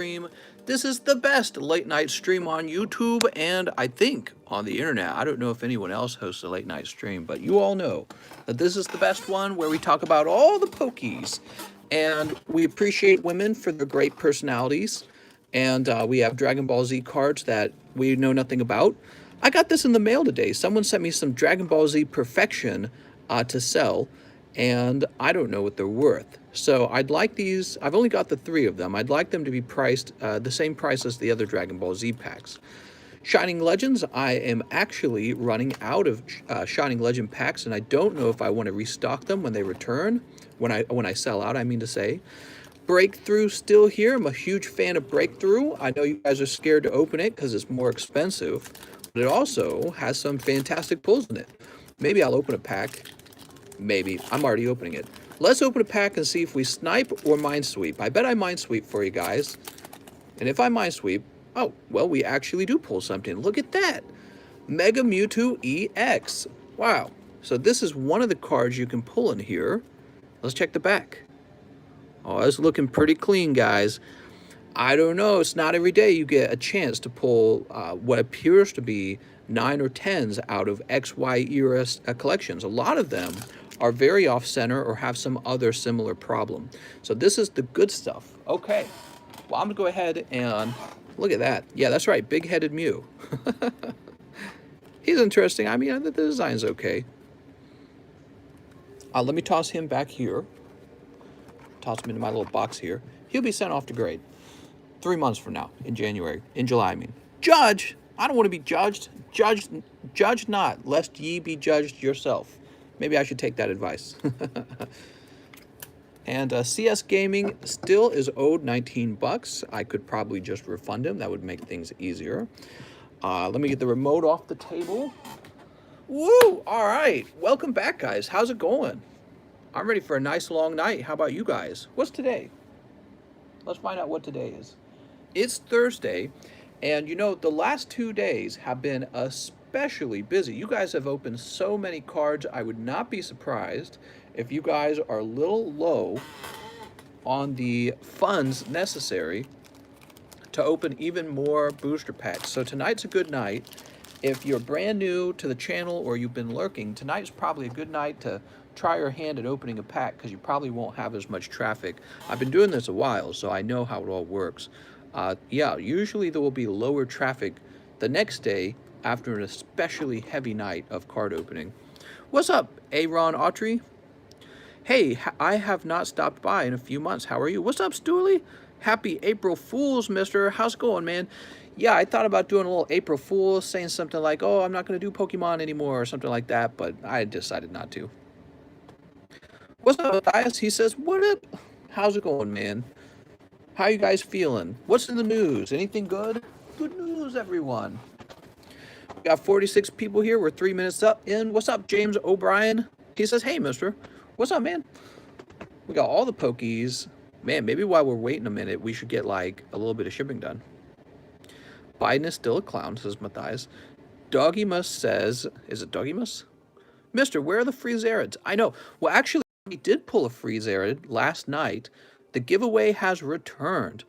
stream. This is the best late night stream on YouTube and I think on the internet. I don't know if anyone else hosts a late night stream, but you all know that this is the best one where we talk about all the Pokies. And we appreciate women for their great personalities. And we have Dragon Ball Z cards that we know nothing about. I got this in the mail today. Someone sent me some Dragon Ball Z Perfection to sell, and I don't know what they're worth. So I'd like these. I've only got the 3 of them. I'd like them to be priced the same price as the other Dragon Ball Z packs. Shining Legends, I am actually running out of Shining Legend packs, and I don't know if I want to restock them when they return, when I sell out, I mean to say. Breakthrough still here. I'm a huge fan of Breakthrough. I know you guys are scared to open it because it's more expensive, but it also has some fantastic pulls in it. Maybe I'll open a pack. Maybe. I'm already opening it. Let's open a pack and see if we snipe or mind sweep. I bet I mind sweep for you guys. And if I mind sweep, oh, well, we actually do pull something. Look at that. Mega Mewtwo Ex. Wow. So this is one of the cards you can pull in here. Let's check the back. Oh, it's looking pretty clean, guys. I don't know. It's not every day you get a chance to pull what appears to be 9 or 10s out of XY era collections. A lot of them are very off-center or have some other similar problem. So this is the good stuff. Okay. Well, I'm going to go ahead and look at that. Yeah, that's right. Big-headed Mew. He's interesting. I mean, the design's okay. Let me toss him back here. Toss him into my little box here. He'll be sent off to grade 3 months from now, in January, in July, I mean. Judge! I don't want to be judged. Judge not, lest ye be judged yourself. Maybe I should take that advice. And CS Gaming still is owed 19 bucks. I could probably just refund him. That would make things easier. Let me get the remote off the table. Woo! All right. Welcome back, guys. How's it going? I'm ready for a nice long night. How about you guys? What's today? Let's find out what today is. It's Thursday, and you know, the last 2 days have been especially busy. You guys have opened so many cards. I would not be surprised if you guys are a little low on the funds necessary to open even more booster packs. So tonight's a good night. If you're brand new to the channel or you've been lurking, tonight's probably a good night to try your hand at opening a pack because you probably won't have as much traffic. I've been doing this a while, so I know how it all works. Yeah, usually there will be lower traffic the next day after an especially heavy night of card opening. What's up, Aaron Autry? Hey, I have not stopped by in a few months. How are you? What's up, Stooley? Happy April Fools, mister. How's it going, man? Yeah, I thought about doing a little April Fool, saying something like, oh, I'm not going to do Pokemon anymore or something like that, but I decided not to. What's up, Matthias? He says, what up? How's it going, man? How you guys feeling? What's in the news? Anything good? Good news, everyone. We got 46 people here. We're 3 minutes up in. What's up, James O'Brien? He says, hey, mister. What's up, man? We got all the Pokies. Man, maybe while we're waiting a minute, we should get, like, a little bit of shipping done. Biden is still a clown, says Matthias. Doggymus says, is it Doggymus? Mister, where are the free Zerids? I know. Well, actually, we did pull a free Zerid last night. The giveaway has returned.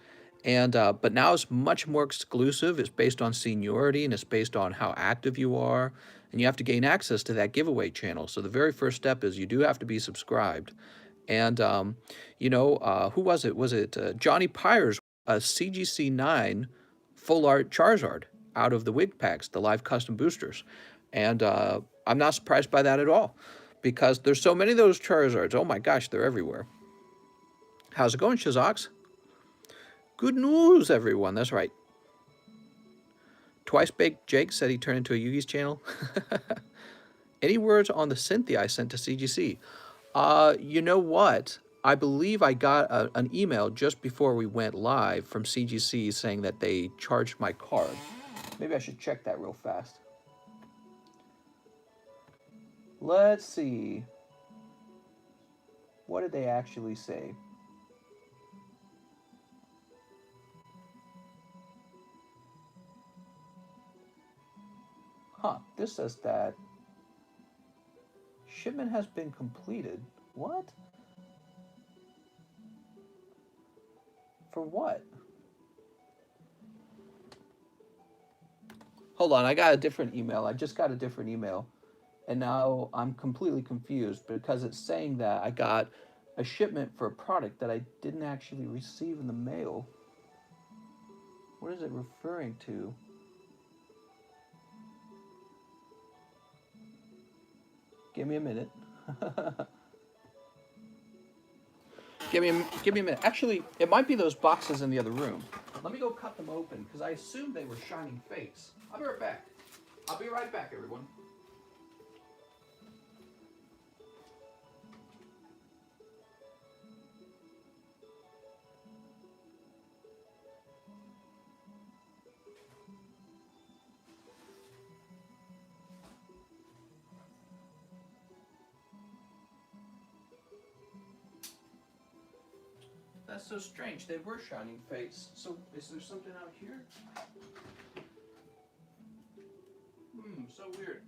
And but now it's much more exclusive. It's based on seniority, and it's based on how active you are. And you have to gain access to that giveaway channel. So the very first step is you do have to be subscribed. And, you know, who was it? Was it Johnny Pyres, a CGC 9 full art Charizard out of the Wig packs, the live custom boosters. And I'm not surprised by that at all because there's so many of those Charizards. Oh my gosh, they're everywhere. How's it going, Shazox? Good news, everyone. That's right. Twice Baked Jake said he turned into a Yugi's channel. Any words on the Cynthia I sent to CGC? You know what? I believe I got an email just before we went live from CGC saying that they charged my card. Maybe I should check that real fast. Let's see. What did they actually say? Huh, this says that shipment has been completed. What? For what? Hold on, I got a different email. I just got a different email. And now I'm completely confused because it's saying that I got a shipment for a product that I didn't actually receive in the mail. What is it referring to? Give me a minute. give me a minute. Actually, it might be those boxes in the other room. Let me go cut them open because I assumed they were shining face. I'll be right back. I'll be right back, everyone. That's so strange. They were shining face. So is there something out here? So weird.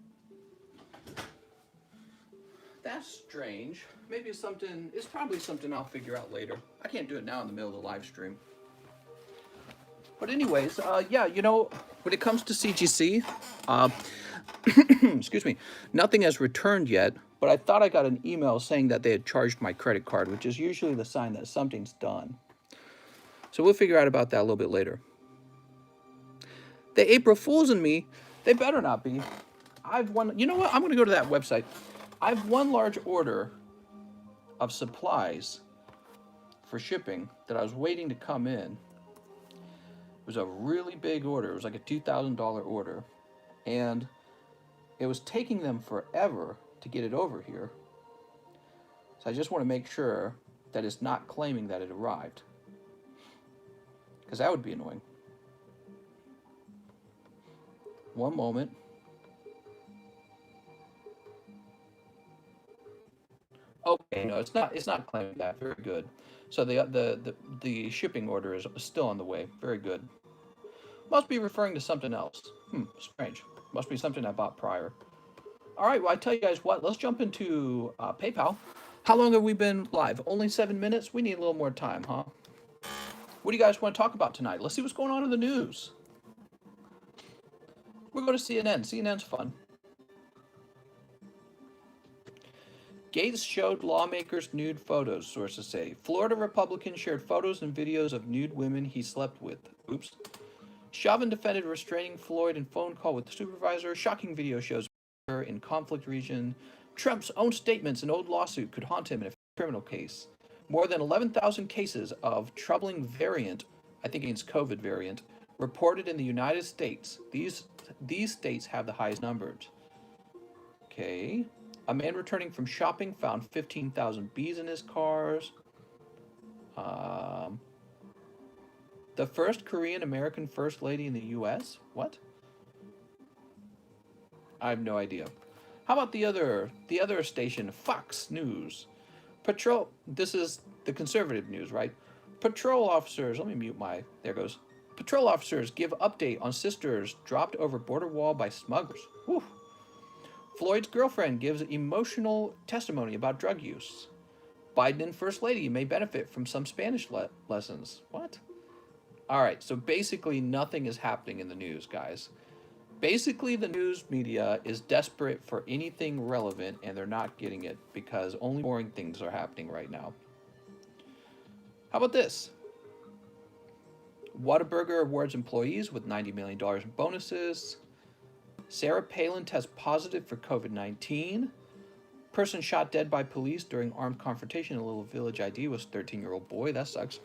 That's strange. Maybe it's something, it's probably something I'll figure out later. I can't do it now in the middle of the live stream. But anyways, yeah, you know, when it comes to CGC, excuse me, nothing has returned yet, but I thought I got an email saying that they had charged my credit card, which is usually the sign that something's done. So we'll figure out about that a little bit later. The April Fools in me, they better not be. I've won, you know what, I'm going to go to that website. I've one large order of supplies for shipping that I was waiting to come in. It was a really big order. It was like a $2,000 order. And it was taking them forever to get it over here. So I just want to make sure that it's not claiming that it arrived. Because that would be annoying. One moment. Okay, no, it's not claiming that. Very good. So the shipping order is still on the way. Very good. Must be referring to something else. Strange. Must be something I bought prior. All right, well, I tell you guys what, let's jump into PayPal. How long have we been live? Only 7 minutes? We need a little more time, huh? What do you guys want to talk about tonight? Let's see what's going on in the news. We're going to CNN. CNN's fun. Gates showed lawmakers nude photos, sources say. Florida Republican shared photos and videos of nude women he slept with. Oops. Chauvin defended restraining Floyd in phone call with the supervisor. Shocking video shows her in conflict region. Trump's own statements in old lawsuit could haunt him in a criminal case. More than 11,000 cases of troubling variant, I think it's COVID variant, reported in the United States. These states have the highest numbers. Okay. A man returning from shopping found 15,000 bees in his cars. The first Korean American First Lady in the U.S.? What? I have no idea. How about the other station, Fox News? This is the conservative news, right? Patrol officers, let me mute there goes. Patrol officers give update on sisters dropped over border wall by smugglers. Whew. Floyd's girlfriend gives emotional testimony about drug use. Biden and First Lady may benefit from some Spanish lessons. What? All right, so basically nothing is happening in the news, guys. Basically, the news media is desperate for anything relevant, and they're not getting it because only boring things are happening right now. How about this? Whataburger awards employees with $90 million in bonuses. Sarah Palin tests positive for COVID-19. Person shot dead by police during armed confrontation in a little village ID was a 13-year-old boy. That sucks.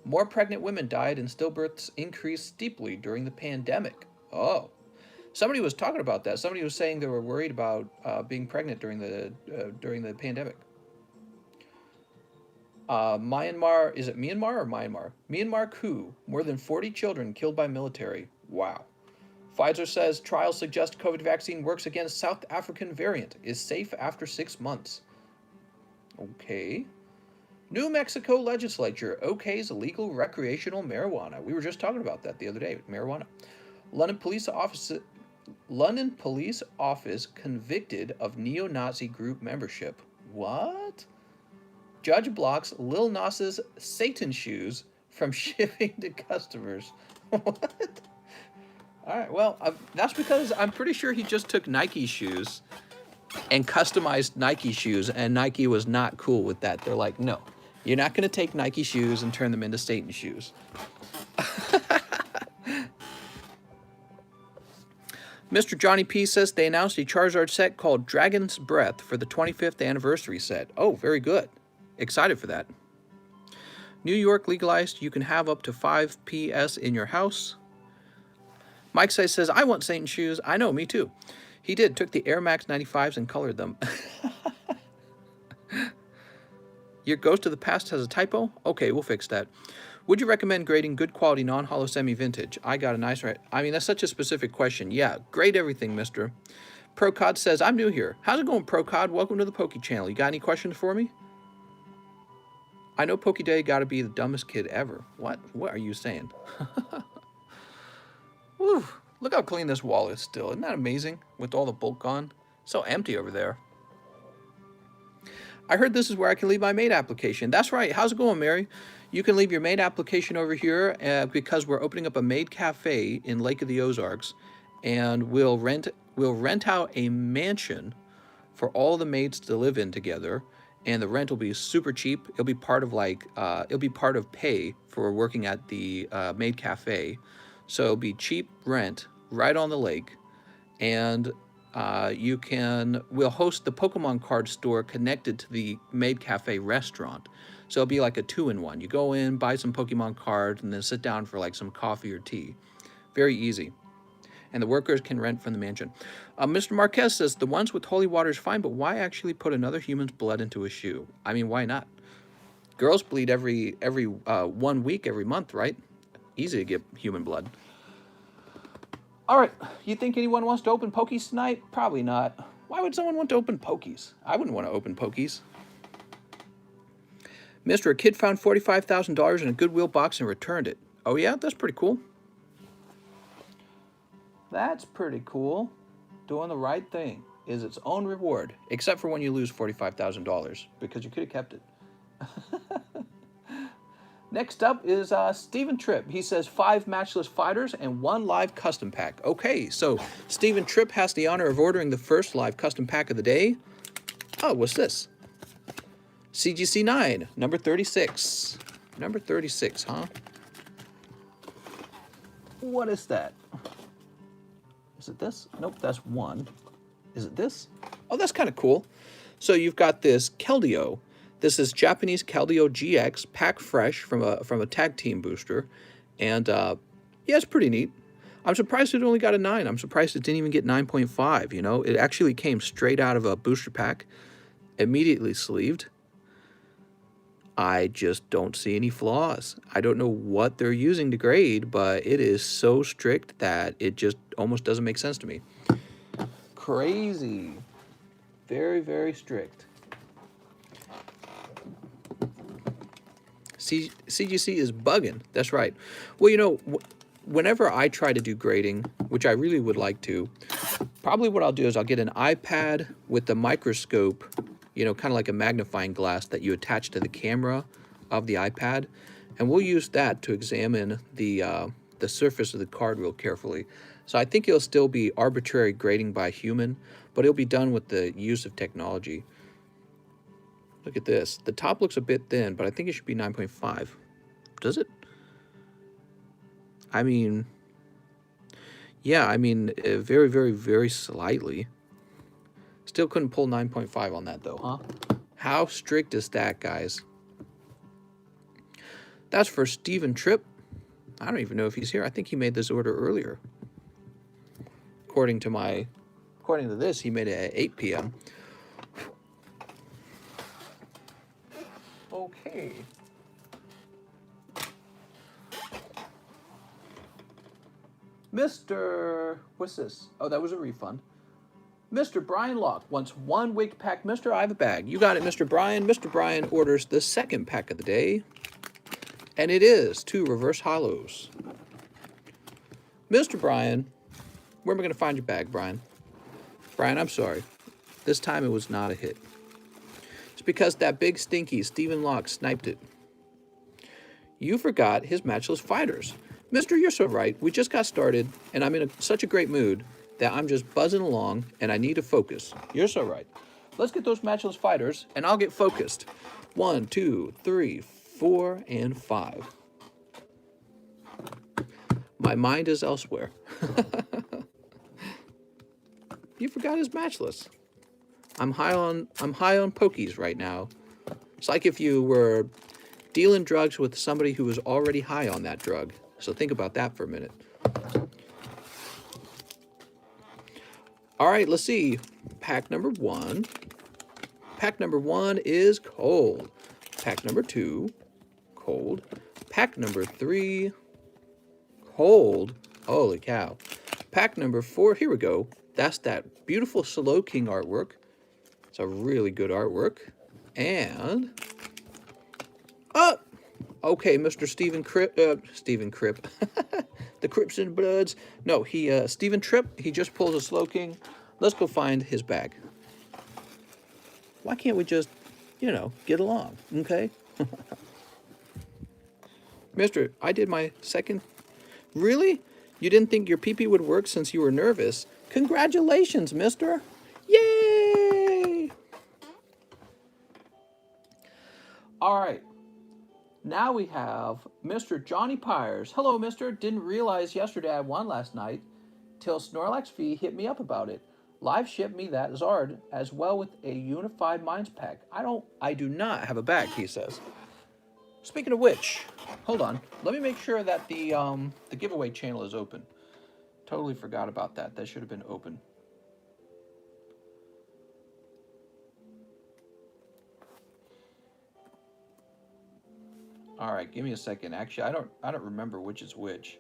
More pregnant women died and stillbirths increased steeply during the pandemic. Oh. Somebody was talking about that. Somebody was saying they were worried about being pregnant during the pandemic. Myanmar, is it Myanmar or Myanmar? Myanmar coup, more than 40 children killed by military. Wow. Pfizer says trials suggest COVID vaccine works against South African variant, is safe after 6 months. Okay. New Mexico legislature okays legal recreational marijuana. We were just talking about that the other day, marijuana. London police office convicted of neo-Nazi group membership. What? Judge blocks Lil Nas's Satan shoes from shipping to customers. What? All right, well, that's because I'm pretty sure he just took Nike shoes and customized Nike shoes, and Nike was not cool with that. They're like, no, you're not going to take Nike shoes and turn them into Satan shoes. Mr. Johnny P says they announced a Charizard set called Dragon's Breath for the 25th anniversary set. Oh, very good. Excited for that. New York legalized you can have up to 5 PS in your house. Mike says, I want Satan shoes. I know, me too. He did. Took the Air Max 95s and colored them. Your Ghost of the Past has a typo? Okay, we'll fix that. Would you recommend grading good quality non-holo semi-vintage? I got a nice... I mean, that's such a specific question. Yeah, grade everything, mister. ProCod says, I'm new here. How's it going, ProCod? Welcome to the Poke Channel. You got any questions for me? I know Poke Day got to be the dumbest kid ever. What? What are you saying? Whew. Look how clean this wall is still. Isn't that amazing? With all the bulk gone. So empty over there. I heard this is where I can leave my maid application. That's right. How's it going, Mary? You can leave your maid application over here because we're opening up a maid cafe in Lake of the Ozarks, and we'll rent out a mansion for all the maids to live in together, and the rent will be super cheap. It'll be part of pay for working at the maid cafe, so it'll be cheap rent right on the lake, and we'll host the Pokemon card store connected to the Maid Cafe restaurant. So it'll be like a 2-in-1. You go in, buy some Pokemon cards, and then sit down for like some coffee or tea. Very easy. And the workers can rent from the mansion. Mr. Marquez says, the ones with holy water is fine, but why actually put another human's blood into a shoe? I mean, why not? Girls bleed every 1 week, every month, right? Easy to get human blood. All right, you think anyone wants to open Pokies tonight? Probably not. Why would someone want to open Pokies? I wouldn't want to open Pokies. Mister, a kid found $45,000 in a Goodwill box and returned it. Oh yeah? That's pretty cool. That's pretty cool. Doing the right thing is its own reward, except for when you lose $45,000, because you could have kept it. Next up is Stephen Tripp. He says 5 matchless fighters and 1 live custom pack. Okay, so Stephen Tripp has the honor of ordering the first live custom pack of the day. Oh, what's this? CGC 9, number 36. Number 36, huh? What is that? Is it this? Nope, that's 1. Is it this? Oh, that's kind of cool. So you've got this Keldeo. This is Japanese Keldeo Gx, pack fresh from a tag team booster. And yeah, it's pretty neat. I'm surprised it only got a 9. I'm surprised it didn't even get 9.5, you know? It actually came straight out of a booster pack, immediately sleeved. I just don't see any flaws. I don't know what they're using to grade, but it is so strict that it just almost doesn't make sense to me. Crazy. Very, very strict. CGC is bugging. That's right. Well, you know, whenever I try to do grading, which I really would like to, probably what I'll do is I'll get an iPad with the microscope, you know, kind of like a magnifying glass that you attach to the camera of the iPad, and we'll use that to examine the surface of the card real carefully. So I think it'll still be arbitrary grading by human, but it'll be done with the use of technology. Look at this. The top looks a bit thin, but I think it should be 9.5. Does it? I mean, yeah, I mean, very, very, very slightly. Still couldn't pull 9.5 on that, though, huh? How strict is that, guys? That's for Stephen Tripp. I don't even know if he's here. I think he made this order earlier. According to this, he made it at 8 p.m. Okay. What's this? Oh, that was a refund. Mr. Brian Locke wants 1 wig pack. Mr. I have a bag. You got it, Mr. Brian. Mr. Brian orders the second pack of the day. And it is 2 reverse hollows. Mr. Brian, where am I going to find your bag, Brian? Brian, I'm sorry. This time it was not a hit. It's because that big stinky Stephen Locke sniped it. You forgot his matchless fighters. Mister, you're so right. We just got started, and I'm in such a great mood that I'm just buzzing along, and I need to focus. You're so right. Let's get those matchless fighters, and I'll get focused. 1, 2, 3, 4, and 5. My mind is elsewhere. You forgot his matchless. I'm high on pokies right now. It's like if you were dealing drugs with somebody who was already high on that drug. So think about that for a minute. All right, let's see. Pack number 1. Pack number 1 is cold. Pack number 2, cold. Pack number 3, cold. Holy cow. Pack number 4, here we go. That's that beautiful Slow King artwork. It's a really good artwork. And, oh, okay, Mr. Stephen Crip, the Crips and Bloods. No, Stephen Tripp, he just pulls a Slow King. Let's go find his bag. Why can't we just, get along, okay? Mister, I did my second. Really? You didn't think your pee-pee would work since you were nervous? Congratulations, mister. Yay! All right. Now we have Mr. Johnny Pyres. Hello, mister. Didn't realize yesterday I won last night till Snorlax V hit me up about it. Live shipped me that Zard as well with a Unified Minds pack. I do not have a bag, he says. Speaking of which, hold on. Let me make sure that the giveaway channel is open. Totally forgot about that. That should have been open. All right, give me a second. Actually, I don't remember which is which.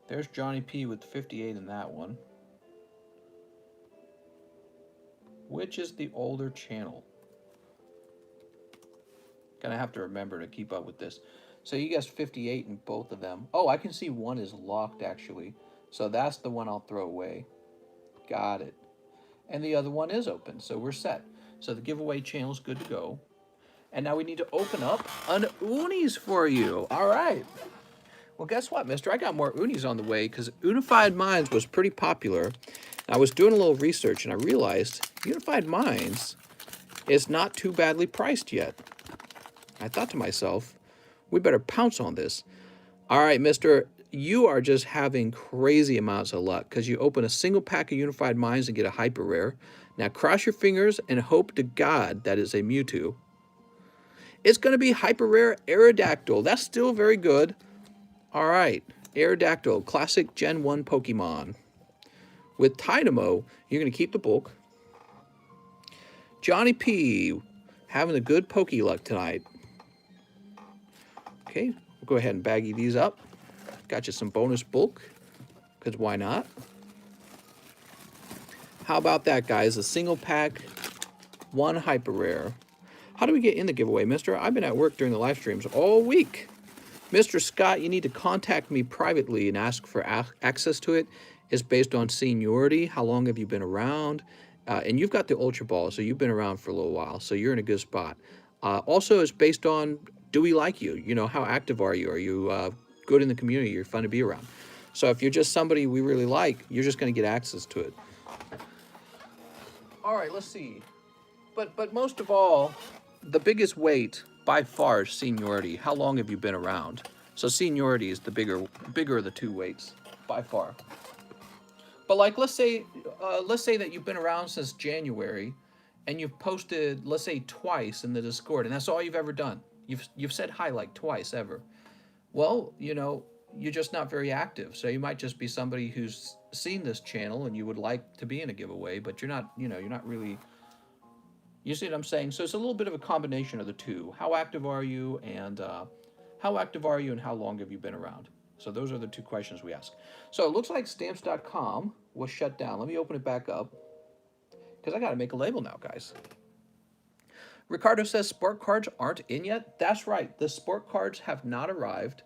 There's Johnny P with 58 in that one. Which is the older channel? Gonna have to remember to keep up with this. So you guessed 58 in both of them. Oh, I can see one is locked actually. So that's the one I'll throw away. Got it. And the other one is open, so we're set. So the giveaway channel's good to go. And now we need to open up an Unis for you. All right. Well, guess what, mister? I got more Unis on the way because Unified Minds was pretty popular. I was doing a little research and I realized Unified Minds is not too badly priced yet. I thought to myself, we better pounce on this. All right, mister, you are just having crazy amounts of luck because you open a single pack of Unified Minds and get a hyper rare. Now cross your fingers and hope to God that is a Mewtwo. It's going to be hyper rare Aerodactyl. That's still very good. All right, Aerodactyl, classic Gen 1 Pokemon. With Dynamo, you're going to keep the bulk. Johnny P, having a good Poke luck tonight. Okay, we'll go ahead and baggy these up. Got you some bonus bulk, because why not? How about that, guys? A single pack, one hyper rare. How do we get in the giveaway, mister? I've been at work during the live streams all week. Mr. Scott, you need to contact me privately and ask for access to it. It's based on seniority. How long have you been around? And you've got the Ultra Ball, so you've been around for a little while, so you're in a good spot. Also, it's based on, do we like you? You know, how active are you? Are you good in the community? You're fun to be around. So if you're just somebody we really like, you're just going to get access to it. All right, let's see. But most of all, the biggest weight by far is seniority. How long have you been around? So seniority is the bigger of the two weights by far. But like, let's say that you've been around since January, and you've posted, let's say, twice in the Discord, and that's all you've ever done. You've said hi like twice ever. Well, you know, you're just not very active. So you might just be somebody who's seen this channel and you would like to be in a giveaway, but you're not, you're not really. You see what I'm saying? So it's a little bit of a combination of the two. How active are you, and how long have you been around? So those are the two questions we ask. So it looks like stamps.com was shut down. Let me open it back up because I got to make a label now, guys. Ricardo says sport cards aren't in yet. That's right. The sport cards have not arrived.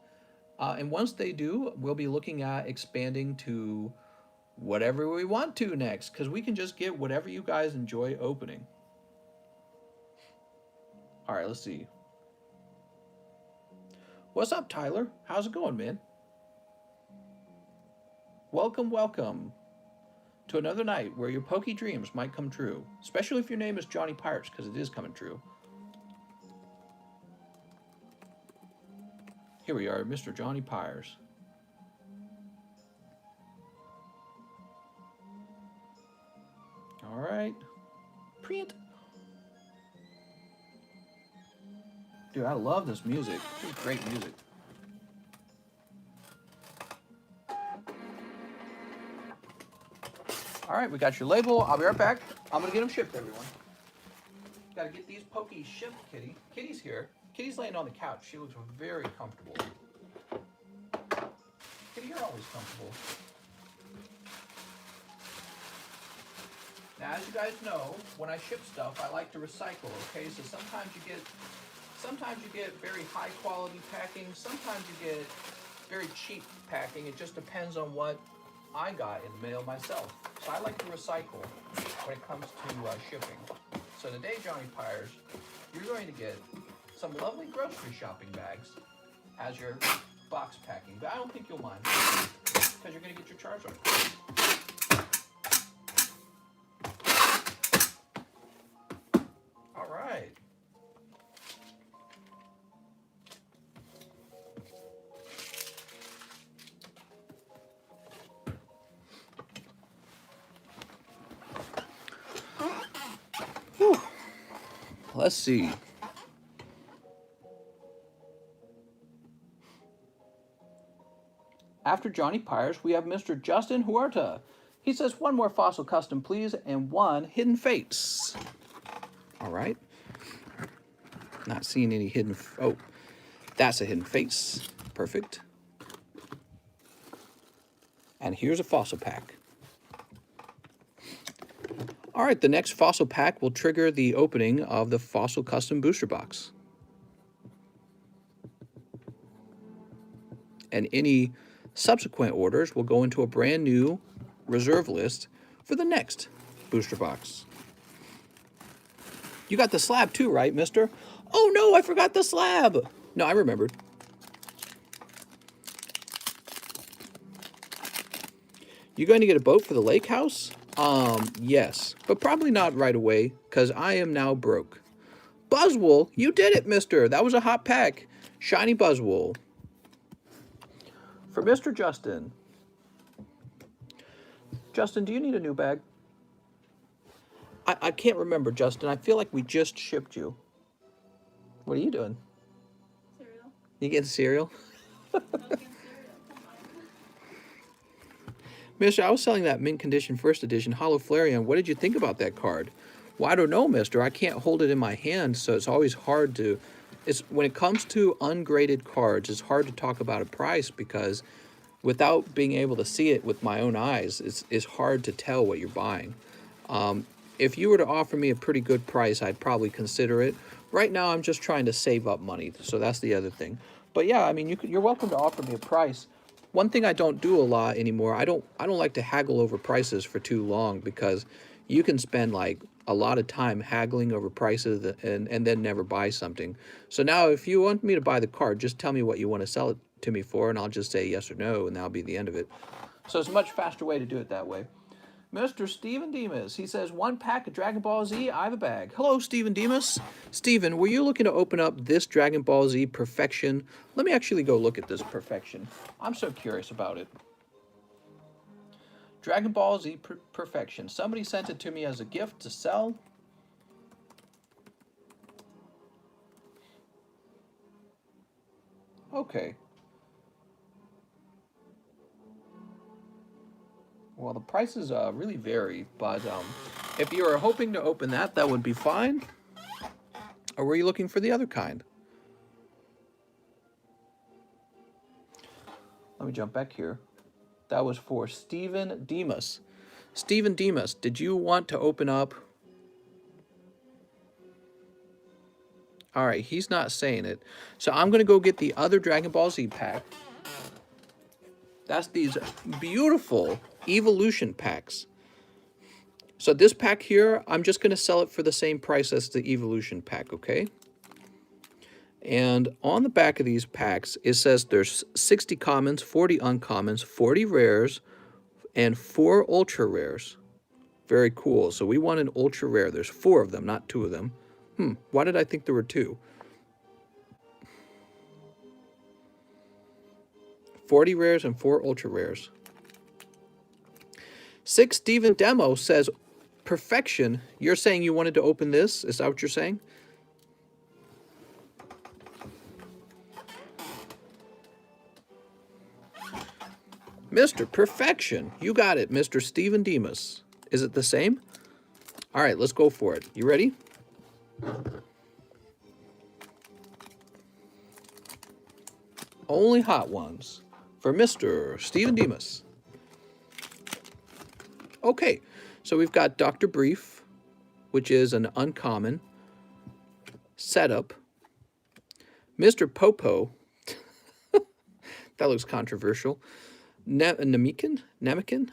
And once they do, we'll be looking at expanding to whatever we want to next, because we can just get whatever you guys enjoy opening. All right, let's see. What's up, Tyler? How's it going, man? Welcome, welcome to another night where your pokey dreams might come true, especially if your name is Johnny Pirates, because it is coming true. Here we are, Mr. Johnny Pires. All right. Print. Dude, I love this music. This is great music. All right, we got your label. I'll be right back. I'm going to get them shipped, everyone. Got to get these pokies shipped, Kitty. Kitty's here. Kitty's laying on the couch. She looks very comfortable. Kitty, you're always comfortable. Now, as you guys know, when I ship stuff, I like to recycle, okay? So sometimes you get very high quality packing. Sometimes you get very cheap packing. It just depends on what I got in the mail myself. So I like to recycle when it comes to shipping. So today, Johnny Pires, you're going to get some lovely grocery shopping bags as your box packing. But I don't think you'll mind, because you're going to get your Charizard. All right. Whew. Let's see. After Johnny Pires, we have Mr. Justin Huerta. He says, one more fossil custom, please, and one hidden fates. All right. Not seeing any hidden... Oh, that's a hidden face. Perfect. And here's a fossil pack. All right, the next fossil pack will trigger the opening of the fossil custom booster box. And any subsequent orders will go into a brand new reserve list for the next booster box. You got the slab too, right, mister? Oh no, I forgot the slab. No, I remembered. You going to get a boat for the lake house? Yes, but probably not right away, because I am now broke. Buzzwole, you did it, mister. That was a hot pack. Shiny Buzzwole. For Mr. Justin. Justin, do you need a new bag? I can't remember, Justin. I feel like we just shipped you. What are you doing? Cereal. You getting cereal? Mister, I was selling that mint condition first edition Holo Flareon. What did you think about that card? Well, I don't know, mister. I can't hold it in my hand, so it's always hard to... when it comes to ungraded cards, it's hard to talk about a price because without being able to see it with my own eyes, it's hard to tell what you're buying. If you were to offer me a pretty good price, I'd probably consider it. Right now, I'm just trying to save up money, so that's the other thing. But yeah, I mean, you're welcome to offer me a price. One thing I don't do a lot anymore, I don't like to haggle over prices for too long, because you can spend like a lot of time haggling over prices and then never buy something. So now if you want me to buy the card, just tell me what you want to sell it to me for, and I'll just say yes or no, and that'll be the end of it. So it's a much faster way to do it that way. Mr. Steven Demas, he says, one pack of Dragon Ball Z, I have a bag. Hello, Steven Demas. Steven, were you looking to open up this Dragon Ball Z Perfection? Let me actually go look at this Perfection. I'm so curious about it. Dragon Ball Z Perfection. Somebody sent it to me as a gift to sell. Okay. Well, the prices really vary, but if you were hoping to open that, that would be fine. Or were you looking for the other kind? Let me jump back here. That was for Steven Demas. Steven Demas, did you want to open up? All right, he's not saying it. So I'm going to go get the other Dragon Ball Z pack That's these beautiful evolution packs. So this pack here, I'm just going to sell it for the same price as the evolution pack, okay? And on the back of these packs, it says there's 60 commons, 40 uncommons, 40 rares, and 4 ultra rares. Very cool. So we want an ultra rare. There's 4 of them, not 2 of them. Why did I think there were 2? 40 rares and 4 ultra rares. 6 Steven Demo says, perfection. You're saying you wanted to open this? Is that what you're saying? Mr. Perfection. You got it, Mr. Steven Demas. Is it the same? All right, let's go for it. You ready? Only hot ones for Mr. Steven Demas. Okay, so we've got Dr. Brief, which is an uncommon setup. Mr. Popo. That looks controversial. Namikin?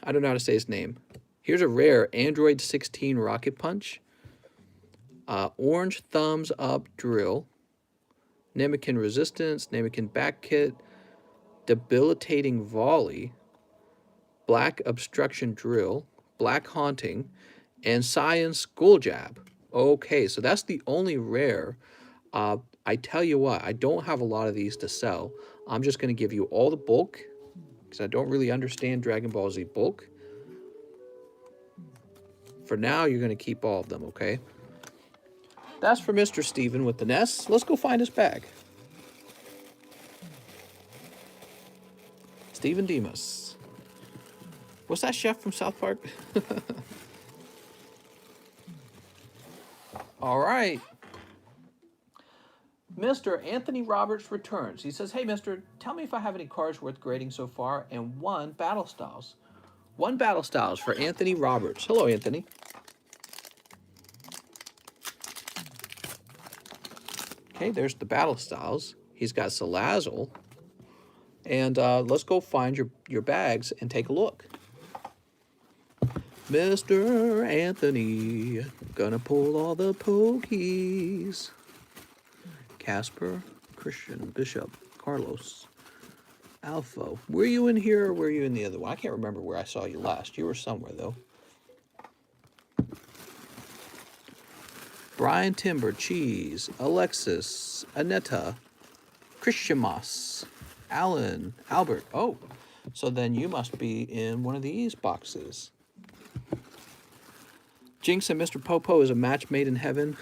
I don't know how to say his name. Here's a rare Android 16 Rocket Punch. Orange Thumbs Up Drill. Namikin Resistance. Namikin Back Kit. Debilitating Volley. Black Obstruction Drill. Black Haunting. And Science School Jab. Okay, so that's the only rare. I tell you what, I don't have a lot of these to sell. I'm just going to give you all the bulk, because I don't really understand Dragon Ball Z bulk. For now, you're going to keep all of them, okay? That's for Mr. Steven with the Nest. Let's go find his bag. Steven Demas. What's that chef from South Park? All right. Mr. Anthony Roberts returns. He says, hey, mister, tell me if I have any cards worth grading so far, and 1 Battle Styles. 1 Battle Styles for Anthony Roberts. Hello, Anthony. Okay, there's the Battle Styles. He's got Salazzle. And let's go find your bags and take a look. Mr. Anthony, gonna pull all the pokies. Casper, Christian, Bishop, Carlos, Alpha. Were you in here or were you in the other one? I can't remember where I saw you last. You were somewhere, though. Brian Timber, Cheese, Alexis, Aneta, Christian Moss, Alan, Albert. Oh, so then you must be in one of these boxes. Jinx and Mr. Popo is a match made in heaven.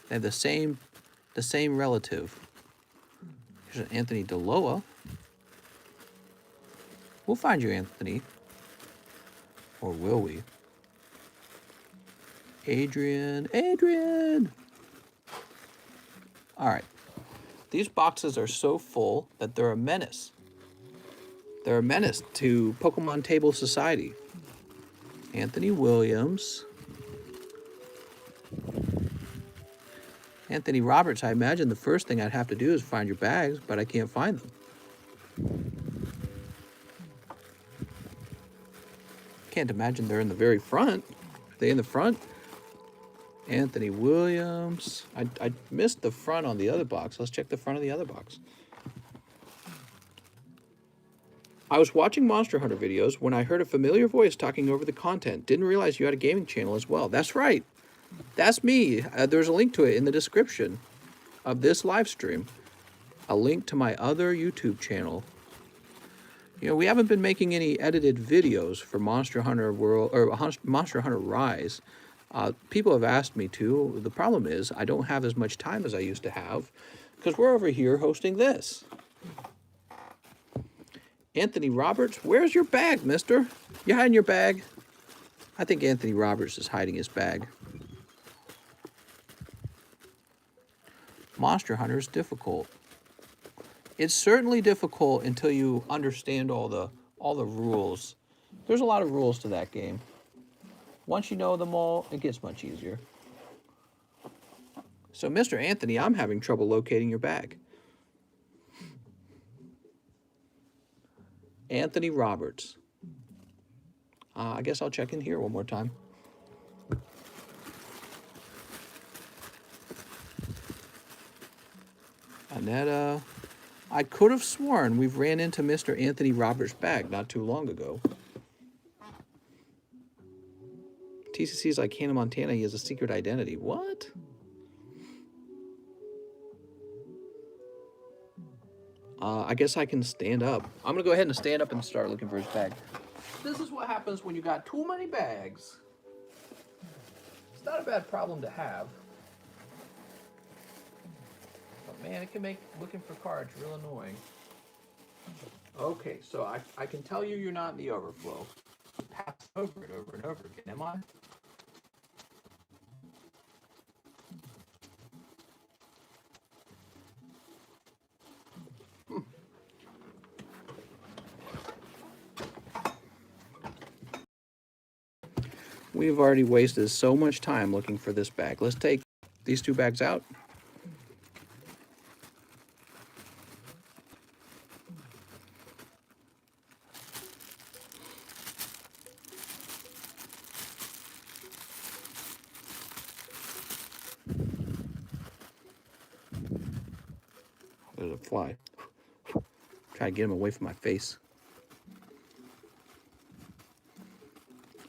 They have the same relative. Here's an Anthony Deloa. We'll find you, Anthony. Or will we? Adrian. All right. These boxes are so full that they're a menace. They're a menace to Pokemon Table Society. Anthony Williams. Anthony Roberts, I imagine the first thing I'd have to do is find your bags, but I can't find them. Can't imagine they're in the very front. Are they in the front? Anthony Williams. I missed the front on the other box. Let's check the front of the other box. I was watching Monster Hunter videos when I heard a familiar voice talking over the content. Didn't realize you had a gaming channel as well. That's right. That's me. There's a link to it in the description of this live stream. A link to my other YouTube channel. You know, we haven't been making any edited videos for Monster Hunter World or Monster Hunter Rise. People have asked me to. The problem is I don't have as much time as I used to have because we're over here hosting this. Anthony Roberts, where's your bag, mister? You hiding your bag? I think Anthony Roberts is hiding his bag. Monster Hunter is difficult. It's certainly difficult until you understand all the rules. There's a lot of rules to that game. Once you know them all, it gets much easier. So, Mr. Anthony, I'm having trouble locating your bag. Anthony Roberts. I guess I'll check in here one more time. Annetta. I could have sworn we've ran into Mr. Anthony Roberts' bag not too long ago. TCC's like Hannah Montana, he has a secret identity. What? I guess I can stand up. I'm going to go ahead and stand up and start looking for his bag. This is what happens when you got too many bags. It's not a bad problem to have. But man, it can make looking for cards real annoying. Okay, so I can tell you're not in the overflow. Pass over it over and over again, am I? We've already wasted so much time looking for this bag. Let's take these two bags out. There's a fly. Try to get him away from my face.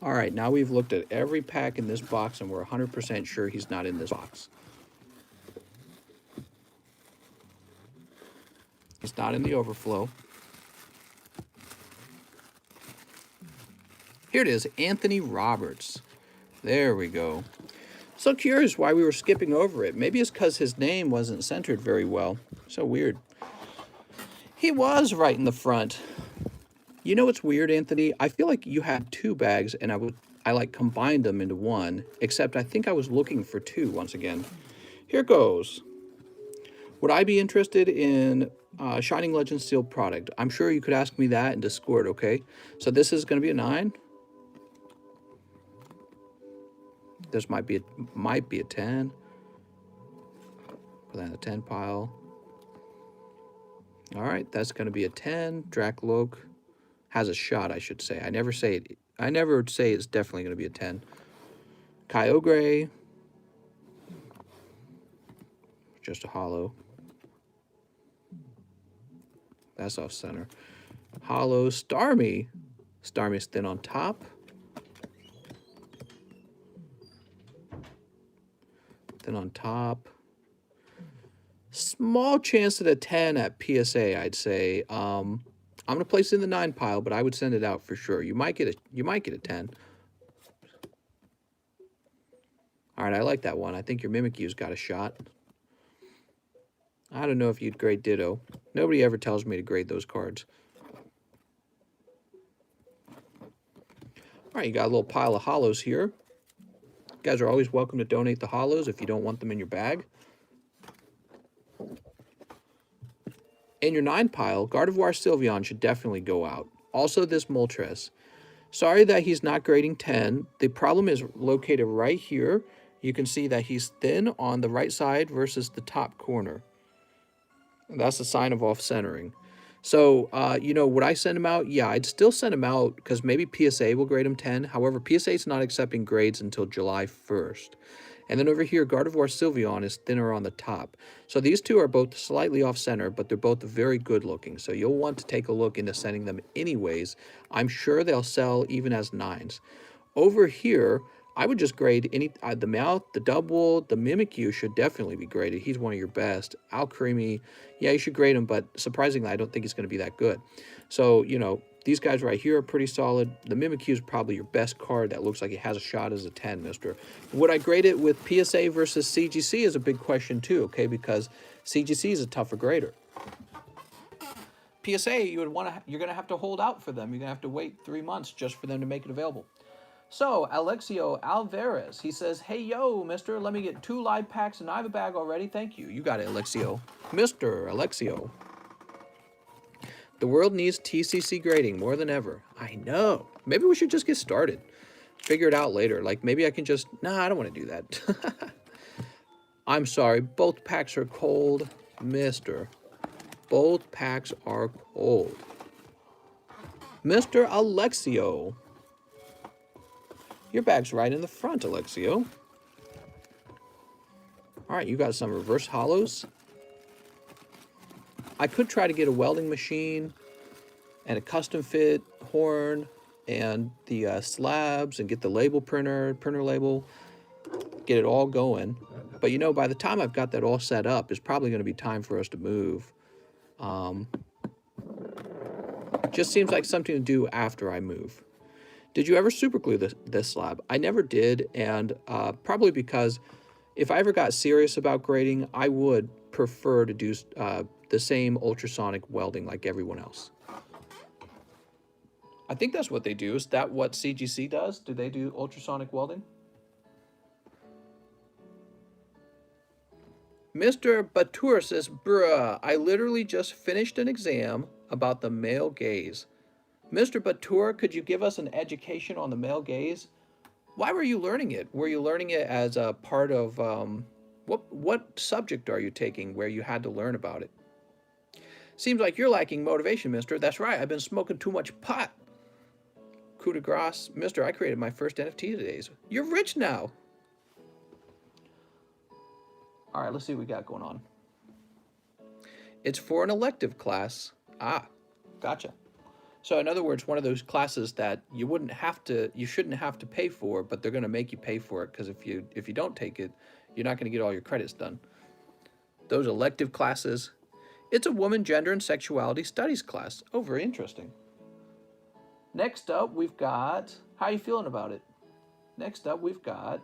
All right, now we've looked at every pack in this box and we're 100% sure he's not in this box. He's not in the overflow. Here it is, Anthony Roberts. There we go. So curious why we were skipping over it. Maybe it's because his name wasn't centered very well. So weird. He was right in the front. You know what's weird, Anthony? I feel like you had two bags and I like combined them into one, except I think I was looking for two once again. Here goes. Would I be interested in Shining Legends sealed product? I'm sure you could ask me that in Discord, okay? So this is going to be a 9. This might be a 10. Put that in the 10 pile. All right, that's going to be a 10. Dracloak has a shot, I should say. I never say it's definitely going to be a 10. Kyogre. Just a hollow. That's off center. Hollow. Starmie. Starmie's thin on top. Thin on top. Small chance at a 10 at PSA, I'd say. I'm going to place it in the 9 pile, but I would send it out for sure. You might get a 10. All right, I like that one. I think your Mimikyu's got a shot. I don't know if you'd grade Ditto. Nobody ever tells me to grade those cards. All right, you got a little pile of hollows here. You guys are always welcome to donate the hollows if you don't want them in your bag. In your 9 pile, Gardevoir Sylveon should definitely go out. Also this Moltres. Sorry that he's not grading 10. The problem is located right here. You can see that he's thin on the right side versus the top corner. That's a sign of off-centering. So, you know, would I send him out? Yeah, I'd still send him out because maybe PSA will grade him 10. However, PSA is not accepting grades until July 1st. And then over here, Gardevoir Sylveon is thinner on the top. So these two are both slightly off-center, but they're both very good-looking. So you'll want to take a look into sending them anyways. I'm sure they'll sell even as 9s. Over here, I would just grade any the Mouth, the Double, the Mimikyu should definitely be graded. He's one of your best. Alcremie, yeah, you should grade him, but surprisingly, I don't think he's going to be that good. So, you know, these guys right here are pretty solid. The Mimikyu is probably your best card that looks like it has a shot as a 10, mister. Would I grade it with PSA versus CGC is a big question too, okay, because CGC is a tougher grader. PSA, you're going to have to hold out for them. You're going to have to wait 3 months just for them to make it available. So, Alexio Alvarez, he says, hey, yo, mister, let me get 2 live packs and I have a bag already. Thank you. You got it, Alexio. Mr. Alexio. The world needs TCC grading more than ever. I know. Maybe we should just get started. Figure it out later. Like, maybe I can just... Nah, I don't want to do that. I'm sorry. Both packs are cold, mister. Both packs are cold. Mr. Alexio. Your bag's right in the front, Alexio. All right, you got some reverse hollows. I could try to get a welding machine and a custom fit horn and the slabs and get the label printer label, get it all going. But you know, by the time I've got that all set up, it's probably going to be time for us to move. Just seems like something to do after I move. Did you ever super glue this slab? I never did, and probably because if I ever got serious about grading, I would prefer to do the same ultrasonic welding like everyone else. I think that's what they do. Is that what CGC does? Do they do ultrasonic welding? Mr. Batur says, bruh, I literally just finished an exam about the male gaze. Mr. Batur, could you give us an education on the male gaze? Why were you learning it? Were you learning it as a part of, what subject are you taking where you had to learn about it? Seems like you're lacking motivation, mister. That's right, I've been smoking too much pot. Coup de grace. Mister, I created my first NFT today. You're rich now. All right, let's see what we got going on. It's for an elective class. Ah, gotcha. So in other words, one of those classes that you shouldn't have to pay for, but they're going to make you pay for it because if you don't take it, you're not going to get all your credits done. Those elective classes. It's a woman, gender, and sexuality studies class. Oh, very interesting. Next up, we've got, how are you feeling about it? Next up, we've got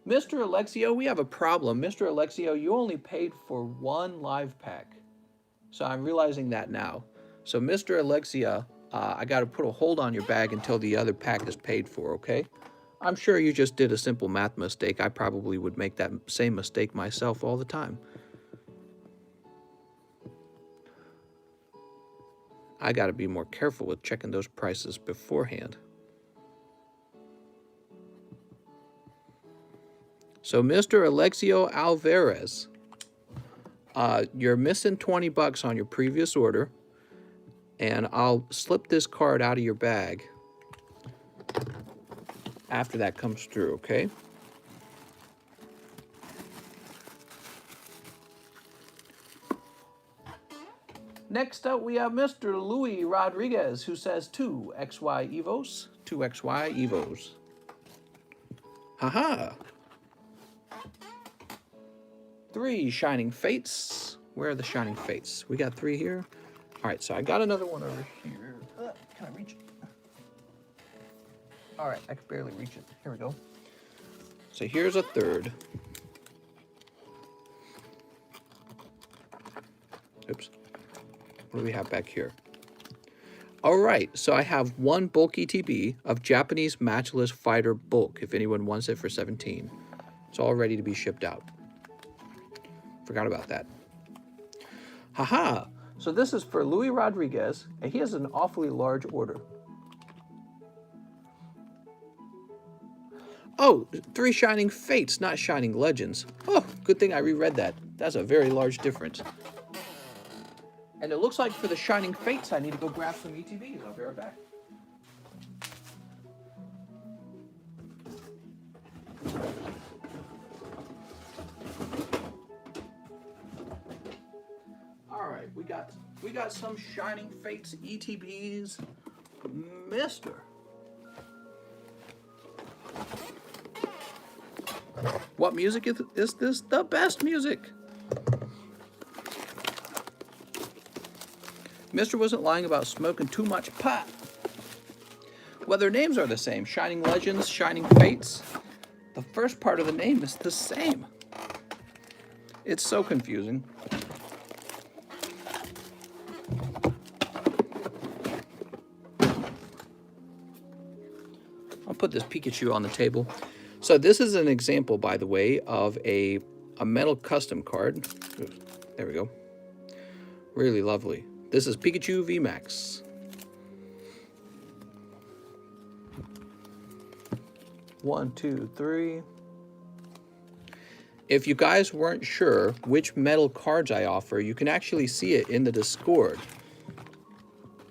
Mr. Alexio, we have a problem. Mr. Alexio, you only paid for one live pack. So I'm realizing that now. So Mr. Alexia, I got to put a hold on your bag until the other pack is paid for, okay? I'm sure you just did a simple math mistake. I probably would make that same mistake myself all the time. I got to be more careful with checking those prices beforehand. So Mr. Alexio Alvarez, you're missing 20 bucks on your previous order, and I'll slip this card out of your bag after that comes through, okay? Next up, we have Mr. Louis Rodriguez, who says 2XY Evos, 2XY Evos. Haha. 3 Shining Fates. Where are the Shining Fates? We got 3 here. All right, so I got another one over here. Can I reach it? All right, I can barely reach it. Here we go. So here's a third. Oops. What do we have back here? All right, so I have 1 bulk ETB of Japanese Matchless Fighter bulk, if anyone wants it for 17. It's all ready to be shipped out. Forgot about that. Haha! So this is for Louis Rodriguez, and he has an awfully large order. Oh, 3 Shining Fates, not Shining Legends. Oh, good thing I reread that. That's a very large difference. And it looks like for the Shining Fates, I need to go grab some ETBs. I'll be right back. All right, we got some Shining Fates ETBs, Mister. What music is this? The best music. Mister wasn't lying about smoking too much pot. Well, their names are the same. Shining Legends, Shining Fates. The first part of the name is the same. It's so confusing. I'll put this Pikachu on the table. So this is an example, by the way, of a metal custom card. There we go. Really lovely. This is Pikachu VMAX. 1, 2, 3. If you guys weren't sure which metal cards I offer, you can actually see it in the Discord.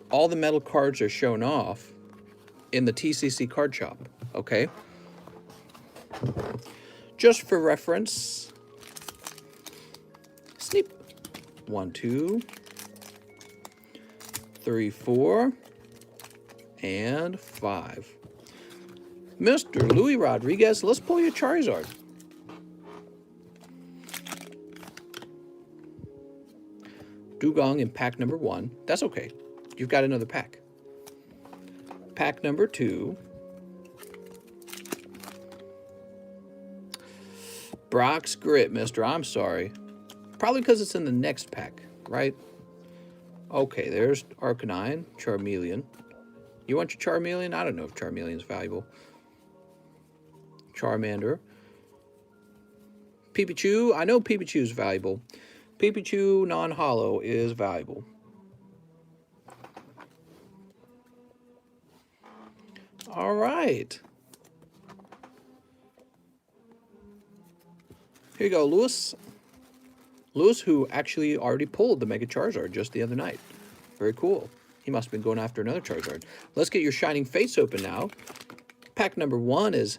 All the metal cards are shown off in the TCC card shop, okay? Just for reference, snip. 1, 2, 3, 4, and 5. Mr. Louis Rodriguez, let's pull your Charizard. Dugong in pack number 1. That's okay. You've got another pack. Pack number 2. Brock's Grit, mister. I'm sorry. Probably because it's in the next pack, right? Okay, there's Arcanine, Charmeleon. You want your Charmeleon? I don't know if Charmeleon's valuable. Charmander. Pipichu. I know Pipichu's valuable. Pipichu non-hollow is valuable. All right. Here you go, Lewis. Lewis, who actually already pulled the Mega Charizard just the other night. Very cool. He must have been going after another Charizard. Let's get your Shining Fates open now. Pack number 1 is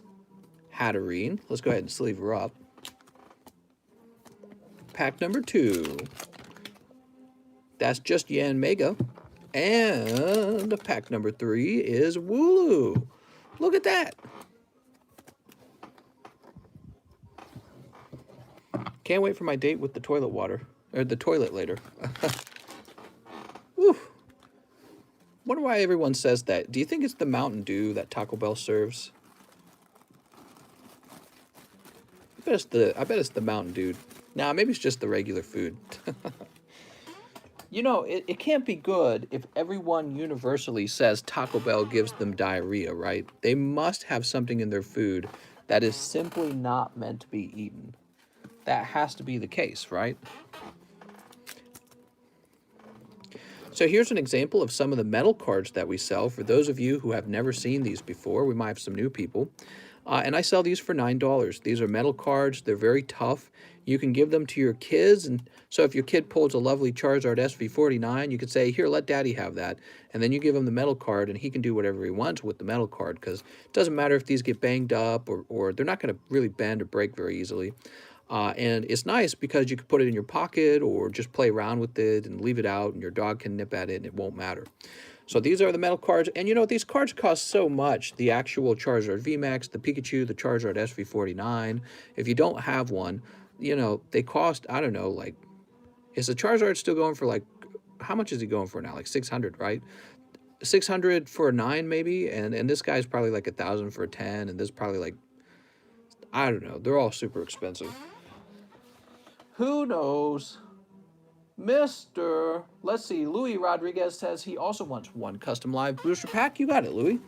Hatterene. Let's go ahead and sleeve her up. Pack number 2. That's just Yanmega. And pack number 3 is Wooloo. Look at that. Can't wait for my date with the toilet water. Or the toilet later. Whew. Wonder why everyone says that. Do you think it's the Mountain Dew that Taco Bell serves? I bet it's the Mountain Dew. Nah, maybe it's just the regular food. You know, it can't be good if everyone universally says Taco Bell gives them diarrhea, right? They must have something in their food that is simply not meant to be eaten. That has to be the case, right? So here's an example of some of the metal cards that we sell. For those of you who have never seen these before, we might have some new people. And I sell these for $9. These are metal cards. They're very tough. You can give them to your kids. And so if your kid pulls a lovely Charizard SV49, you could say, here, let daddy have that. And then you give him the metal card, and he can do whatever he wants with the metal card, because it doesn't matter if these get banged up or they're not going to really bend or break very easily. And it's nice because you can put it in your pocket or just play around with it and leave it out, and your dog can nip at it and it won't matter. So these are the metal cards. And you know, these cards cost so much. The actual Charizard VMAX, the Pikachu, the Charizard SV49. If you don't have one, you know, they cost, I don't know, like, is the Charizard still going for like, how much is he going for now? Like 600, right? 600 for a 9 maybe. And this guy's probably like 1,000 for a 10. And this probably like, I don't know. They're all super expensive. Who knows? Mr. Let's see, Louis Rodriguez says he also wants one custom live booster pack. You got it, Louis.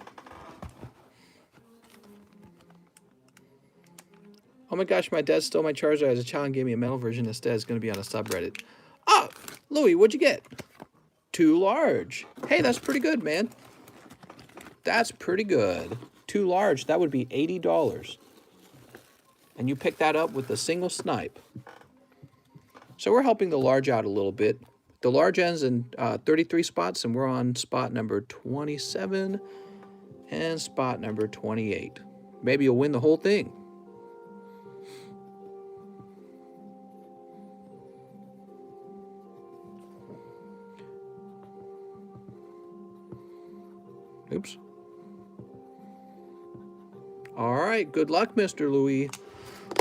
Oh my gosh, my dad stole my Charizard as a child and gave me a metal version instead. It's going to be on a subreddit. Oh, Louis, what'd you get? Too large. Hey, that's pretty good, man. That's pretty good. Too large, that would be $80. And you pick that up with a single snipe. So we're helping the large out a little bit. The large ends in 33 spots, and we're on spot number 27 and spot number 28. Maybe you'll win the whole thing. Oops. All right, good luck, Mr. Louis.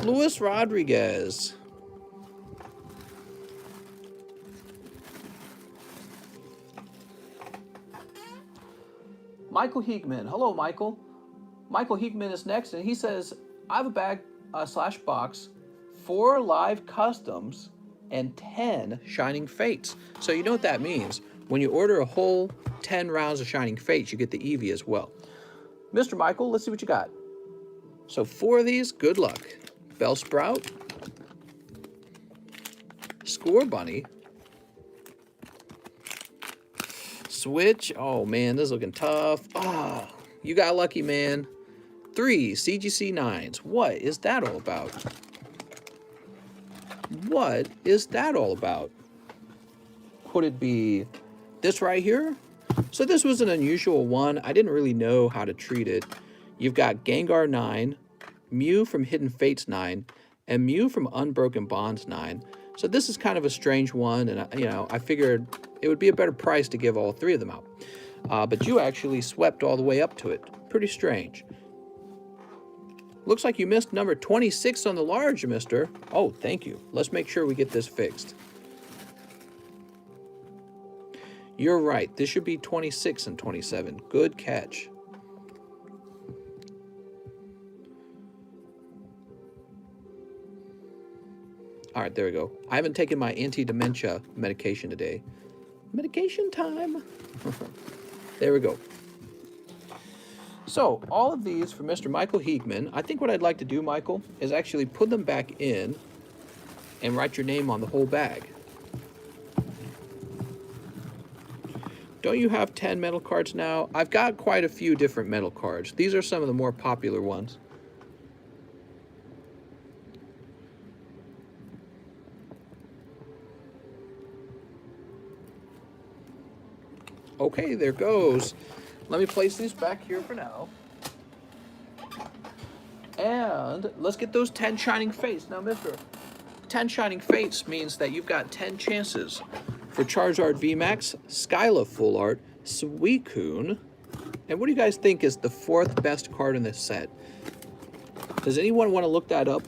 Luis Rodriguez. Michael Heegman. Hello, Michael. Michael Heegman is next, and he says, I have a bag slash box, 4 live customs, and 10 Shining Fates. So you know what that means. When you order a whole 10 rounds of Shining Fates, you get the Eevee as well. Mr. Michael, let's see what you got. So 4 of these, good luck. Bellsprout. Score Bunny. Switch. Oh, man, this is looking tough. Oh, you got lucky, man. 3 CGC 9s. What is that all about? What is that all about? Could it be this right here? So this was an unusual one. I didn't really know how to treat it. You've got Gengar 9, Mew from Hidden Fates 9, and Mew from Unbroken Bonds 9. So this is kind of a strange one, and you know, I figured it would be a better price to give all three of them out. But you actually swept all the way up to it. Pretty strange. Looks like you missed number 26 on the large, mister. Oh, thank you. Let's make sure we get this fixed. You're right. This should be 26 and 27. Good catch. All right, there we go. I haven't taken my anti-dementia medication today. Medication time. There we go. So, all of these for Mr. Michael Heegman. I think what I'd like to do, Michael, is actually put them back in and write your name on the whole bag. Don't you have 10 metal cards now? I've got quite a few different metal cards. These are some of the more popular ones. Okay, there goes. Let me place these back here for now. And let's get those 10 Shining Fates. Now, mister, 10 Shining Fates means that you've got 10 chances for Charizard VMAX, Skyla Full Art, Suicune, and what do you guys think is the fourth best card in this set? Does anyone want to look that up?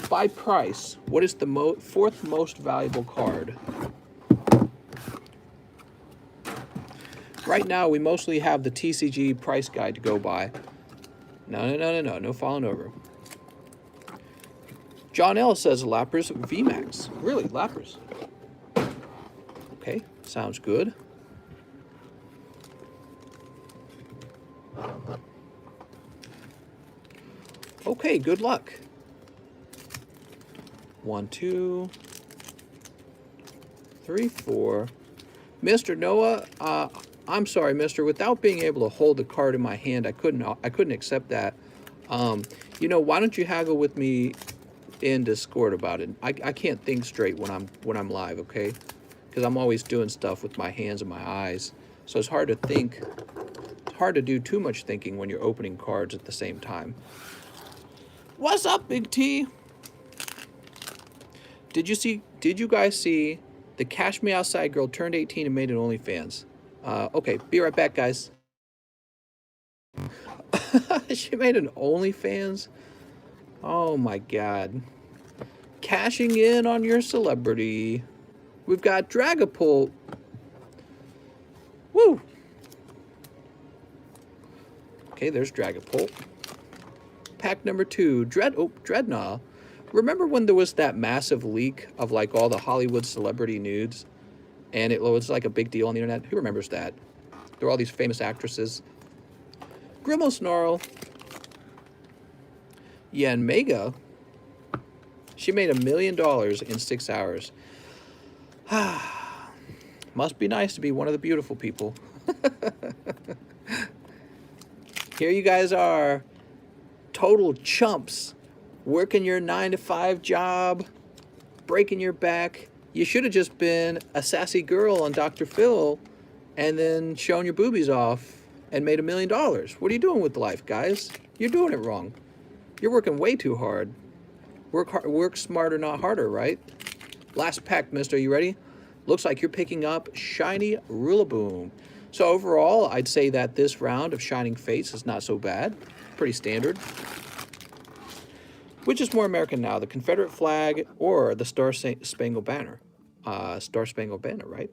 By price, what is the fourth most valuable card? Right now, we mostly have the TCG price guide to go by. No falling over. John L. says Lapras VMAX. Really, Lapras. Okay, sounds good. Okay, good luck. 1, 2, 3, 4. Mr. Noah, I'm sorry, mister. Without being able to hold the card in my hand, I couldn't accept that. You know, why don't you haggle with me in Discord about it? I can't think straight when I'm live, okay? Because I'm always doing stuff with my hands and my eyes. So it's hard to think. It's hard to do too much thinking when you're opening cards at the same time. What's up, Big T? Did you guys see the Cash Me Outside girl turned 18 and made an OnlyFans? Okay, be right back, guys. She made an OnlyFans? Oh my God. Cashing in on your celebrity. We've got Dragapult. Woo! Okay, there's Dragapult. Pack number 2, Dreadnought. Remember when there was that massive leak of like all the Hollywood celebrity nudes? And it was like a big deal on the internet? Who remembers that? There were all these famous actresses. Grimmelsnarl. Yanmega. She made $1 million in 6 hours. Must be nice to be one of the beautiful people. Here you guys are, total chumps, working your 9-to-5 job, breaking your back. You should have just been a sassy girl on Dr. Phil and then shown your boobies off and made $1 million. What are you doing with life, guys? You're doing it wrong. You're working way too hard. Work smarter, not harder, right? Last pack, mister. You ready? Looks like you're picking up Shiny Rillaboom. So overall, I'd say that this round of Shining Fates is not so bad. Pretty standard. Which is more American now, the Confederate flag or the Star-Spangled Banner? Star-Spangled Banner, right?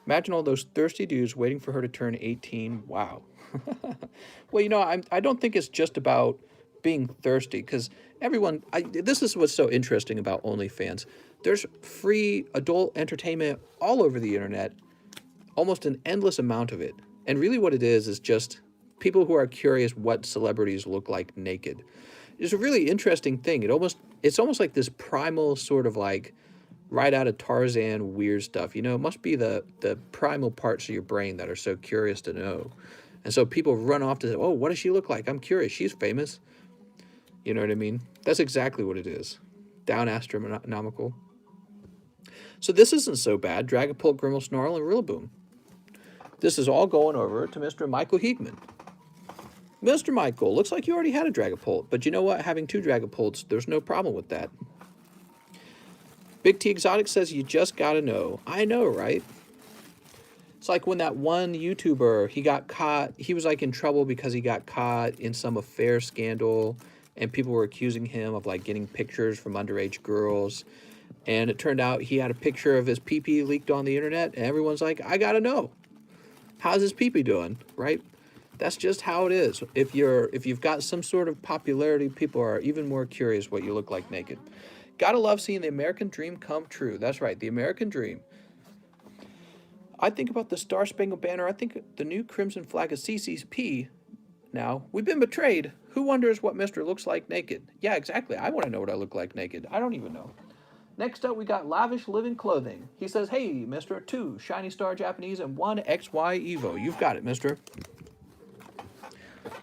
Imagine all those thirsty dudes waiting for her to turn 18. Wow. Well, you know, I don't think it's just about being thirsty, because everyone, this is what's so interesting about OnlyFans. There's free adult entertainment all over the internet, almost an endless amount of it. And really what it is just people who are curious what celebrities look like naked. It's a really interesting thing. It's almost like this primal sort of like right out of Tarzan weird stuff. You know, it must be the primal parts of your brain that are so curious to know. And so people run off to say, oh, what does she look like? I'm curious. She's famous. You know what I mean? That's exactly what it is. Down astronomical. So this isn't so bad. Dragapult, Grimmelsnarl, and Rillaboom. This is all going over to Mr. Michael Heegman. Mr. Michael, looks like you already had a Dragapult, but you know what? Having 2 Dragapults, there's no problem with that. Big T Exotic says you just gotta know. I know, right? It's like when that one YouTuber, he got caught, he was like in trouble because he got caught in some affair scandal, and people were accusing him of like getting pictures from underage girls. And it turned out he had a picture of his pee-pee leaked on the internet, and everyone's like, I gotta know. How's his pee-pee doing, right? That's just how it is. If you've got some sort of popularity, people are even more curious what you look like naked. Gotta love seeing the American dream come true. That's right, the American dream. I think about the Star Spangled Banner. I think the new Crimson Flag of CCP. Now, we've been betrayed. Who wonders what Mr. looks like naked? Yeah, exactly. I want to know what I look like naked. I don't even know. Next up, we got Lavish Living Clothing. He says, hey, mister, 2 Shiny Star Japanese and 1 XY Evo. You've got it, mister.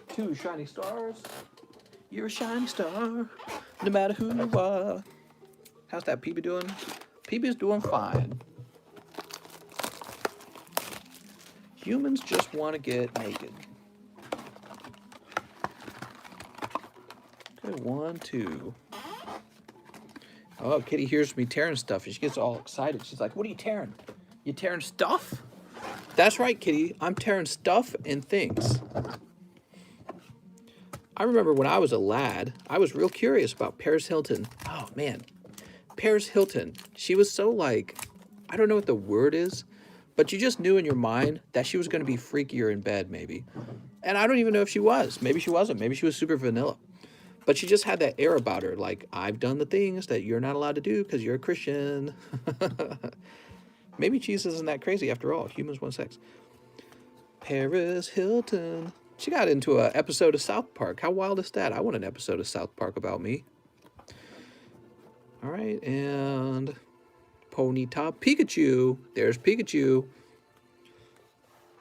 2 shiny stars. You're a shiny star, no matter who you are. How's that Peepee doing? Peepee's doing fine. Humans just want to get naked. Okay, 1, 2. Oh, Kitty hears me tearing stuff and she gets all excited. She's like, what are you tearing? You tearing stuff? That's right, Kitty. I'm tearing stuff and things. I remember when I was a lad, I was real curious about Paris Hilton. Oh, man. Paris Hilton. She was so like, I don't know what the word is, but you just knew in your mind that she was going to be freakier in bed, maybe. And I don't even know if she was. Maybe she wasn't. Maybe she was super vanilla. But she just had that air about her, like, I've done the things that you're not allowed to do because you're a Christian. Maybe Jesus isn't that crazy after all. Humans want sex. Paris Hilton. She got into an episode of South Park. How wild is that? I want an episode of South Park about me. All right, and Ponyta Pikachu. There's Pikachu.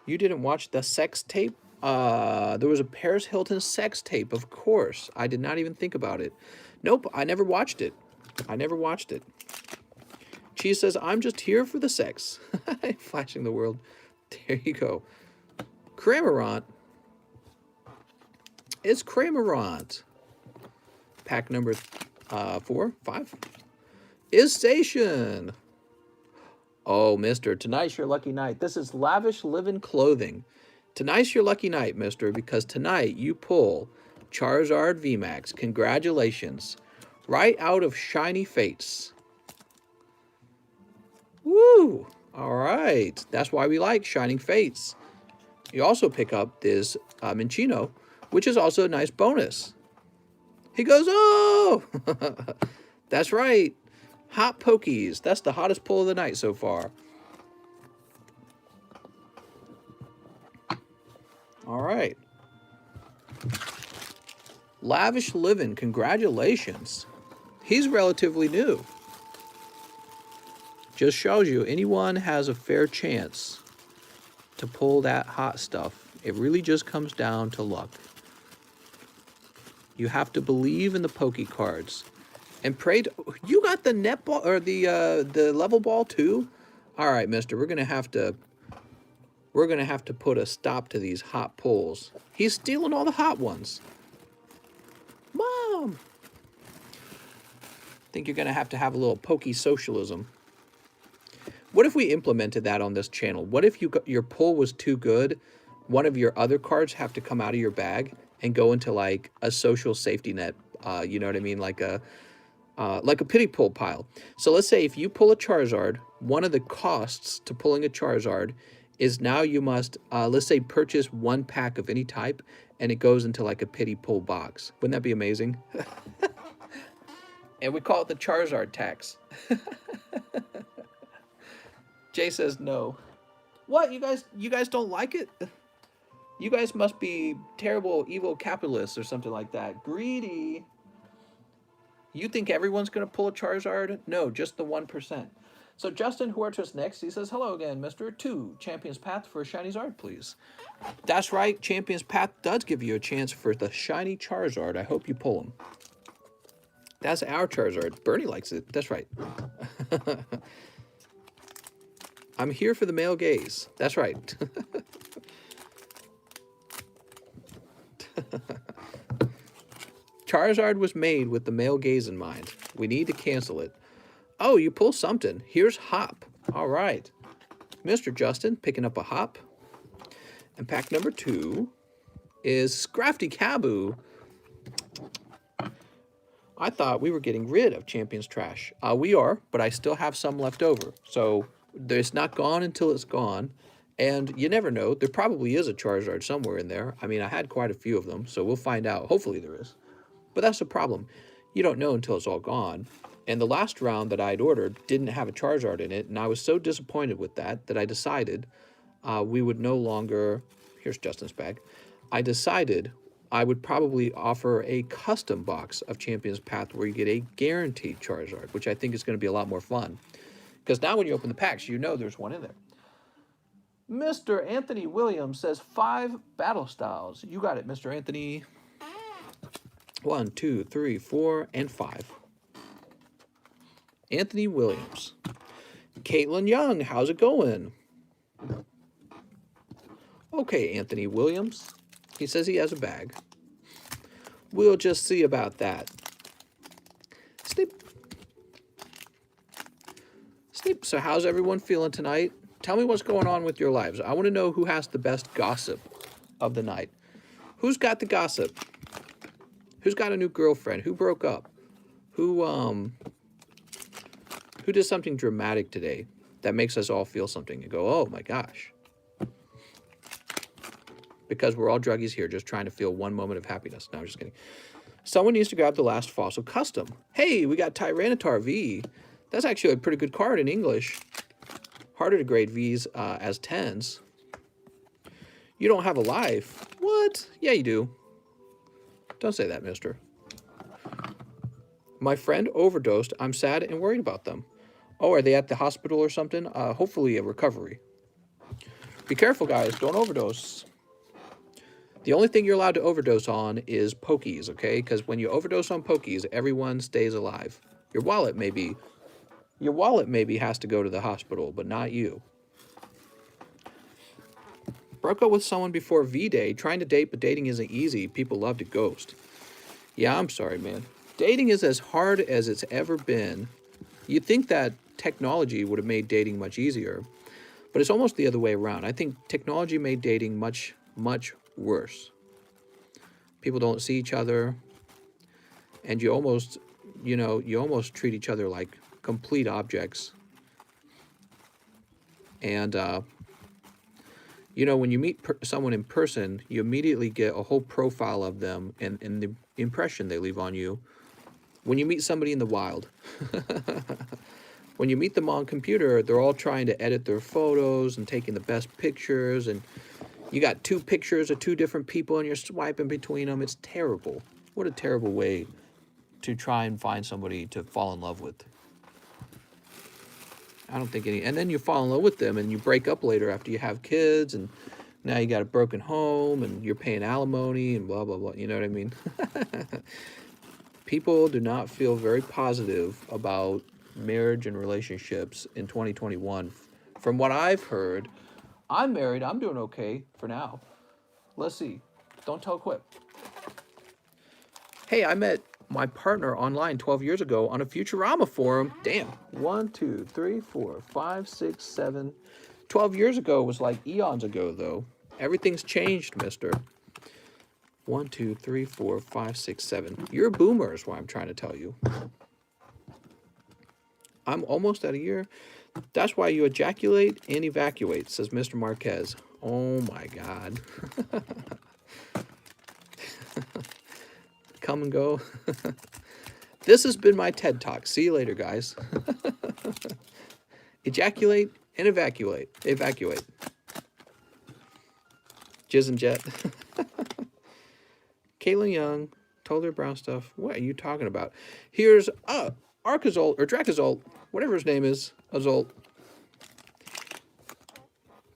You didn't watch the sex tape? There was a Paris Hilton sex tape, of course. I did not even think about it. Nope, I never watched it. I never watched it. Cheese says, I'm just here for the sex. Flashing the world. There you go. Cramorant. It's Cramorant. Pack number 4, 5. Is Station. Oh, mister, tonight's your lucky night. This is Lavish Living Clothing. Tonight's your lucky night, mister, because tonight you pull Charizard VMAX. Congratulations. Right out of Shiny Fates. Woo! All right. That's why we like Shining Fates. You also pick up this Minchino, which is also a nice bonus. He goes, oh! That's right. Hot Pokies. That's the hottest pull of the night so far. All right. Lavish Living, congratulations. He's relatively new. Just shows you anyone has a fair chance to pull that hot stuff. It really just comes down to luck. You have to believe in the Poke cards. And pray to, you got the net ball or the level ball too? All right, mister, we're gonna have to put a stop to these hot pulls. He's stealing all the hot ones. Mom! I think you're gonna have a little pokey socialism. What if we implemented that on this channel? What if your pull was too good? One of your other cards have to come out of your bag and go into like a social safety net. You know what I mean? Like a pity pull pile. So let's say if you pull a Charizard, one of the costs to pulling a Charizard is now you must, let's say, purchase 1 pack of any type, and it goes into like a pity pull box. Wouldn't that be amazing? And we call it the Charizard tax. Jay says no. What, you guys don't like it? You guys must be terrible, evil capitalists or something like that. Greedy. You think everyone's going to pull a Charizard? No, just the 1%. So Justin Huertas next. He says, hello again, Mr. 2. Champion's Path for a Shiny Zard, please. That's right. Champion's Path does give you a chance for the Shiny Charizard. I hope you pull him. That's our Charizard. Bernie likes it. That's right. I'm here for the male gaze. That's right. Charizard was made with the male gaze in mind. We need to cancel it. Oh, you pull something. Here's Hop. All right. Mr. Justin picking up a Hop. And pack number 2 is Scrafty Caboo. I thought we were getting rid of Champions Trash. We are, but I still have some left over. So it's not gone until it's gone. And you never know. There probably is a Charizard somewhere in there. I mean, I had quite a few of them, so we'll find out. Hopefully there is. But that's the problem. You don't know until it's all gone. And the last round that I'd ordered didn't have a Charizard in it, and I was so disappointed with that I decided we would no longer... Here's Justin's bag. I decided I would probably offer a custom box of Champions Path where you get a guaranteed Charizard, which I think is going to be a lot more fun. Because now when you open the packs, you know there's one in there. Mr. Anthony Williams says 5 battle styles. You got it, Mr. Anthony. 1, 2, 3, 4, and 5. Anthony Williams. Caitlin Young, how's it going? Okay, Anthony Williams. He says he has a bag. We'll just see about that. Snip. Snip. So how's everyone feeling tonight? Tell me what's going on with your lives. I want to know who has the best gossip of the night. Who's got the gossip? Who's got a new girlfriend? Who broke up? Who did something dramatic today that makes us all feel something and go, oh my gosh. Because we're all druggies here just trying to feel one moment of happiness. No, I'm just kidding. Someone needs to grab the last fossil custom. Hey, we got Tyranitar V. That's actually a pretty good card in English. Harder to grade Vs as 10s. You don't have a life. What? Yeah, you do. Don't say that, mister. My friend overdosed. I'm sad and worried about them. Oh, are they at the hospital or something? Hopefully a recovery. Be careful, guys. Don't overdose. The only thing you're allowed to overdose on is Pokies, okay? Because when you overdose on Pokies, everyone stays alive. Your wallet maybe has to go to the hospital, but not you. Broke up with someone before V-Day, trying to date, but dating isn't easy. People love to ghost. Yeah, I'm sorry, man. Dating is as hard as it's ever been. You'd think that technology would have made dating much easier, but it's almost the other way around. I think technology made dating much, much worse. People don't see each other, and you almost treat each other like complete objects. And, when you meet someone in person, you immediately get a whole profile of them and the impression they leave on you. When you meet somebody in the wild, when you meet them on computer, they're all trying to edit their photos and taking the best pictures, and you got 2 pictures of 2 different people and you're swiping between them. It's terrible. What a terrible way to try and find somebody to fall in love with. I don't think any... And then you fall in love with them and you break up later after you have kids, and now you got a broken home and you're paying alimony and blah, blah, blah. You know what I mean? People do not feel very positive about marriage and relationships in 2021. From what I've heard, I'm married. I'm doing okay for now. Let's see. Don't tell Quip. Hey, I met my partner online 12 years ago on a Futurama forum. Damn. 1, 2, 3, 4, 5, 6, 7. 12 years ago was like eons ago, though. Everything's changed, mister. 1, 2, 3, 4, 5, 6, 7. You're a boomer is what I'm trying to tell you. I'm almost at a year. That's why you ejaculate and evacuate, says Mr. Marquez. Oh, my God. Come and go. This has been my TED Talk. See you later, guys. Ejaculate and evacuate. Evacuate. Jizz and Jet. Caitlin Young told her brown stuff. What are you talking about? Here's Arcazolt or Dracozolt, whatever his name is. Azolt.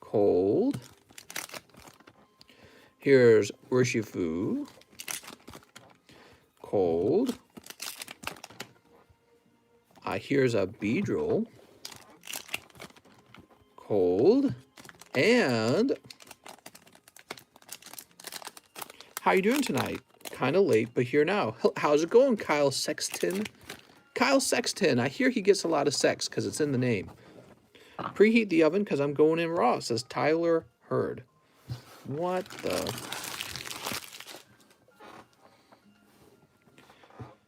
Cold. Here's Urshifu. Cold. Here's a Beedrill. Cold. And how you doing tonight? Kind of late, but here now. How's it going, Kyle Sexton? Kyle Sexton. I hear he gets a lot of sex because it's in the name. Preheat the oven because I'm going in raw, says Tyler Hurd. What the...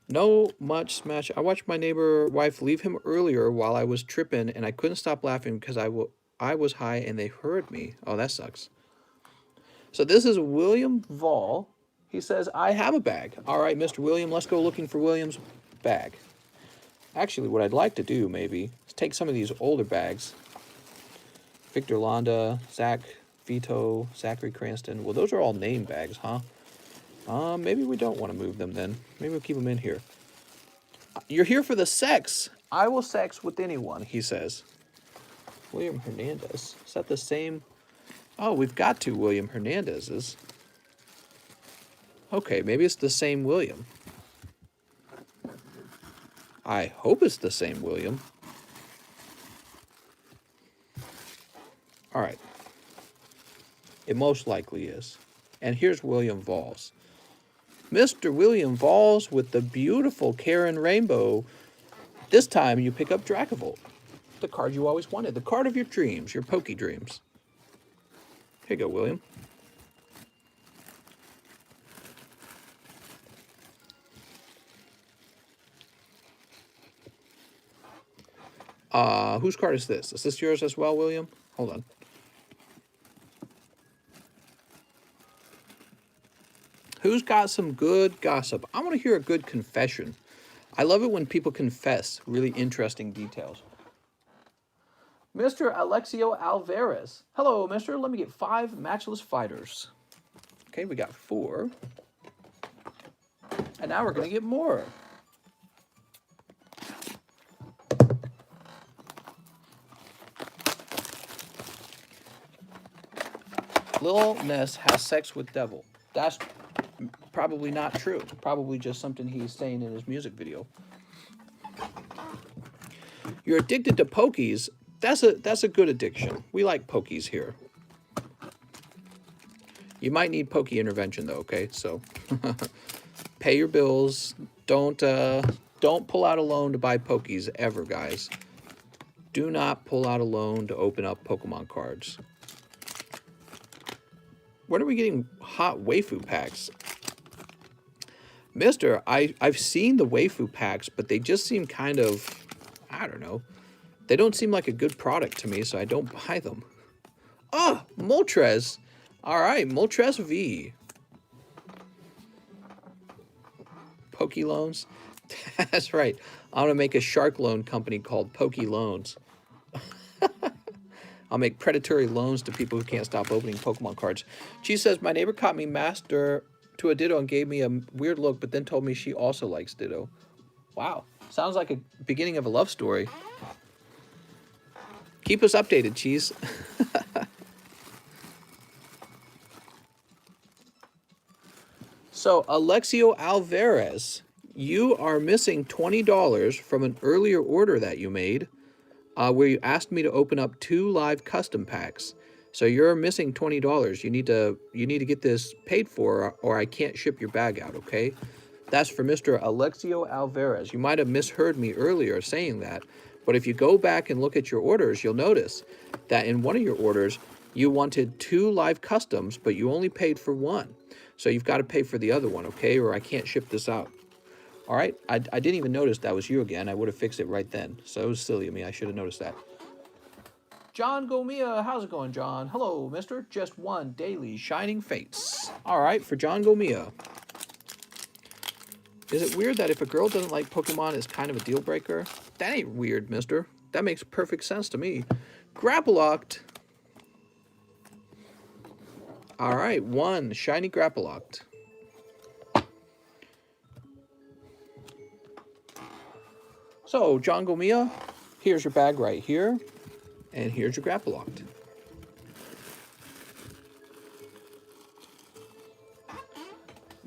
No much smash. I watched my neighbor wife leave him earlier while I was tripping, and I couldn't stop laughing because I was high and they heard me. Oh, that sucks. So this is William Vall. He says, I have a bag. All right, Mr. William, let's go looking for William's bag. Actually, what I'd like to do, maybe, is take some of these older bags. Victor Londa, Zach Vito, Zachary Cranston. Well, those are all name bags, huh? Maybe we don't want to move them then. Maybe we'll keep them in here. You're here for the sex. I will sex with anyone, he says. William Hernandez. Is that the same? Oh, we've got two William Hernandezes. Okay, maybe it's the same William. I hope it's the same William. All right. It most likely is. And here's William Valls. Mr. William Valls with the beautiful Karen Rainbow. This time you pick up Dracavolt. The card you always wanted. The card of your dreams, your Poke dreams. Here you go, William. Whose card is this? Is this yours as well, William? Hold on. Who's got some good gossip? I want to hear a good confession. I love it when people confess really interesting details. Mr. Alexio Alvarez. Hello, mister. Let me get 5 matchless fighters. Okay, we got 4. And now we're going to get more. Lil Ness has sex with devil. That's probably not true. Probably just something he's saying in his music video. You're addicted to Pokies. That's a good addiction. We like Pokies here. You might need Poke intervention though, okay? So pay your bills. Don't pull out a loan to buy Pokies ever, guys. Do not pull out a loan to open up Pokemon cards. When are we getting hot waifu packs? Mister, I've seen the waifu packs, but they just seem kind of, I don't know. They don't seem like a good product to me, so I don't buy them. Oh, Moltres. All right, Moltres V. Poke Loans. That's right. I'm going to make a shark loan company called Poke Loans. I'll make predatory loans to people who can't stop opening Pokemon cards. She says, my neighbor caught me master to a Ditto and gave me a weird look, but then told me she also likes Ditto. Wow. Sounds like a beginning of a love story. Keep us updated, Cheese. So, Alexio Alvarez, you are missing $20 from an earlier order that you made, where you asked me to open up 2 live custom packs. So you're missing $20. You need to get this paid for, or I can't ship your bag out, okay? That's for Mr. Alexio Alvarez. You might have misheard me earlier saying that, but if you go back and look at your orders, you'll notice that in one of your orders, you wanted 2 live customs, but you only paid for 1. So you've got to pay for the other one, okay? Or I can't ship this out. All right? I didn't even notice that was you again. I would have fixed it right then. So it was silly of me. I should have noticed that. John Gomia, how's it going, John? Hello, mister. Just 1 daily Shining Fates. All right, for John Gomia. Is it weird that if a girl doesn't like Pokemon, it's kind of a deal breaker? That ain't weird, mister. That makes perfect sense to me. Grapplocked. All right, 1 shiny Grapplocked. So, John Gomia, here's your bag right here, and here's your Grapplocked.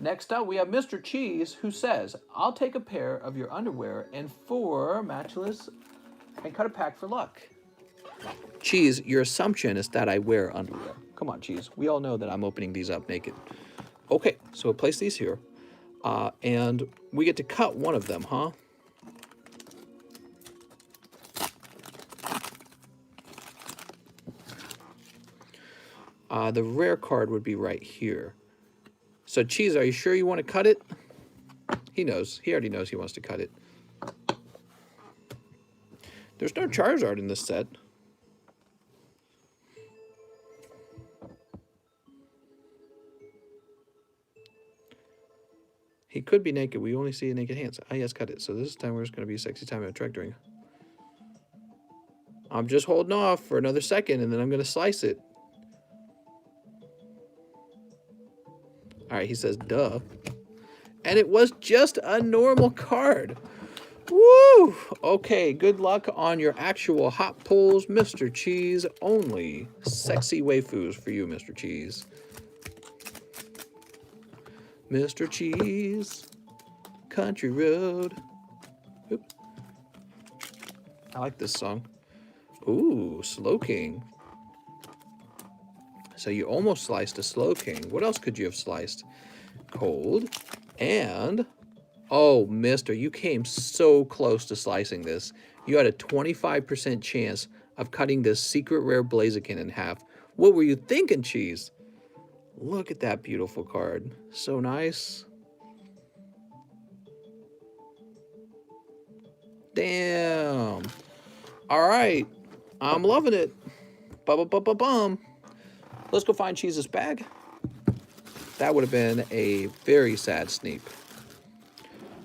Next up, we have Mr. Cheese, who says, I'll take a pair of your underwear and 4 matchless and cut a pack for luck. Cheese, your assumption is that I wear underwear. Come on, Cheese. We all know that I'm opening these up naked. Okay, so we'll place these here. And we get to cut one of them, huh? The rare card would be right here. So, Cheese, are you sure you want to cut it? He knows. He already knows he wants to cut it. There's no Charizard in this set. He could be naked. We only see naked hands. Ah, yes, cut it. So this time we're just going to be a sexy time at tractoring. I'm just holding off for another second, and then I'm going to slice it. All right, he says, duh. And it was just a normal card. Woo! Okay, good luck on your actual hot pulls, Mr. Cheese. Only sexy waifus for you, Mr. Cheese. Mr. Cheese, Country Road. Oop. I like this song. Ooh, Slowking. So you almost sliced a Slowking. What else could you have sliced? Cold. And, oh, mister, you came so close to slicing this. You had a 25% chance of cutting this secret rare Blaziken in half. What were you thinking, Cheese? Look at that beautiful card. So nice. Damn. All right. I'm loving it. Bum. Let's go find Cheese's bag. That would have been a very sad sneak.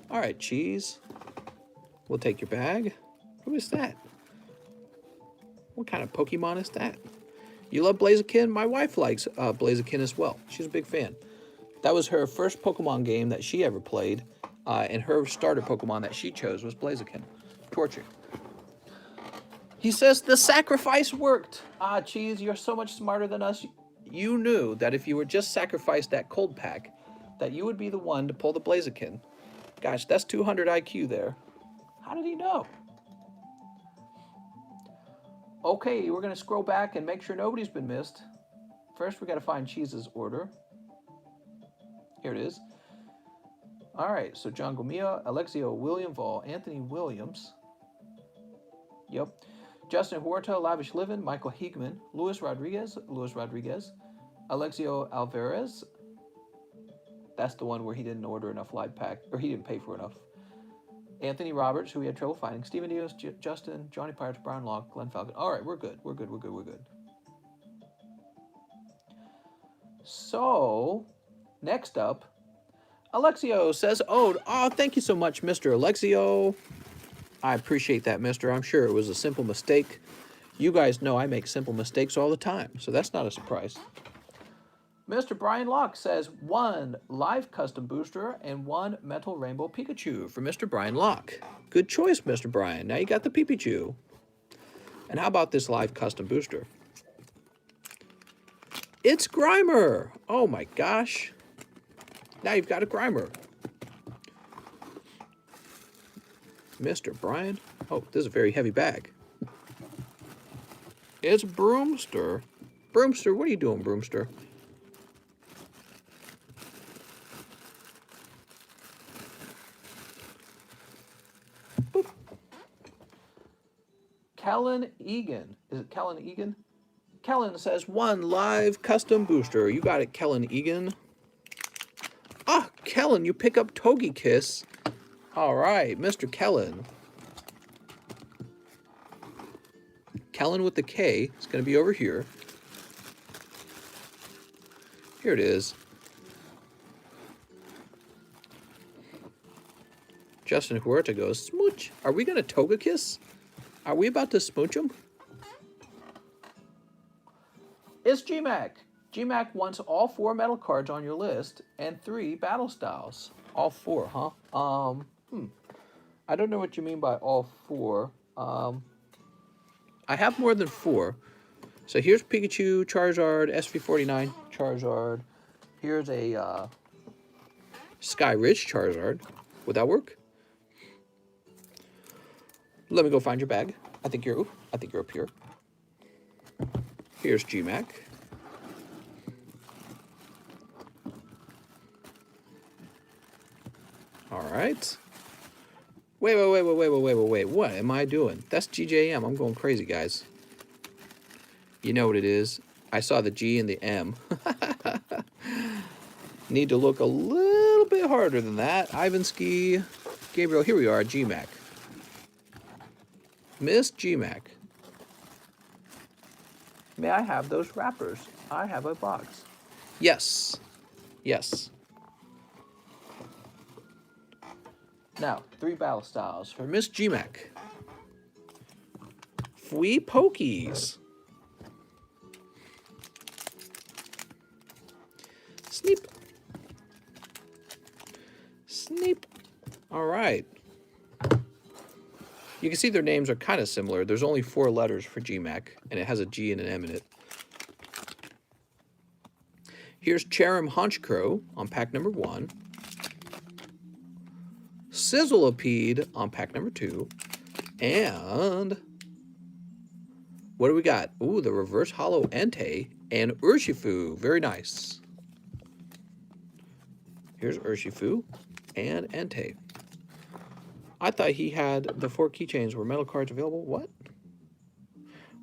All right, Cheese. We'll take your bag. Who is that? What kind of Pokemon is that? You love Blaziken? My wife likes Blaziken as well. She's a big fan. That was her first Pokemon game that she ever played, and her starter Pokemon that she chose was Blaziken. Torchic. He says, the sacrifice worked. Ah, Cheese, you're so much smarter than us. You knew that if you were just sacrificed that cold pack, that you would be the one to pull the Blaziken. Gosh, that's 200 IQ there. How did he know? Okay, we're going to scroll back and make sure nobody's been missed. First, we got to find Cheese's order. Here it is. All right, so John Gomia, Alexio William Vol, Anthony Williams. Yep. Justin Huerta, Lavish Livin, Michael Hickman, Luis Rodriguez, Alexio Alvarez. That's the one where he didn't order enough live pack, or he didn't pay for enough. Anthony Roberts, who we had trouble finding. Steven Diaz, Justin, Johnny Pirates, Brian Locke, Glenn Falcon. All right, we're good. We're good. So, next up, Alexio says, oh, thank you so much, Mr. Alexio. I appreciate that, mister. I'm sure it was a simple mistake. You guys know I make simple mistakes all the time, so that's not a surprise. Mr. Brian Locke says 1 live custom booster and 1 metal rainbow Pikachu for Mr. Brian Locke. Good choice, Mr. Brian. Now you got the Pikachu. And how about this live custom booster? It's Grimer. Oh my gosh. Now you've got a Grimer. Mr. Brian. Oh, this is a very heavy bag. It's Broomster. Broomster, what are you doing, Broomster? Boop. Kellen Egan. Is it Kellen Egan? Kellen says 1 live custom booster. You got it, Kellen Egan. Ah, Kellen, you pick up Togekiss. All right, Mr. Kellen. Kellen with the K is going to be over here. Here it is. Justin Huerta goes, smooch. Are we going to Togekiss? Are we about to smooch him? It's GMAC. GMAC wants all 4 metal cards on your list and 3 battle styles. All 4, huh? I don't know what you mean by all 4. I have more than 4. So here's Pikachu, Charizard, SV49, Charizard. Here's a Sky Ridge Charizard. Would that work? Let me go find your bag. I think you're up here. Here's GMAC. All right. Wait. What am I doing? That's GJM. I'm going crazy, guys. You know what it is. I saw the G and the M. Need to look a little bit harder than that. Ivanski, Gabriel, here we are, GMAC. Miss GMAC. May I have those wrappers? I have a box. Yes. Yes. Now, 3 battle styles for Miss GMAC. Fwee Pokies. Sneep. Sneep. All right. You can see their names are kind of similar. There's only 4 letters for GMAC, and it has a G and an M in it. Here's Cherim Honchkrow on pack number 1. Sizzleipede on pack number 2. And what do we got? Ooh, the reverse hollow Entei and Urshifu. Very nice. Here's Urshifu and Entei. I thought he had the 4 keychains were metal cards available. What?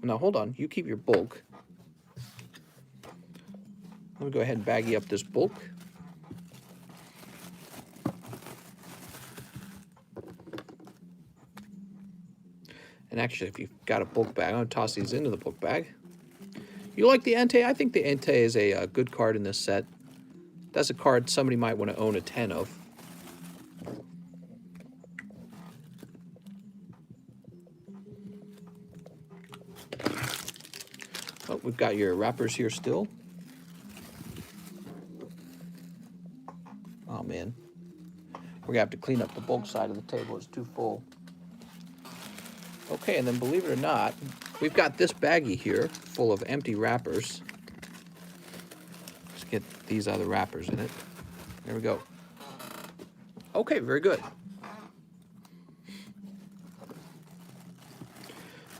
Now, hold on. You keep your bulk. Let me go ahead and baggy up this bulk. And actually, if you've got a bulk bag, I'm going to toss these into the bulk bag. You like the Entei? I think the Entei is a good card in this set. That's a card somebody might want to own a 10 of. Oh, we've got your wrappers here still. Oh, man. We're going to have to clean up the bulk side of the table. It's too full. Okay, and then believe it or not, we've got this baggie here full of empty wrappers. Let's get these other wrappers in it. There we go. Okay, very good.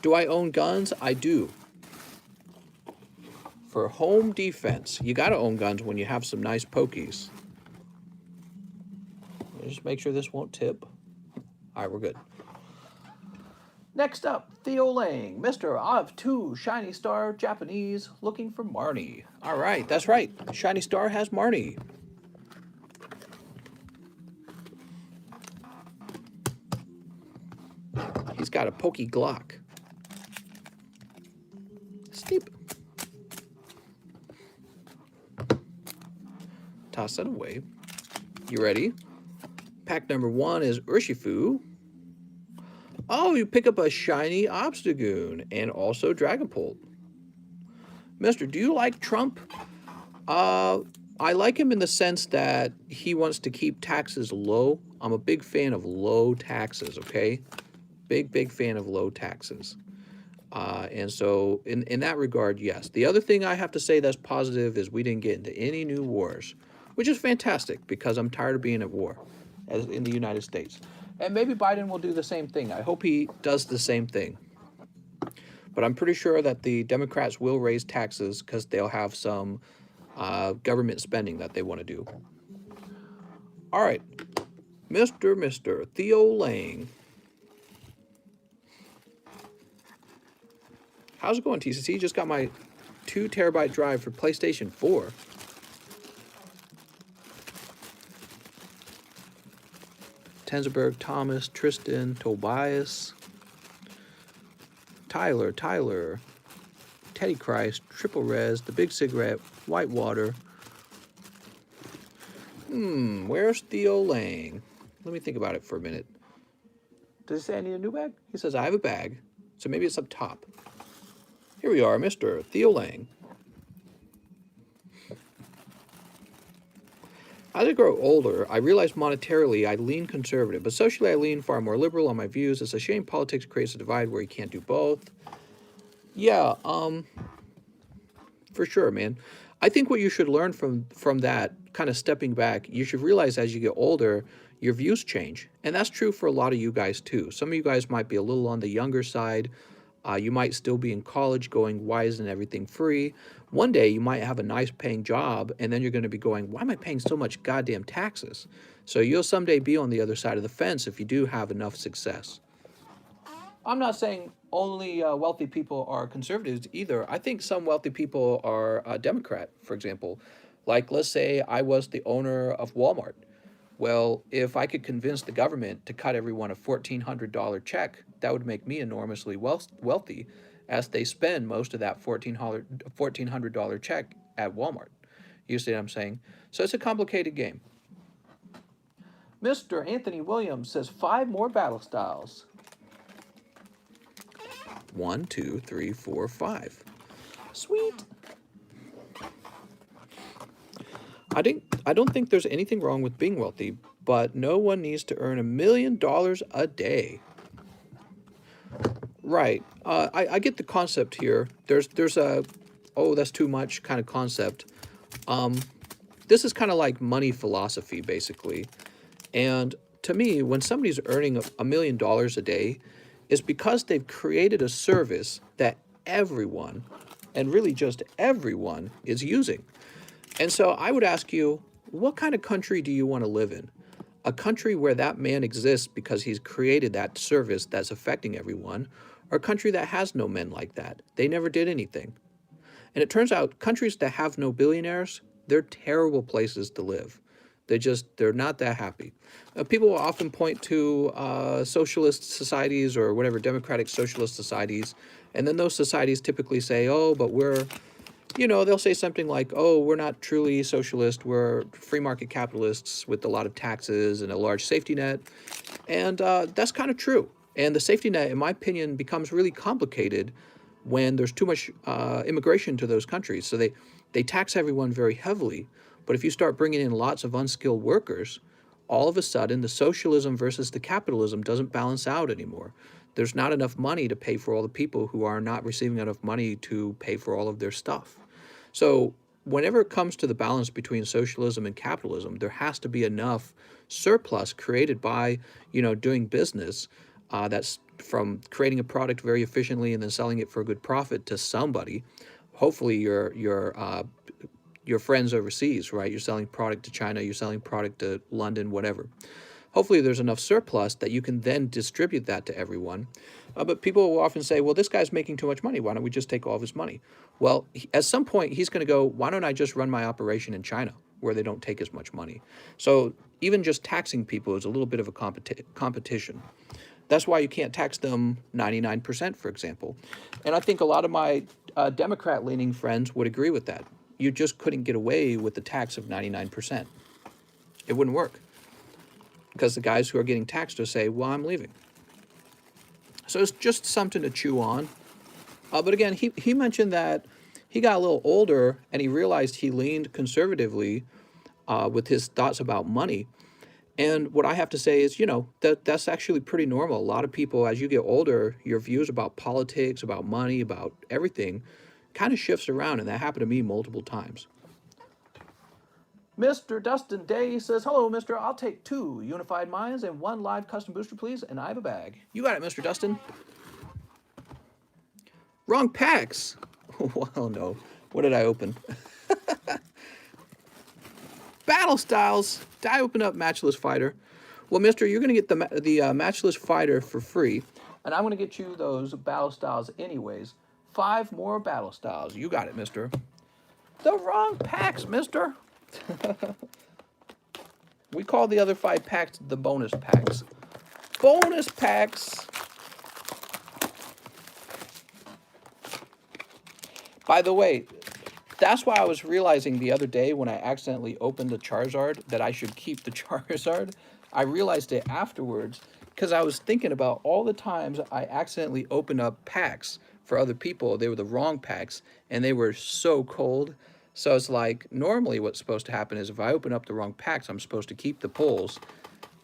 Do I own guns? I do. For home defense, you got to own guns when you have some nice pokies. Just make sure this won't tip. All right, we're good. Next up, Theo Lang, Mr. of 2 Shiny Star Japanese, looking for Marnie. All right, that's right. Shiny Star has Marnie. He's got a Pokey Glock. Steep. Toss that away. You ready? Pack number 1 is Urshifu. Oh, you pick up a shiny Obstagoon and also Dragapult. Mister, do you like Trump? I like him in the sense that he wants to keep taxes low. I'm a big fan of low taxes, okay? Big fan of low taxes. And so in that regard, yes. The other thing I have to say that's positive is we didn't get into any new wars, which is fantastic because I'm tired of being at war as in the United States. And maybe Biden will do the same thing. I hope he does the same thing. But I'm pretty sure that the Democrats will raise taxes because they'll have some government spending that they want to do. All right. Mr. Theo Lang. How's it going, TCC? Just got my 2 terabyte drive for PlayStation 4. Tenzelberg, Thomas, Tristan, Tobias, Tyler, Teddy Christ, Triple Res, The Big Cigarette, Whitewater. Where's Theo Lang? Let me think about it for a minute. Does he say I need a new bag? He says I have a bag, so maybe it's up top. Here we are, Mr. Theo Lang. As I grow older, I realize monetarily I lean conservative, but socially I lean far more liberal on my views. It's a shame politics creates a divide where you can't do both. Yeah, for sure, man. I think what you should learn from that, kind of stepping back, you should realize as you get older, your views change. And that's true for a lot of you guys too. Some of you guys might be a little on the younger side. You might still be in college going, why isn't everything free? One day you might have a nice paying job, and then you're going to be going, why am I paying so much goddamn taxes? So you'll someday be on the other side of the fence if you do have enough success. I'm not saying only wealthy people are conservatives either. I think some wealthy people are Democrat, for example. Like, let's say I was the owner of Walmart. Well, if I could convince the government to cut everyone a $1,400 check, that would make me enormously wealthy, as they spend most of that $1,400 check at Walmart. You see what I'm saying? So it's a complicated game. Mr. Anthony Williams says 5 more battle styles. 1, 2, 3, 4, 5. Sweet. I don't think there's anything wrong with being wealthy, but no one needs to earn $1 million a day. Right. I get the concept here. There's a, oh, that's too much kind of concept. This is kind of like money philosophy, basically. And to me, when somebody's earning $1 million a day, it's because they've created a service that everyone, and really just everyone, is using. And so I would ask you, what kind of country do you want to live in? A country where that man exists because he's created that service that's affecting everyone, or a country that has no men like that? They never did anything. And it turns out countries that have no billionaires, they're terrible places to live. They're not that happy. People will often point to socialist societies or whatever, democratic socialist societies, and then those societies typically say, oh, but we're, they'll say something like, oh, we're not truly socialist, we're free market capitalists with a lot of taxes and a large safety net. And that's kind of true. And the safety net, in my opinion, becomes really complicated when there's too much immigration to those countries. So they tax everyone very heavily. But if you start bringing in lots of unskilled workers, all of a sudden the socialism versus the capitalism doesn't balance out anymore. There's not enough money to pay for all the people who are not receiving enough money to pay for all of their stuff. So whenever it comes to the balance between socialism and capitalism, there has to be enough surplus created by, doing business, that's from creating a product very efficiently and then selling it for a good profit to somebody. Hopefully your friends overseas, right? You're selling product to China, you're selling product to London, whatever. Hopefully there's enough surplus that you can then distribute that to everyone. But people will often say, well, this guy's making too much money. Why don't we just take all of his money? Well, at some point, he's going to go, why don't I just run my operation in China where they don't take as much money? So even just taxing people is a little bit of a competition. That's why you can't tax them 99%, for example. And I think a lot of my Democrat-leaning friends would agree with that. You just couldn't get away with the tax of 99%. It wouldn't work. Because the guys who are getting taxed will say, well, I'm leaving. So it's just something to chew on. But again, he mentioned that he got a little older and he realized he leaned conservatively with his thoughts about money. And what I have to say is, that's actually pretty normal. A lot of people, as you get older, your views about politics, about money, about everything kind of shifts around, and that happened to me multiple times. Mr. Dustin Day says, hello, mister. I'll take 2 Unified Minds and 1 live custom booster, please, and I have a bag. You got it, Mr. Dustin. Wrong packs. Well, no. What did I open? Battle Styles. Did I open up Matchless Fighter? Well, mister, you're going to get the Matchless Fighter for free, and I'm going to get you those Battle Styles anyways. 5 more Battle Styles. You got it, mister. The wrong packs, mister. We call the other 5 packs the bonus packs. Bonus packs. By the way, that's why I was realizing the other day when I accidentally opened the Charizard that I should keep the Charizard. I realized it afterwards because I was thinking about all the times I accidentally opened up packs for other people. They were the wrong packs and they were so cold. So it's like, normally what's supposed to happen is if I open up the wrong packs, I'm supposed to keep the pulls.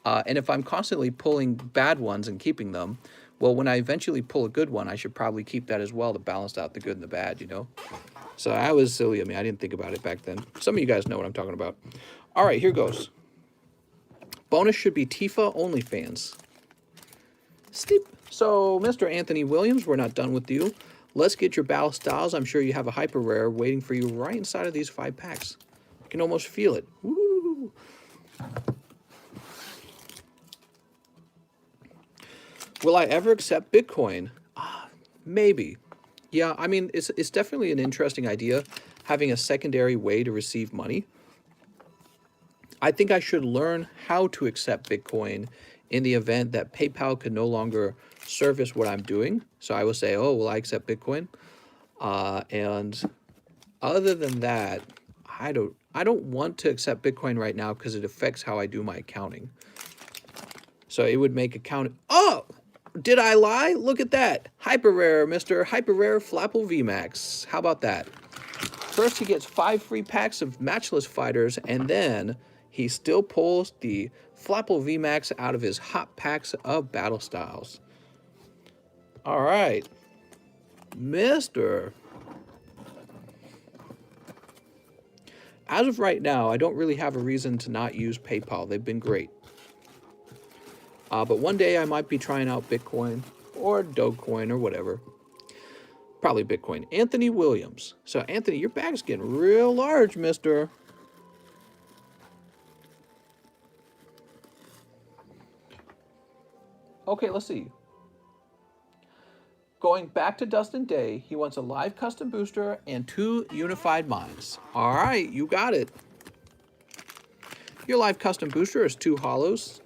And if I'm constantly pulling bad ones and keeping them, well, when I eventually pull a good one, I should probably keep that as well to balance out the good and the bad, So that was silly of me. I didn't think about it back then. Some of you guys know what I'm talking about. All right, here goes. Bonus should be Tifa OnlyFans. Steep. So, Mr. Anthony Williams, we're not done with you. Let's get your battle styles. I'm sure you have a hyper rare waiting for you right inside of these 5 packs. You can almost feel it. Woo! Will I ever accept Bitcoin? Maybe. Yeah, I mean, it's definitely an interesting idea, having a secondary way to receive money. I think I should learn how to accept Bitcoin in the event that PayPal could no longer service what I'm doing. So I will say, oh, will I accept Bitcoin? And other than that, I don't want to accept Bitcoin right now because it affects how I do my accounting. So it would make accounting. Oh, did I lie? Look at that. Hyper rare, Mr. Hyper Rare Flapple VMAX. How about that? First, he gets 5 free packs of matchless fighters, and then he still pulls the Flapple VMAX out of his hot packs of battle styles. All right, Mr. As of right now, I don't really have a reason to not use PayPal. They've been great. But one day I might be trying out Bitcoin or Dogecoin or whatever. Probably Bitcoin. Anthony Williams. So, Anthony, your bag's getting real large, mister. Okay, let's see. Going back to Dustin Day, he wants a live custom booster and 2 unified minds. All right, you got it. Your live custom booster is 2 hollows.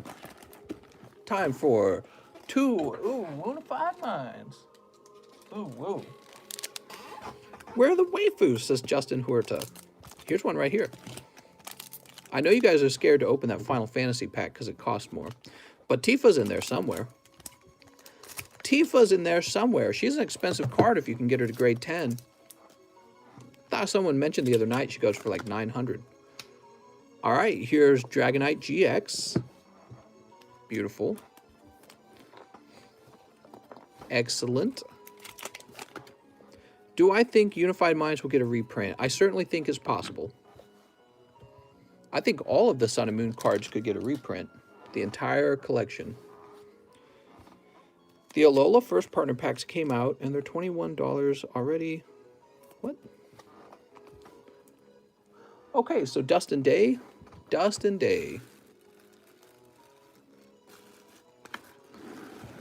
Time for 2 unified minds. Ooh, woo. Where are the waifus, says Justin Huerta. Here's one right here. I know you guys are scared to open that Final Fantasy pack because it costs more. But Tifa's in there somewhere. Tifa's in there somewhere. She's an expensive card if you can get her to grade 10. Thought someone mentioned the other night she goes for like 900. All right, here's Dragonite Gx. Beautiful. Excellent. Do I think Unified Minds will get a reprint? I certainly think it's possible. I think all of the Sun and Moon cards could get a reprint. The entire collection. The Alola first partner packs came out, and they're $21 already. What? Okay, so Dustin Day. Dustin Day.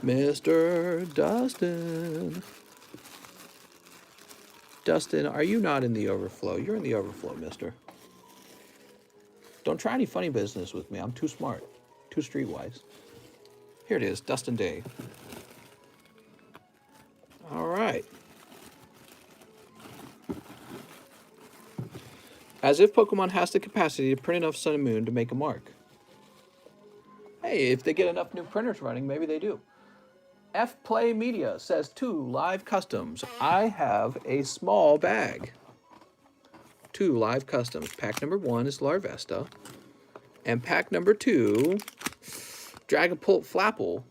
Mr. Dustin. Dustin, are you not in the overflow? You're in the overflow, mister. Don't try any funny business with me. I'm too smart. Too streetwise. Here it is, Dustin Day. All right. As if Pokemon has the capacity to print enough Sun and Moon to make a mark. Hey, if they get enough new printers running, maybe they do. F Play Media says 2 live customs. I have a small bag. 2 live customs. Pack number 1 is Larvesta. And pack number 2, Dragapult Flapple.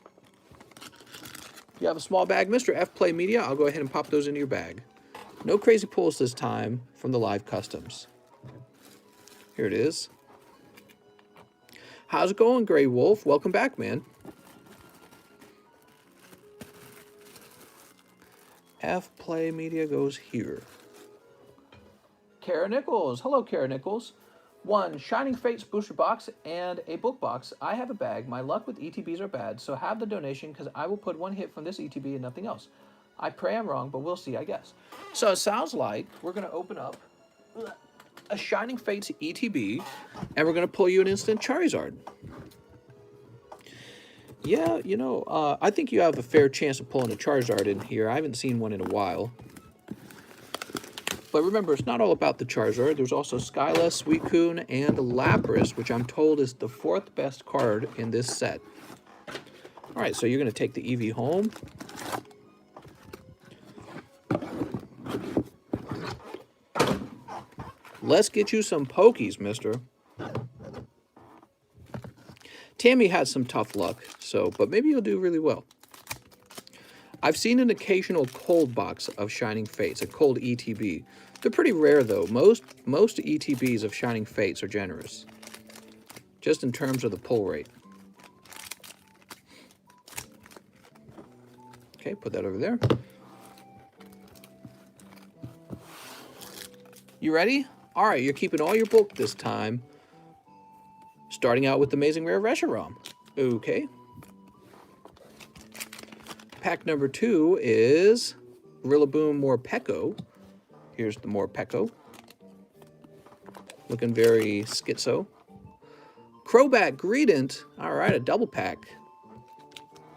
You have a small bag, Mr. F Play Media. I'll go ahead and pop those into your bag. No crazy pulls this time from the live customs. Here it is. How's it going, Grey Wolf? Welcome back, man. F Play Media goes here. Kara Nichols. Hello, Kara Nichols. 1 Shining Fates booster box and a book box. I have a bag. My luck with ETBs are bad, so have the donation because I will put 1 hit from this ETB and nothing else. I pray I'm wrong, but we'll see, I guess. So it sounds like we're going to open up a Shining Fates ETB and we're going to pull you an instant Charizard. Yeah, you know, I think you have a fair chance of pulling a Charizard in here. I haven't seen one in a while. But remember, it's not all about the Charizard. There's also Skyla, Suicune, and Lapras, which I'm told is the 4th best card in this set. All right, so you're going to take the Eevee home. Let's get you some Pokies, mister. Tammy had some tough luck, but maybe you'll do really well. I've seen an occasional cold box of Shining Fates, a cold ETB. They're pretty rare, though. Most ETBs of Shining Fates are generous, just in terms of the pull rate. Okay, put that over there. You ready? All right, you're keeping all your bulk this time. Starting out with Amazing Rare Reshiram. Okay. Pack number 2 is Rillaboom Morpeko. Here's the Morpeko. Looking very schizo. Crobat Greedent. All right, a double pack.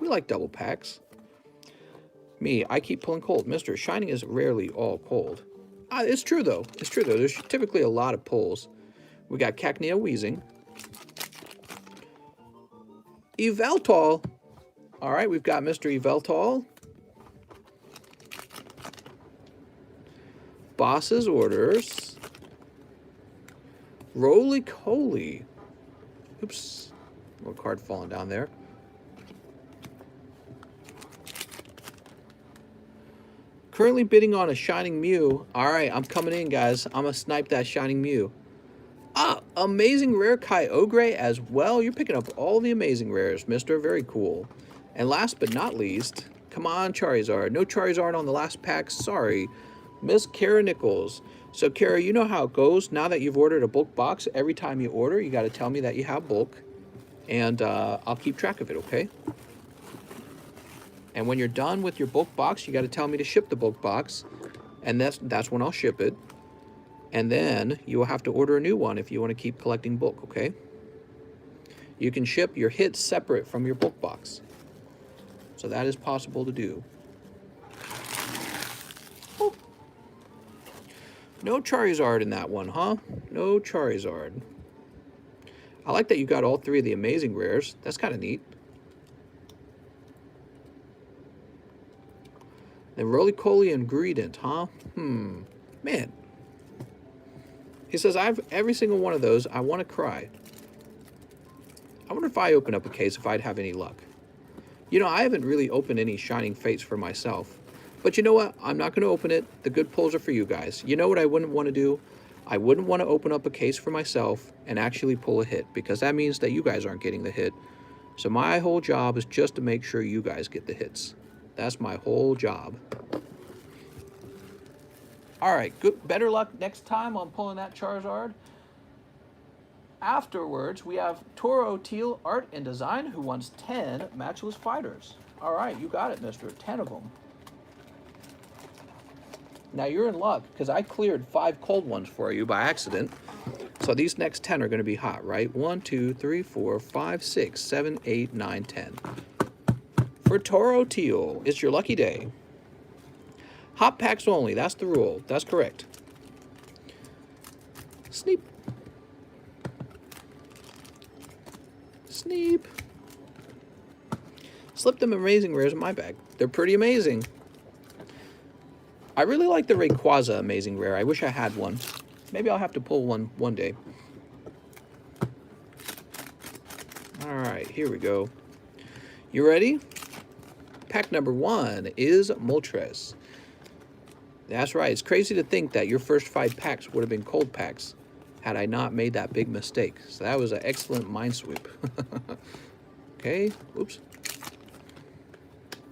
We like double packs. Me, I keep pulling cold. Mister, Shining is rarely all cold. It's true, though. It's true, though. There's typically a lot of pulls. We got Cacnea Weezing. Yveltal. All right, we've got Mr. Yveltal. Boss's Orders. Roly-Coly. Oops. Little card falling down there. Currently bidding on a Shining Mew. All right, I'm coming in, guys. I'm going to snipe that Shining Mew. Amazing Rare Kyogre as well. You're picking up all the Amazing Rares, mister. Very cool. And last but not least, come on, Charizard. No Charizard on the last pack. Sorry. Miss Kara Nichols. So, Kara, you know how it goes. Now that you've ordered a bulk box, every time you order, you got to tell me that you have bulk. And I'll keep track of it, okay? And when you're done with your bulk box, you got to tell me to ship the bulk box. And that's when I'll ship it. And then you will have to order a new one if you want to keep collecting bulk, okay? You can ship your hits separate from your bulk box. So that is possible to do. Oh. No Charizard in that one, huh? No Charizard. I like that you got all 3 of the Amazing Rares. That's kind of neat. Then Roly-Coly and Greedent, huh? Man. He says, I have every single one of those. I want to cry. I wonder if I open up a case if I'd have any luck. You know, I haven't really opened any Shining Fates for myself. But you know what? I'm not going to open it. The good pulls are for you guys. You know what I wouldn't want to do? I wouldn't want to open up a case for myself and actually pull a hit, because that means that you guys aren't getting the hit. So my whole job is just to make sure you guys get the hits. That's my whole job. All right, good. Better luck next time on pulling that Charizard. Afterwards, we have Toro Teal Art and Design, who wants 10 Matchless Fighters. All right, you got it, mister. 10 of them. Now you're in luck, because I cleared 5 cold ones for you by accident. So these next 10 are going to be hot, right? 1, 2, 3, 4, 5, 6, 7, 8, 9, 10. For Toro Teal, it's your lucky day. Hot packs only, that's the rule. That's correct. Sneep. Sneep. Slip them Amazing Rares in my bag. They're pretty amazing. I really like the Rayquaza Amazing Rare. I wish I had one. Maybe I'll have to pull one day. All right, here we go. You ready? Pack number 1 is Moltres. That's right. It's crazy to think that your first 5 packs would have been cold packs had I not made that big mistake. So that was an excellent mind sweep. Okay. Oops.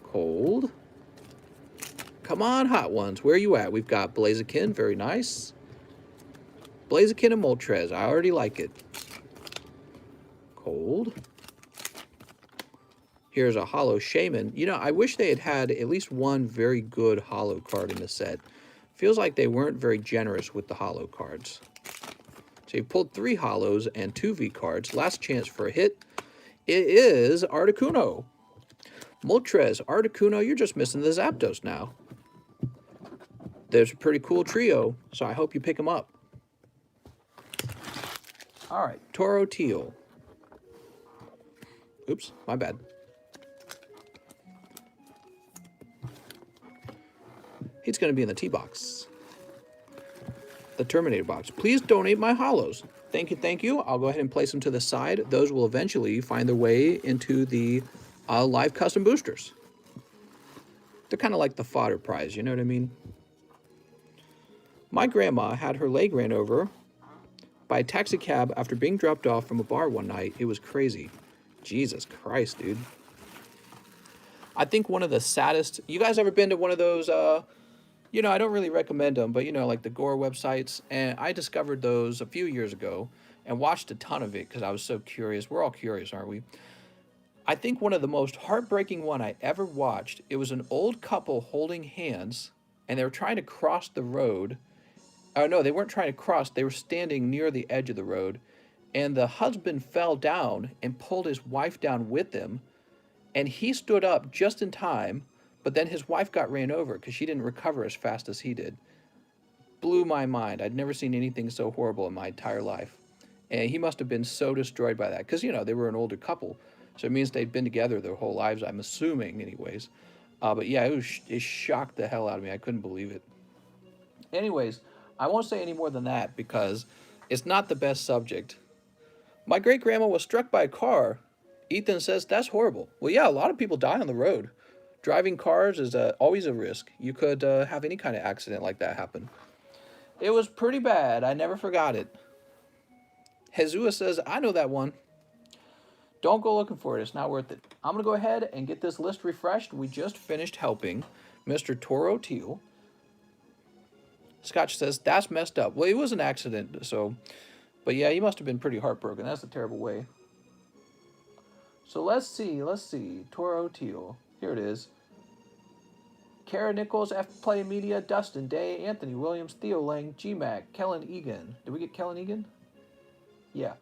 Cold. Come on, hot ones. Where are you at? We've got Blaziken. Very nice. Blaziken and Moltres. I already like it. Cold. Here's a Holo Shaman. You know, I wish they had had at least one very good Holo card in the set. Feels like they weren't very generous with the Holo cards. So you pulled 3 Holos and 2 V cards. Last chance for a hit. It is Articuno. Moltres, Articuno, you're just missing the Zapdos now. There's a pretty cool trio, so I hope you pick them up. All right, Toro Teal. Oops, my bad. He's going to be in the T box. The Terminator box. Please donate my Holos. Thank you, thank you. I'll go ahead and place them to the side. Those will eventually find their way into the live custom boosters. They're kind of like the fodder prize, you know what I mean? My grandma had her leg ran over by a taxi cab after being dropped off from a bar one night. It was crazy. Jesus Christ, dude. I think one of the saddest... You guys ever been to one of those... you know, I don't really recommend them, but, you know, like the gore websites. And I discovered those a few years ago and watched a ton of it because I was so curious. We're all curious, aren't we? I think one of the most heartbreaking one I ever watched, it was an old couple holding hands, and they were trying to cross the road. Oh, no, they weren't trying to cross. They were standing near the edge of the road, and the husband fell down and pulled his wife down with him, and he stood up just in time, but then his wife got ran over because she didn't recover as fast as he did. Blew my mind. I'd never seen anything so horrible in my entire life. And he must have been so destroyed by that because, you know, they were an older couple. So it means they'd been together their whole lives, I'm assuming, anyways. But yeah, it shocked the hell out of me. I couldn't believe it. Anyways, I won't say any more than that because it's not the best subject. My great-grandma was struck by a car. Ethan says that's horrible. Well, yeah, a lot of people die on the road. Driving cars is always a risk. You could have any kind of accident like that happen. It was pretty bad. I never forgot it. Jesus says, I know that one. Don't go looking for it. It's not worth it. I'm going to go ahead and get this list refreshed. We just finished helping Mr. Toro Teal. Scotch says, that's messed up. Well, it was an accident, so... But yeah, he must have been pretty heartbroken. That's a terrible way. So let's see. Toro Teal. Here it is. Kara Nichols, F Play Media, Dustin Day, Anthony Williams, Theo Lang, G-Mac, Kellen Egan. Did we get Kellen Egan? Yeah.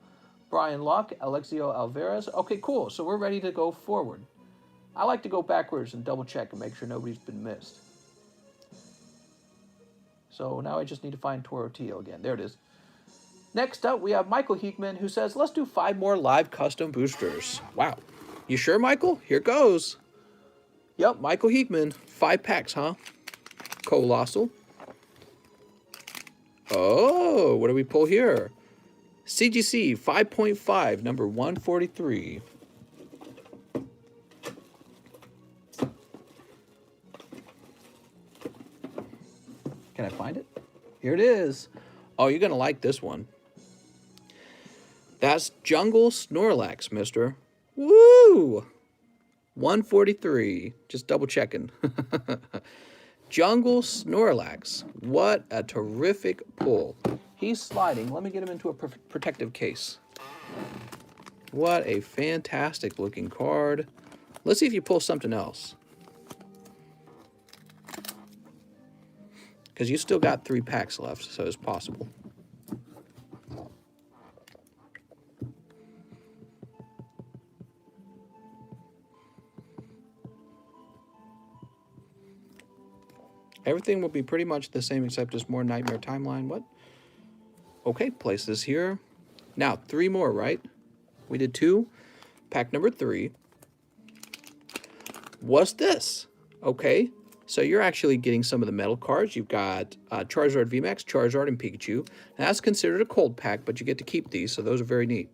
Brian Locke, Alexio Alvarez. Okay, cool. So we're ready to go forward. I like to go backwards and double check and make sure nobody's been missed. So now I just need to find Toro Teal again. There it is. Next up, we have Michael Heekman, who says, let's do 5 more live custom boosters. Wow. You sure, Michael? Here goes. Yep, Michael Heekman. 5 packs, huh? Colossal. Oh, what do we pull here? CGC 5.5, number 143. Can I find it? Here it is. Oh, you're going to like this one. That's Jungle Snorlax, mister. Woo! 143. Just double checking. Jungle Snorlax. What a terrific pull. He's sliding. Let me get him into a protective case. What a fantastic looking card. Let's see if you pull something else. Because you still got 3 packs left, so it's possible. Everything will be pretty much the same except just more Nightmare Timeline. What? Okay, place this here. Now, 3 more, right? We did 2. Pack number 3. What's this? Okay, so you're actually getting some of the metal cards. You've got Charizard VMAX, Charizard, and Pikachu. And that's considered a cold pack, but you get to keep these, so those are very neat.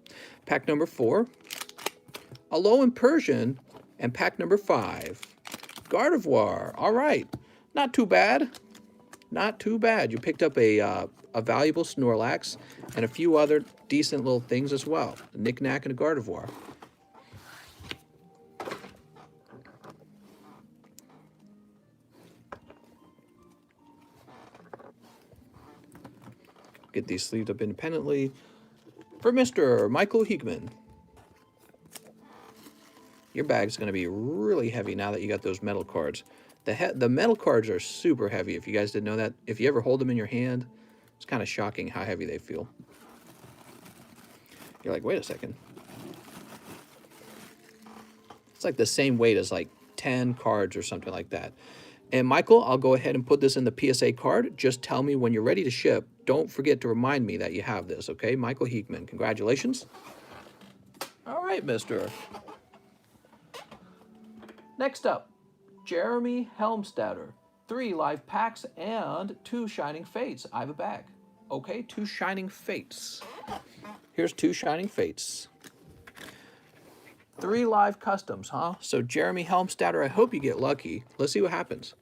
Pack number 4. Alolan Persian. And pack number 5. Gardevoir. All right. Not too bad. Not too bad. You picked up a valuable Snorlax and a few other decent little things as well. A Knick-Knack and a Gardevoir. Get these sleeved up independently. For Mr. Michael Heekman. Your bag's going to be really heavy now that you got those metal cards. The metal cards are super heavy, if you guys didn't know that. If you ever hold them in your hand, it's kind of shocking how heavy they feel. You're like, wait a second. It's like the same weight as like 10 cards or something like that. And Michael, I'll go ahead and put this in the PSA card. Just tell me when you're ready to ship. Don't forget to remind me that you have this, okay? Michael Heekman, congratulations. All right, mister. Next up, Jeremy Helmstadter. 3 live packs and 2 Shining Fates. I have a bag. Okay, 2 Shining Fates. Here's 2 Shining Fates. 3 live customs, huh? So Jeremy Helmstadter, I hope you get lucky. Let's see what happens.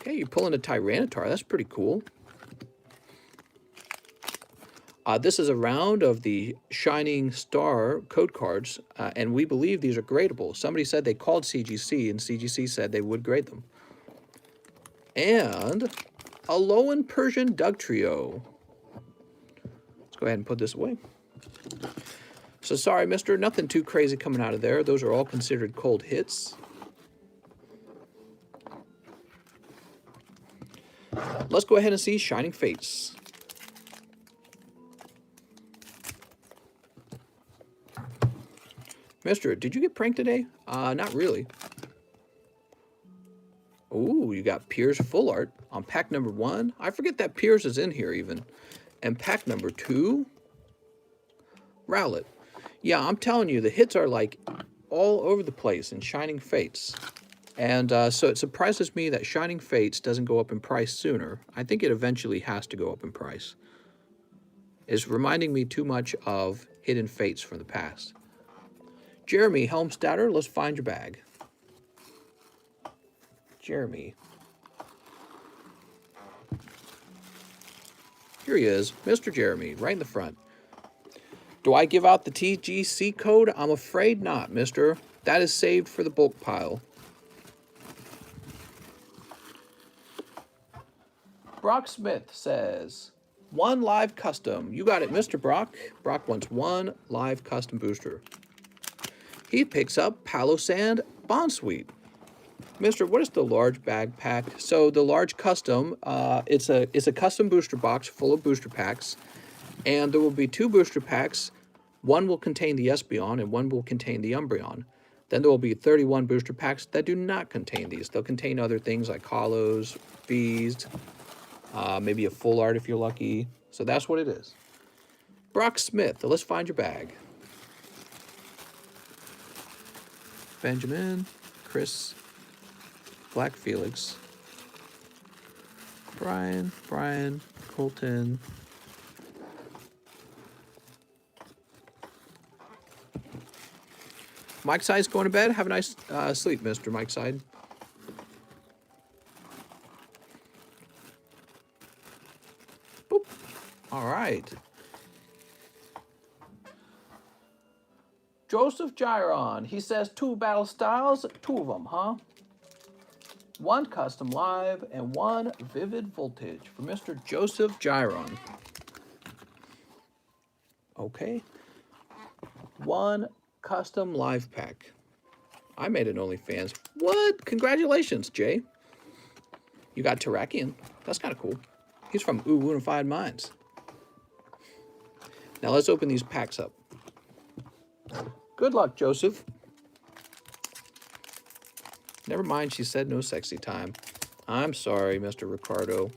Okay, Okay, you're pulling a Tyranitar. That's pretty cool. This is a round of the Shining Star code cards, and we believe these are gradable. Somebody said they called CGC, and CGC said they would grade them. And a Lowen Persian Dugtrio. Let's go ahead and put this away. So sorry, mister, nothing too crazy coming out of there. Those are all considered cold hits. Let's go ahead and see Shining Fates. Mister, did you get pranked today? Not really. Ooh, you got Piers Full Art on pack number 1. I forget that Piers is in here even. And pack number 2, Rowlet. Yeah, I'm telling you, the hits are like all over the place in Shining Fates. And so it surprises me that Shining Fates doesn't go up in price sooner. I think it eventually has to go up in price. It's reminding me too much of Hidden Fates from the past. Jeremy Helmstadter, let's find your bag. Jeremy. Here he is, Mr. Jeremy, right in the front. Do I give out the TGC code? I'm afraid not, mister. That is saved for the bulk pile. Brock Smith says, 1 live custom. You got it, Mr. Brock. Brock wants 1 live custom booster. He picks up Palossand Bonsweet. Mister, what is the large bag pack? So the large custom, it's a custom booster box full of booster packs. And there will be 2 booster packs. One will contain the Espeon and one will contain the Umbreon. Then there will be 31 booster packs that do not contain these. They'll contain other things like Hollows, Fees, maybe a full art if you're lucky. So that's what it is. Brock Smith, let's find your bag. Benjamin, Chris, Black Felix, Brian, Colton. Mike Side's going to bed. Have a nice sleep, Mr. Mike Side. Boop. All right. Joseph Gyron, he says 2 battle styles, 2 of them, huh? 1 custom live and 1 vivid voltage for Mr. Joseph Gyron. Okay. 1 custom live pack. I made an OnlyFans. What? Congratulations, Jay. You got Terrakion. That's kind of cool. He's from Unified Minds. Now let's open these packs up. Good luck, Joseph. Never mind, she said no sexy time. I'm sorry, Mr. Ricardo.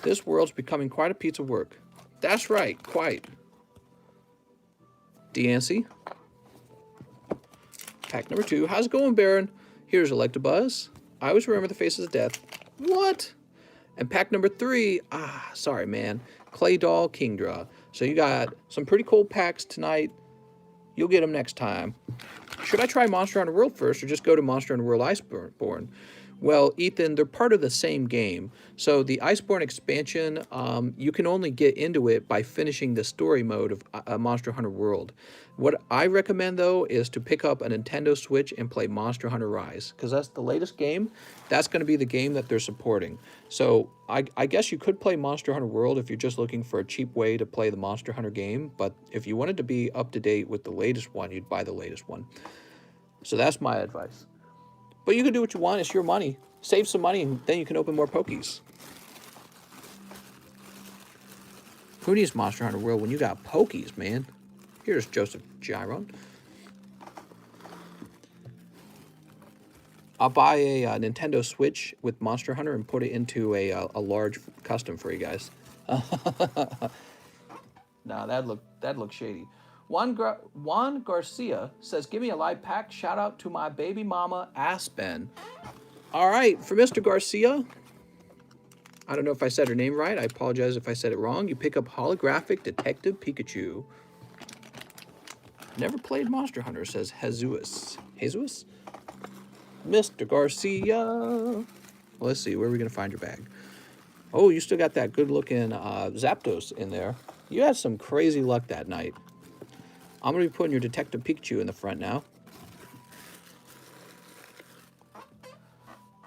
This world's becoming quite a piece of work. That's right, quite. Deancy. Pack number 2. How's it going, Baron? Here's Electabuzz. I always remember the faces of death. What? And pack number 3. Sorry, man. Clay Doll Kingdra. So you got some pretty cool packs tonight. You'll get them next time. Should I try Monster Hunter World first or just go to Monster Hunter World Iceborne? Well, Ethan, they're part of the same game. So the Iceborne expansion, you can only get into it by finishing the story mode of Monster Hunter World. What I recommend, though, is to pick up a Nintendo Switch and play Monster Hunter Rise, because that's the latest game. That's going to be the game that they're supporting. So I guess you could play Monster Hunter World if you're just looking for a cheap way to play the Monster Hunter game, but if you wanted to be up to date with the latest one, you'd buy the latest one. So that's my advice. But you can do what you want. It's your money. Save some money, and then you can open more Pokies. Who needs Monster Hunter World when you got Pokies, man? Here's Joseph Gyron. I'll buy a Nintendo Switch with Monster Hunter and put it into a large custom for you guys. Nah, that look shady. Juan Garcia says, give me a live pack. Shout out to my baby mama, Aspen. All right, for Mr. Garcia, I don't know if I said her name right. I apologize if I said it wrong. You pick up Holographic Detective Pikachu. Never played Monster Hunter, says Jesus. Jesus? Mr. Garcia. Let's see, where are we going to find your bag? Oh, you still got that good-looking Zapdos in there. You had some crazy luck that night. I'm going to be putting your Detective Pikachu in the front now.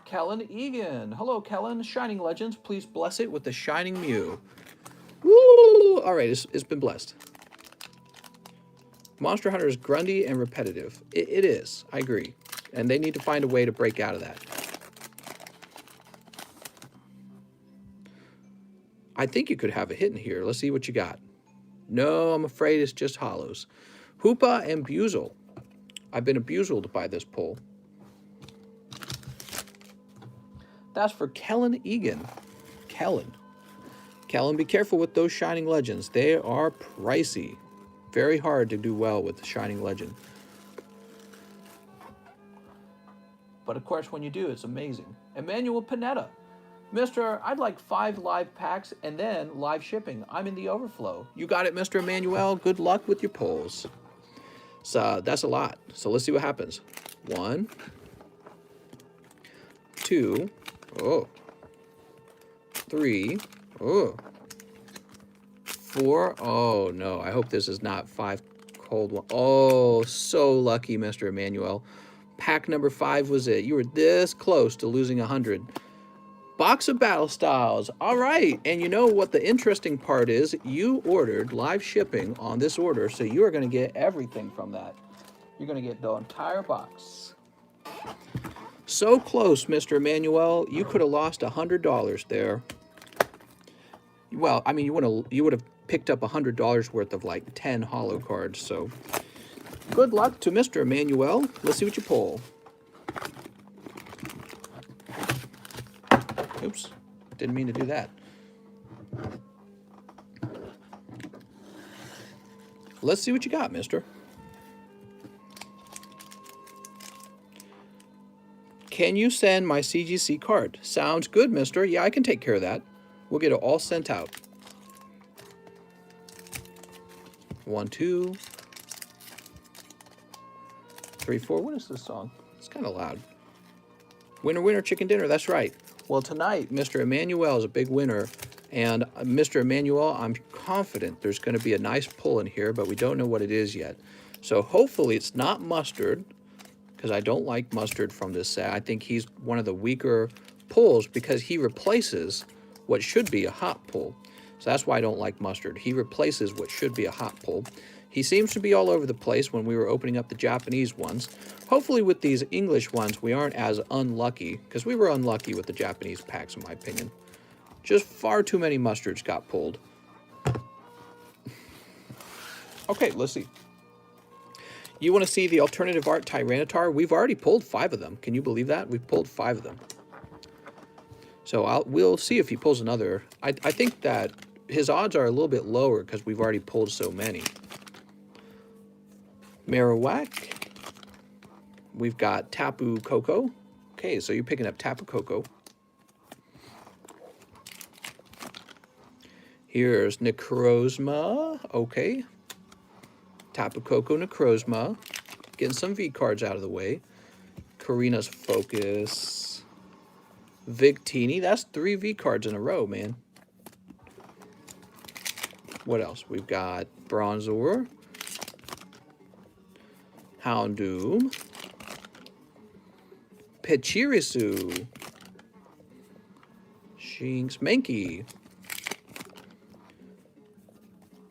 Kellen Egan. Hello, Kellen. Shining Legends, please bless it with the Shining Mew. Woo! All right, it's been blessed. Monster Hunter is grungy and repetitive. It is. I agree. And they need to find a way to break out of that. I think you could have a hit in here. Let's see what you got. No, I'm afraid it's just hollows. Hoopa and Buzel. I've been abused by this pull. That's for Kellen Egan. Kellen, be careful with those Shining Legends. They are pricey. Very hard to do well with the Shining Legend. But of course, when you do, it's amazing. Emmanuel Panetta. Mr. I'd like 5 live packs and then live shipping. I'm in the overflow. You got it, Mr. Emmanuel. Good luck with your pulls. So that's a lot. So let's see what happens. 1, 2, 3, 4. Oh no, I hope this is not 5 cold one. Oh, so lucky, Mr. Emmanuel. Pack number 5 was it. You were this close to losing 100. Box of Battle Styles. All right. And you know what the interesting part is? You ordered live shipping on this order, so you are going to get everything from that. You're going to get the entire box. So close, Mr. Emmanuel. You could have lost $100 there. Well, I mean, you would have picked up $100 worth of like 10 holo cards. So good luck to Mr. Emmanuel. Let's see what you pull. Oops, didn't mean to do that. Let's see what you got, mister. Can you send my CGC card? Sounds good, mister. Yeah, I can take care of that. We'll get it all sent out. 1, 2, 3, 4. What is this song? It's kind of loud. Winner, winner, chicken dinner. That's right. Well, tonight, Mr. Emmanuel is a big winner. And Mr. Emmanuel, I'm confident there's going to be a nice pull in here, but we don't know what it is yet. So hopefully it's not mustard, because I don't like mustard from this set. I think he's one of the weaker pulls because he replaces what should be a hot pull. So that's why I don't like mustard. He replaces what should be a hot pull. He seems to be all over the place when we were opening up the Japanese ones. Hopefully with these English ones, we aren't as unlucky, because we were unlucky with the Japanese packs, in my opinion. Just far too many mustards got pulled. Okay, let's see. You want to see the alternative art Tyranitar? We've already pulled 5 of them. Can you believe that? We've pulled 5 of them. So we'll see if he pulls another. I think that his odds are a little bit lower because we've already pulled so many. Marowak. We've got Tapu Koko. Okay, so you're picking up Tapu Koko. Here's Necrozma. Okay. Tapu Koko, Necrozma. Getting some V cards out of the way. Karina's Focus. Victini. That's 3 V cards in a row, man. What else? We've got Bronzor. Houndoom. Pachirisu. Shinx. Mankey.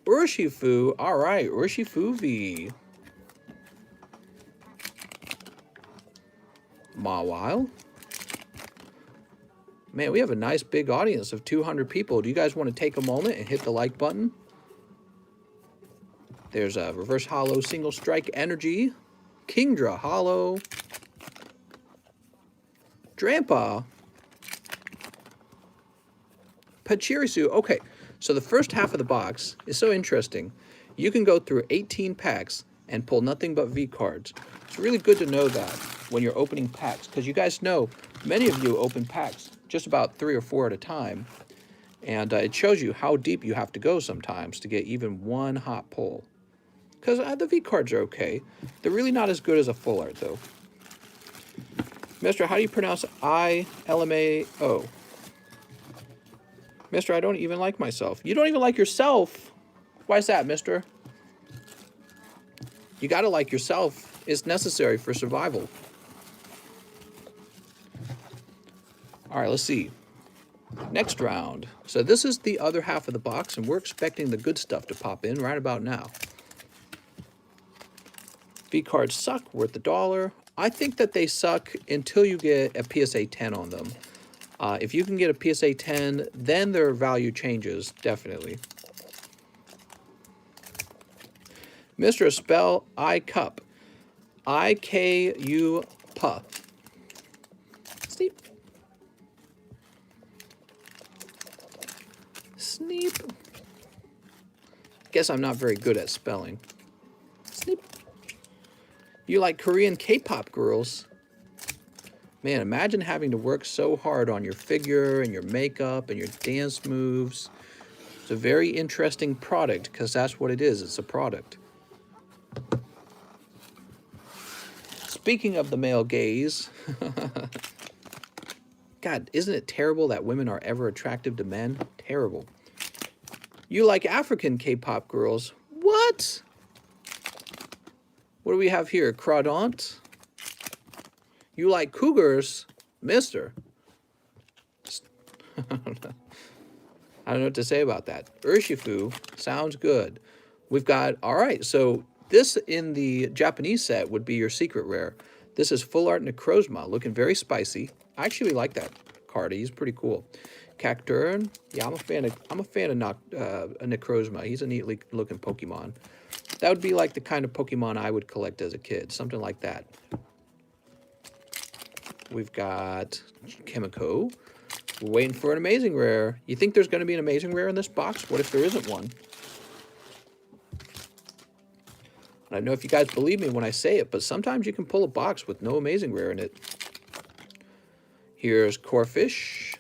Urshifu. All right, Urshifu V. Mawile. Man, we have a nice big audience of 200 people. Do you guys want to take a moment and hit the like button? There's a Reverse Holo Single Strike Energy. Kingdra Holo. Drampa. Pachirisu. Okay, so the first half of the box is so interesting. You can go through 18 packs and pull nothing but V cards. It's really good to know that when you're opening packs, because you guys know many of you open packs just about 3 or 4 at a time, and it shows you how deep you have to go sometimes to get even one hot pull. Because the V cards are okay. They're really not as good as a full art, though. Mister, how do you pronounce I-L-M-A-O? Mister, I don't even like myself. You don't even like yourself? Why is that, mister? You gotta like yourself. It's necessary for survival. All right, let's see. Next round. So this is the other half of the box, and we're expecting the good stuff to pop in right about now. V-cards suck, worth $1. I think that they suck until you get a PSA 10 on them. If you can get a PSA 10, then their value changes, definitely. Mr. Spell I Cup. I-K-U P. Sneep. Sneep. Guess I'm not very good at spelling. Sneep. You like Korean K-pop girls. Man, imagine having to work so hard on your figure and your makeup and your dance moves. It's a very interesting product because that's what it is. It's a product. Speaking of the male gaze, God, isn't it terrible that women are ever attractive to men? Terrible. You like African K-pop girls. What? What do we have here? Crawdaunt? You like cougars? Mister. I don't know what to say about that. Urshifu sounds good. We've got, all right, so this in the Japanese set would be your secret rare. This is Full Art Necrozma, looking very spicy. I actually like that card. He's pretty cool. Cacturn, yeah, I'm a fan of Necrozma. He's a neat looking Pokemon. That would be like the kind of Pokemon I would collect as a kid, something like that. We've got Kimiko. We're waiting for an amazing rare. You think there's going to be an amazing rare in this box? What if there isn't one? I don't know if you guys believe me when I say it, but sometimes you can pull a box with no amazing rare in it. Here's Corfish.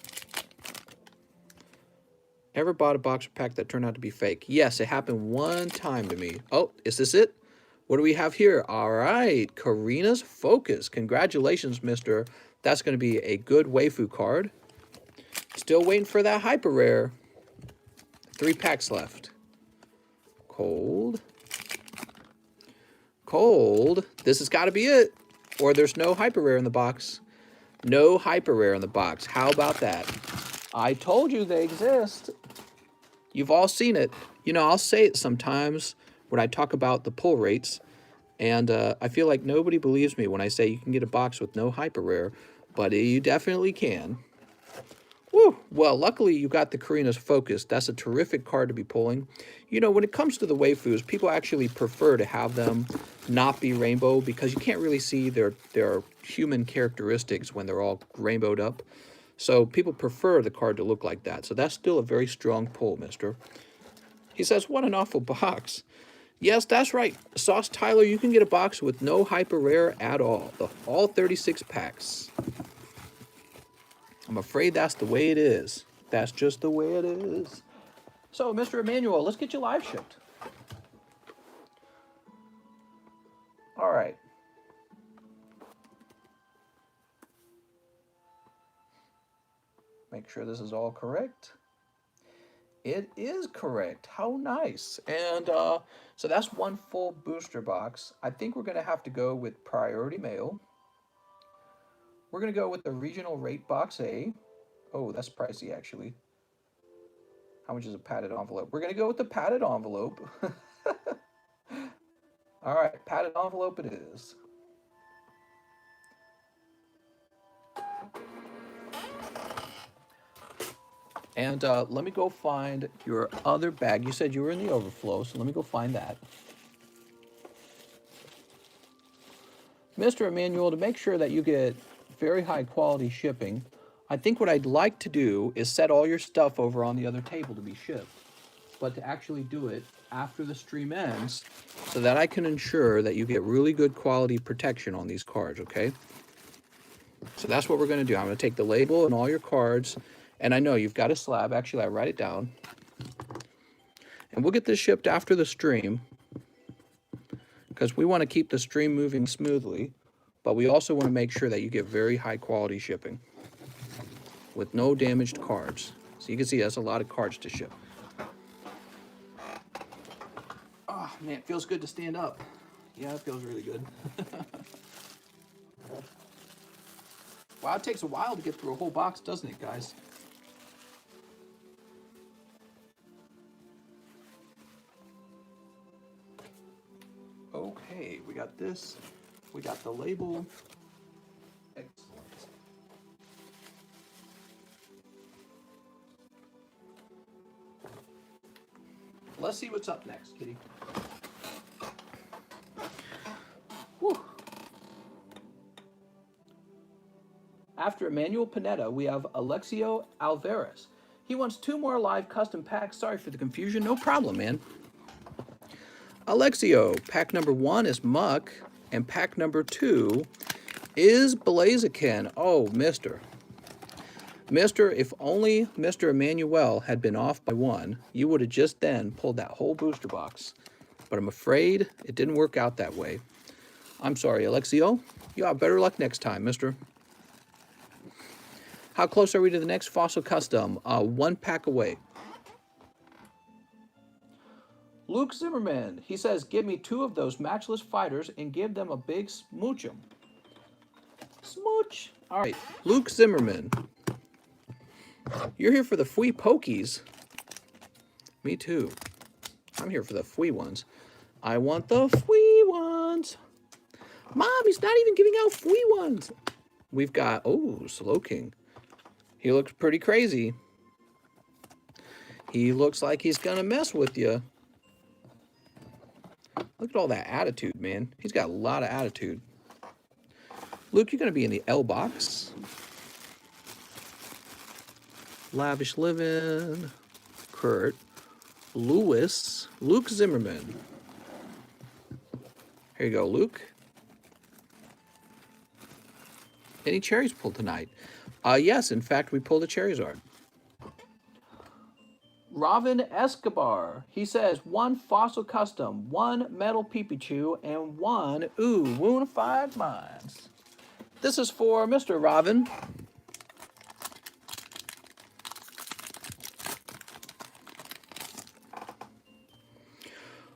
Ever bought a box or pack that turned out to be fake? Yes, it happened one time to me. Oh, is this it? What do we have here? All right, Karina's Focus. Congratulations, mister. That's going to be a good waifu card. Still waiting for that hyper rare. 3 packs left. Cold. Cold. This has got to be it. Or there's no hyper rare in the box. No hyper rare in the box. How about that? I told you they exist. You've all seen it. You know, I'll say it sometimes when I talk about the pull rates. And I feel like nobody believes me when I say you can get a box with no hyper rare. But you definitely can. Woo! Well, luckily you got the Karina's Focus. That's a terrific card to be pulling. You know, when it comes to the waifus, people actually prefer to have them not be rainbow because you can't really see their human characteristics when they're all rainbowed up. So people prefer the card to look like that. So that's still a very strong pull, mister. He says, what an awful box. Yes, that's right. Sauce Tyler, you can get a box with no hyper rare at all. All 36 packs. I'm afraid that's the way it is. That's just the way it is. So, Mr. Emmanuel, let's get you live shipped. All right. Make sure this is all correct. It is correct. How nice. And so that's one full booster box. I think we're going to have to go with priority mail. We're going to go with the regional rate box A. Oh, that's pricey, actually. How much is a padded envelope? We're going to go with the padded envelope. All right, padded envelope it is. And let me go find your other bag. You said you were in the overflow, so let me go find that. Mr. Emmanuel, to make sure that you get very high quality shipping, I think what I'd like to do is set all your stuff over on the other table to be shipped, but to actually do it after the stream ends so that I can ensure that you get really good quality protection on these cards, okay? So that's what we're going to do. I'm going to take the label and all your cards, and I know you've got a slab. Actually, I write it down. And we'll get this shipped after the stream because we want to keep the stream moving smoothly. but we also want to make sure that you get very high quality shipping with no damaged cards. So you can see that's a lot of cards to ship. Oh man, it feels good to stand up. Yeah, it feels really good. Wow, it takes a while to get through a whole box, doesn't it, guys? Okay, we got this. We got the label. Excellent. Let's see what's up next, Kitty. Whew. After Emmanuel Pineda, we have Alexio Alvarez. He wants 2 more live custom packs. Sorry for the confusion. No problem, man. Alexio, pack number 1 is Muck, and pack number 2 is Blaziken. Oh, Mister, if only Mr. Emmanuel had been off by 1, you would have just then pulled that whole booster box. But I'm afraid it didn't work out that way. I'm sorry, Alexio. You have better luck next time, mister. How close are we to the next Fossil Custom? 1 pack away. Luke Zimmerman, he says, give me 2 of those matchless fighters and give them a big smooch 'em. Smooch. All right, Luke Zimmerman. You're here for the Fwee Pokies. Me too. I'm here for the Fwee ones. I want the Fwee ones. Mom, he's not even giving out Fwee ones. We've got, oh, Slowking. He looks pretty crazy. He looks like he's going to mess with you. Look at all that attitude, man. He's got a lot of attitude. Luke, you're going to be in the L box. Lavish Living. Kurt. Lewis. Luke Zimmerman. Here you go, Luke. Any cherries pulled tonight? Yes, in fact, we pulled a Charizard. Robin Escobar. He says 1 Fossil Custom, 1 Metal Pikachu, and 1 Woonified Minds. This is for Mr. Robin.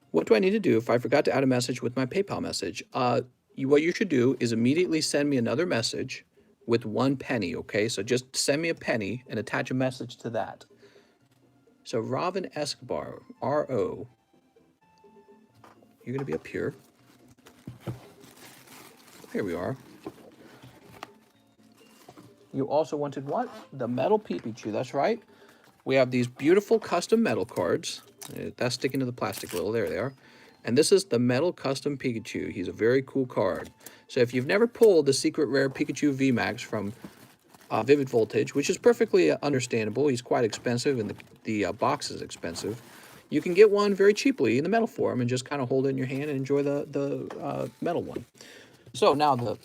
What do I need to do if I forgot to add a message with my PayPal message? What you should do is immediately send me another message with 1 penny, okay? So just send me a penny and attach a message to that. So Robin Escobar, R-O. You're going to be up here. Here we are. You also wanted what? The Metal Pikachu, that's right. We have these beautiful custom metal cards. That's sticking to the plastic a little. There they are. And this is the Metal Custom Pikachu. He's a very cool card. So if you've never pulled the Secret Rare Pikachu VMAX from Vivid Voltage, which is perfectly understandable, he's quite expensive and the box is expensive, you can get one very cheaply in the metal form and just kind of hold it in your hand and enjoy the metal one. So now the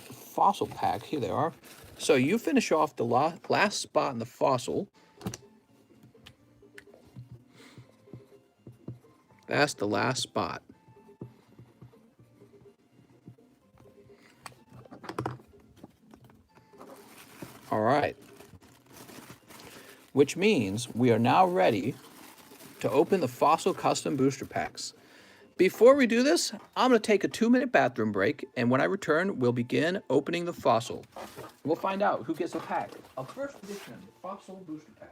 Fossil pack, here they are. So you finish off the last spot in the Fossil. That's the last spot. All right. Which means we are now ready to open the Fossil Custom Booster Packs. Before we do this, I'm going to take a 2-minute bathroom break, and when I return, we'll begin opening the Fossil. We'll find out who gets a pack of first edition Fossil Booster Pack.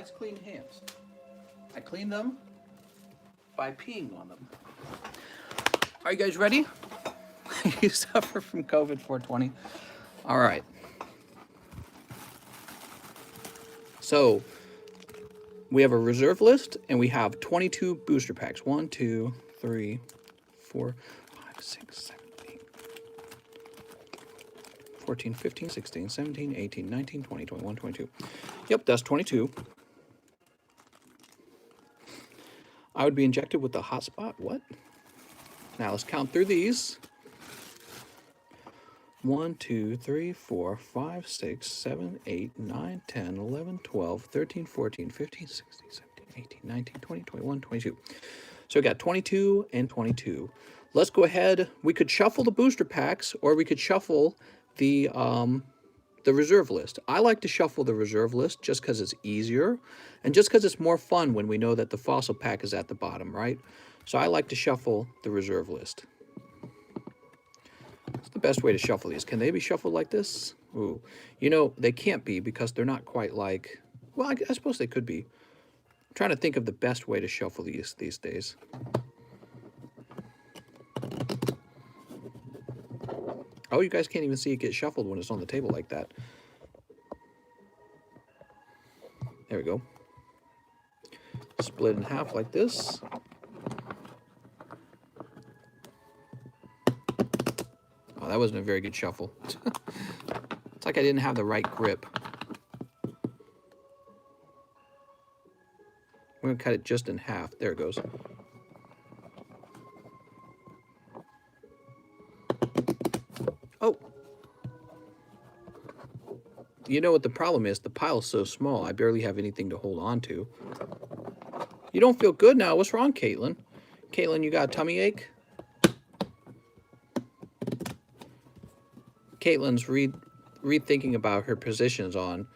nice clean hands. I clean them by peeing on them. Are you guys ready? You suffer from COVID 420. All right. So we have a reserve list and we have 22 booster packs. 1, 2, 3, 4, 5, 6, 7, 8, 14, 15, 16, 17, 18, 19, 20, 21, 22. Yep, that's 22. I would be injected with the hotspot. What? Now let's count through these. 1, 2, 3, 4, 5, 6, 7, 8, 9, 10, 11, 12, 13, 14, 15, 16, 17, 18, 19, 20, 21, 22. So we got 22 and 22. Let's go ahead. We could shuffle the booster packs, or we could shuffle the reserve list. I like to shuffle the reserve list just because it's easier, and just because it's more fun when we know that the fossil pack is at the bottom, right? So I like to shuffle the reserve list. It's the best way to shuffle these. Can they be shuffled like this? Ooh, you know, they can't be because they're not quite like, well, I suppose they could be. I'm trying to think of the best way to shuffle these days. Oh, you guys can't even see it get shuffled when it's on the table like that. There we go. Split in half like this. Oh, that wasn't a very good shuffle. It's like I didn't have the right grip. We're going to cut it just in half. There it goes. Oh. You know what the problem is? The pile's so small, I barely have anything to hold on to. You don't feel good now. What's wrong, Caitlin? Caitlin, you got a tummy ache? Caitlin's rethinking about her positions on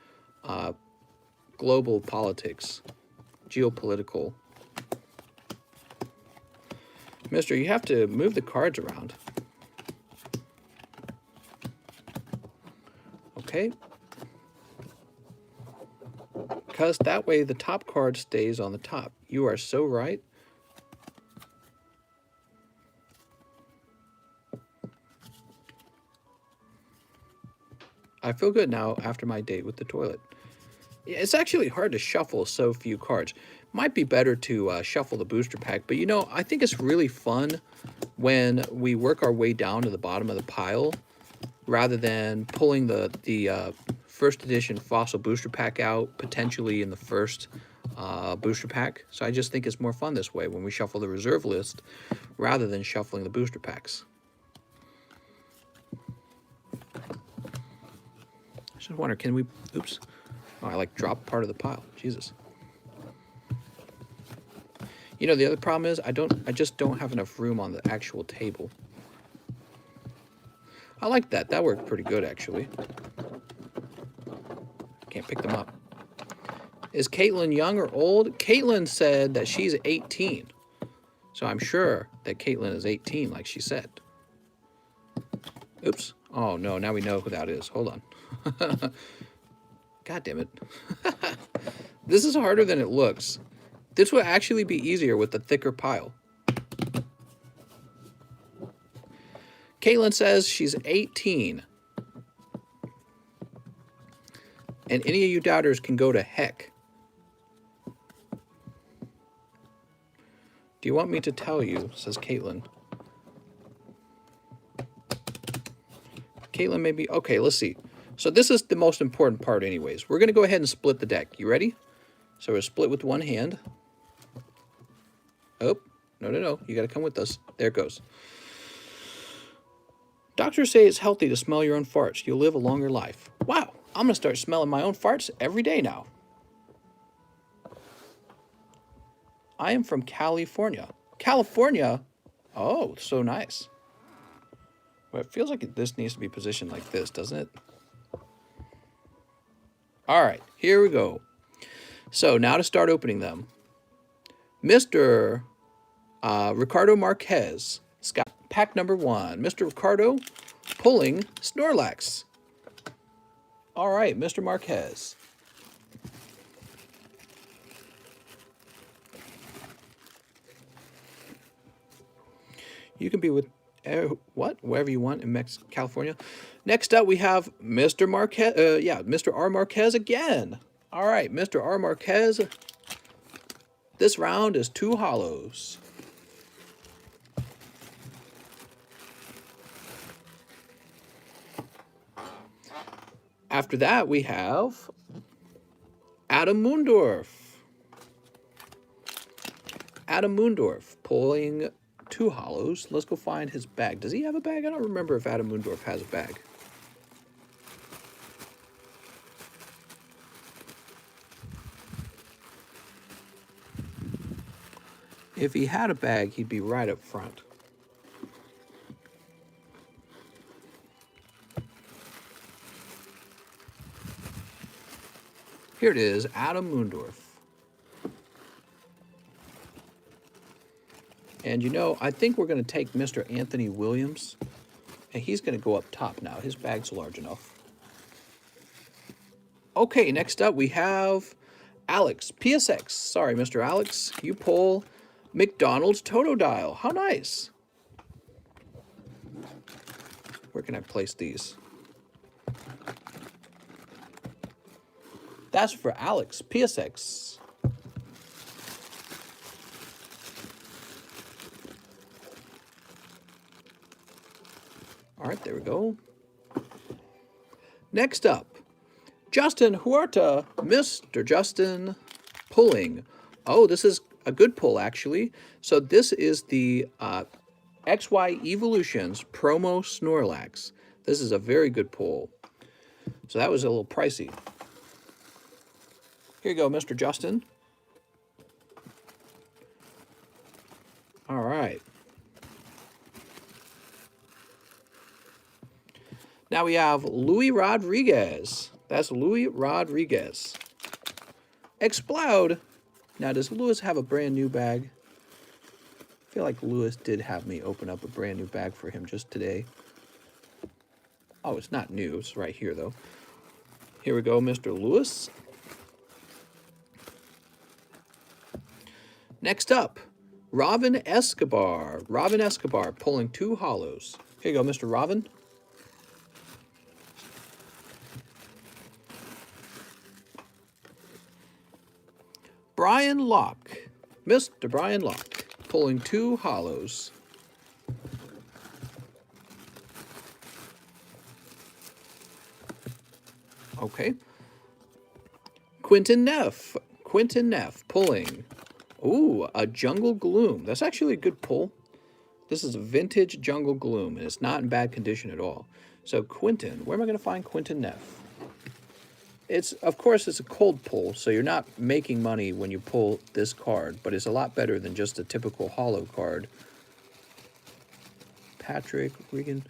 global politics, geopolitical. Mister, you have to move the cards around. Okay. Because that way the top card stays on the top. You are so right. I feel good now after my date with the toilet. It's actually hard to shuffle so few cards. Might be better to shuffle the booster pack, but you know, I think it's really fun when we work our way down to the bottom of the pile rather than pulling the first edition fossil booster pack out potentially in the first booster pack. So I just think it's more fun this way when we shuffle the reserve list rather than shuffling the booster packs. I just wonder, can we, oops. Oh, I like dropped part of the pile. Jesus. You know, the other problem is I just don't have enough room on the actual table. I like that. That worked pretty good, actually. Can't pick them up. Is Caitlin young or old? Caitlin said that she's 18. So I'm sure that Caitlin is 18, like she said. Oops. Oh, no. Now we know who that is. Hold on. God damn it. This is harder than it looks. This would actually be easier with the thicker pile. Caitlin says she's 18. And any of you doubters can go to heck. Do you want me to tell you, says Caitlin. Caitlin may be, okay, let's see. So this is the most important part anyways. We're going to go ahead and split the deck. You ready? So we're split with one hand. Oh, no. You got to come with us. There it goes. Doctors say it's healthy to smell your own farts. You'll live a longer life. Wow, I'm going to start smelling my own farts every day now. I am from California. California? Oh, so nice. Well, it feels like this needs to be positioned like this, doesn't it? All right, here we go. So now to start opening them. Mr. Ricardo Marquez. It's got pack number 1. Mr. Ricardo pulling Snorlax. All right, Mr. Marquez. You can be with wherever you want in California. Next up, we have Mr. Marquez. Mr. R. Marquez again. All right, Mr. R. Marquez. This round is 2 hollows. After that, we have Adam Moondorf. Adam Moondorf pulling 2 hollows. Let's go find his bag. Does he have a bag? I don't remember if Adam Moondorf has a bag. If he had a bag, he'd be right up front. Here it is, Adam Moondorf. And you know, I think we're going to take Mr. Anthony Williams, and he's going to go up top now. His bag's large enough. Okay, next up we have Alex, PSX. Sorry, Mr. Alex, you pull McDonald's Totodile. How nice. Where can I place these? That's for Alex, PSX. All right, there we go. Next up, Justin Huerta, Mr. Justin, pulling. Oh, this is a good pull, actually. So this is the XY Evolutions Promo Snorlax. This is a very good pull. So that was a little pricey. Here you go, Mr. Justin. All right. Now we have Louis Rodriguez. That's Louis Rodriguez. Explode. Now, does Louis have a brand new bag? I feel like Louis did have me open up a brand new bag for him just today. Oh, it's not new. It's right here, though. Here we go, Mr. Louis. Next up, Robin Escobar. Robin Escobar pulling 2 hollows. Here you go, Mr. Robin. Brian Locke. Mr. Brian Locke pulling 2 hollows. Okay. Quentin Neff. Quentin Neff pulling. Ooh, a Jungle Gloom. That's actually a good pull. This is a vintage Jungle Gloom, and it's not in bad condition at all. So Quentin, where am I going to find Quentin Neff? Of course, it's a cold pull, so you're not making money when you pull this card, but it's a lot better than just a typical hollow card. Patrick, Regan,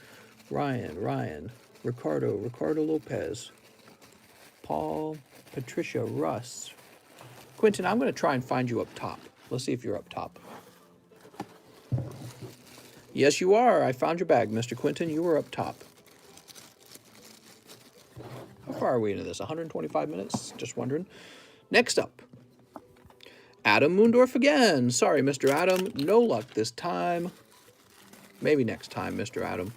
Ryan, Ricardo Lopez, Paul, Patricia, Russ. Quentin, I'm going to try and find you up top. Let's see if you're up top. Yes, you are. I found your bag, Mr. Quentin. You were up top. How far are we into this? 125 minutes? Just wondering. Next up, Adam Moondorf again. Sorry, Mr. Adam. No luck this time. Maybe next time, Mr. Adam.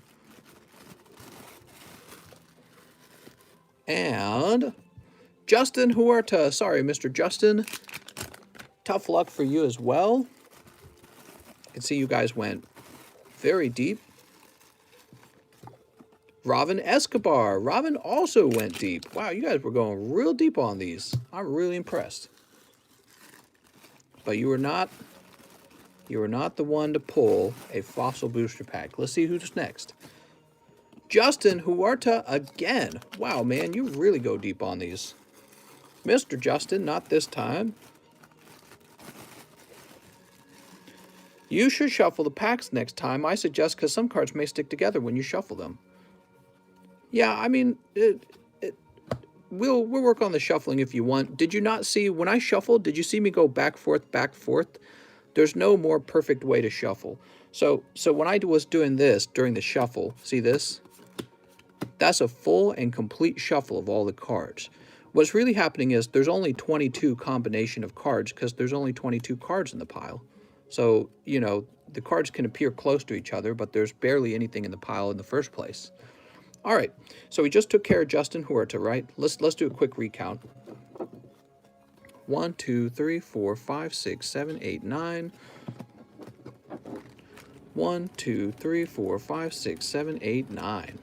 And Justin Huerta. Sorry, Mr. Justin. Tough luck for you as well. I can see you guys went very deep. Robin Escobar. Robin also went deep. Wow, you guys were going real deep on these. I'm really impressed. But you were not the one to pull a fossil booster pack. Let's see who's next. Justin Huerta again. Wow, man, you really go deep on these. Mr. Justin, not this time. You should shuffle the packs next time, I suggest, because some cards may stick together when you shuffle them. Yeah, I mean, we'll work on the shuffling if you want. Did you not see, when I shuffled, did you see me go back, forth, back, forth? There's no more perfect way to shuffle. So when I was doing this during the shuffle, see this? That's a full and complete shuffle of all the cards. What's really happening is there's only 22 combination of cards because there's only 22 cards in the pile. So, you know, the cards can appear close to each other, but there's barely anything in the pile in the first place. All right, so we just took care of Justin Huerta, right? Let's do a quick recount. 1, 2, 3, 4, 5, 6, 7, 8, 9. 1, 2, 3, 4, 5, 6, 7, 8, 9.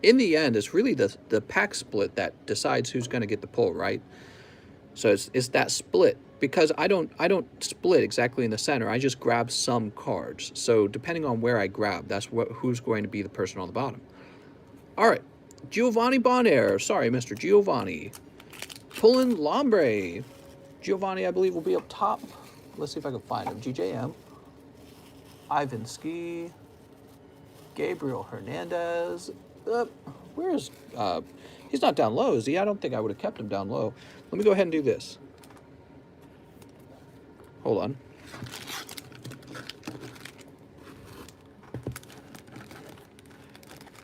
In the end, it's really the pack split that decides who's going to get the pull, right? So it's that split, because I don't split exactly in the center. I just grab some cards. So depending on where I grab, that's who's going to be the person on the bottom. All right, Giovanni Bonaire. Sorry, Mr. Giovanni. Pulling Lombre. Giovanni, I believe, will be up top. Let's see if I can find him. GJM. Ivan Ski. Gabriel Hernandez. Where's... he's not down low, is he? I don't think I would have kept him down low. Let me go ahead and do this. Hold on.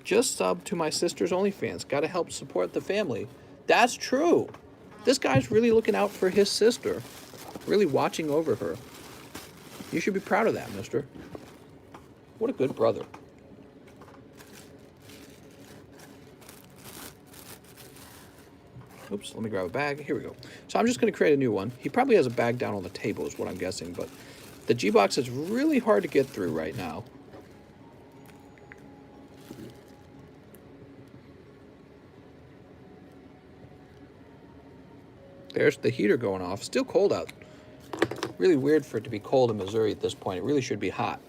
Just sub to my sister's OnlyFans. Got to help support the family. That's true. This guy's really looking out for his sister. Really watching over her. You should be proud of that, mister. What a good brother. Oops, let me grab a bag. Here we go. So I'm just going to create a new one. He probably has a bag down on the table is what I'm guessing, but the G-Box is really hard to get through right now. There's the heater going off. Still cold out. Really weird for it to be cold in Missouri at this point. It really should be hot.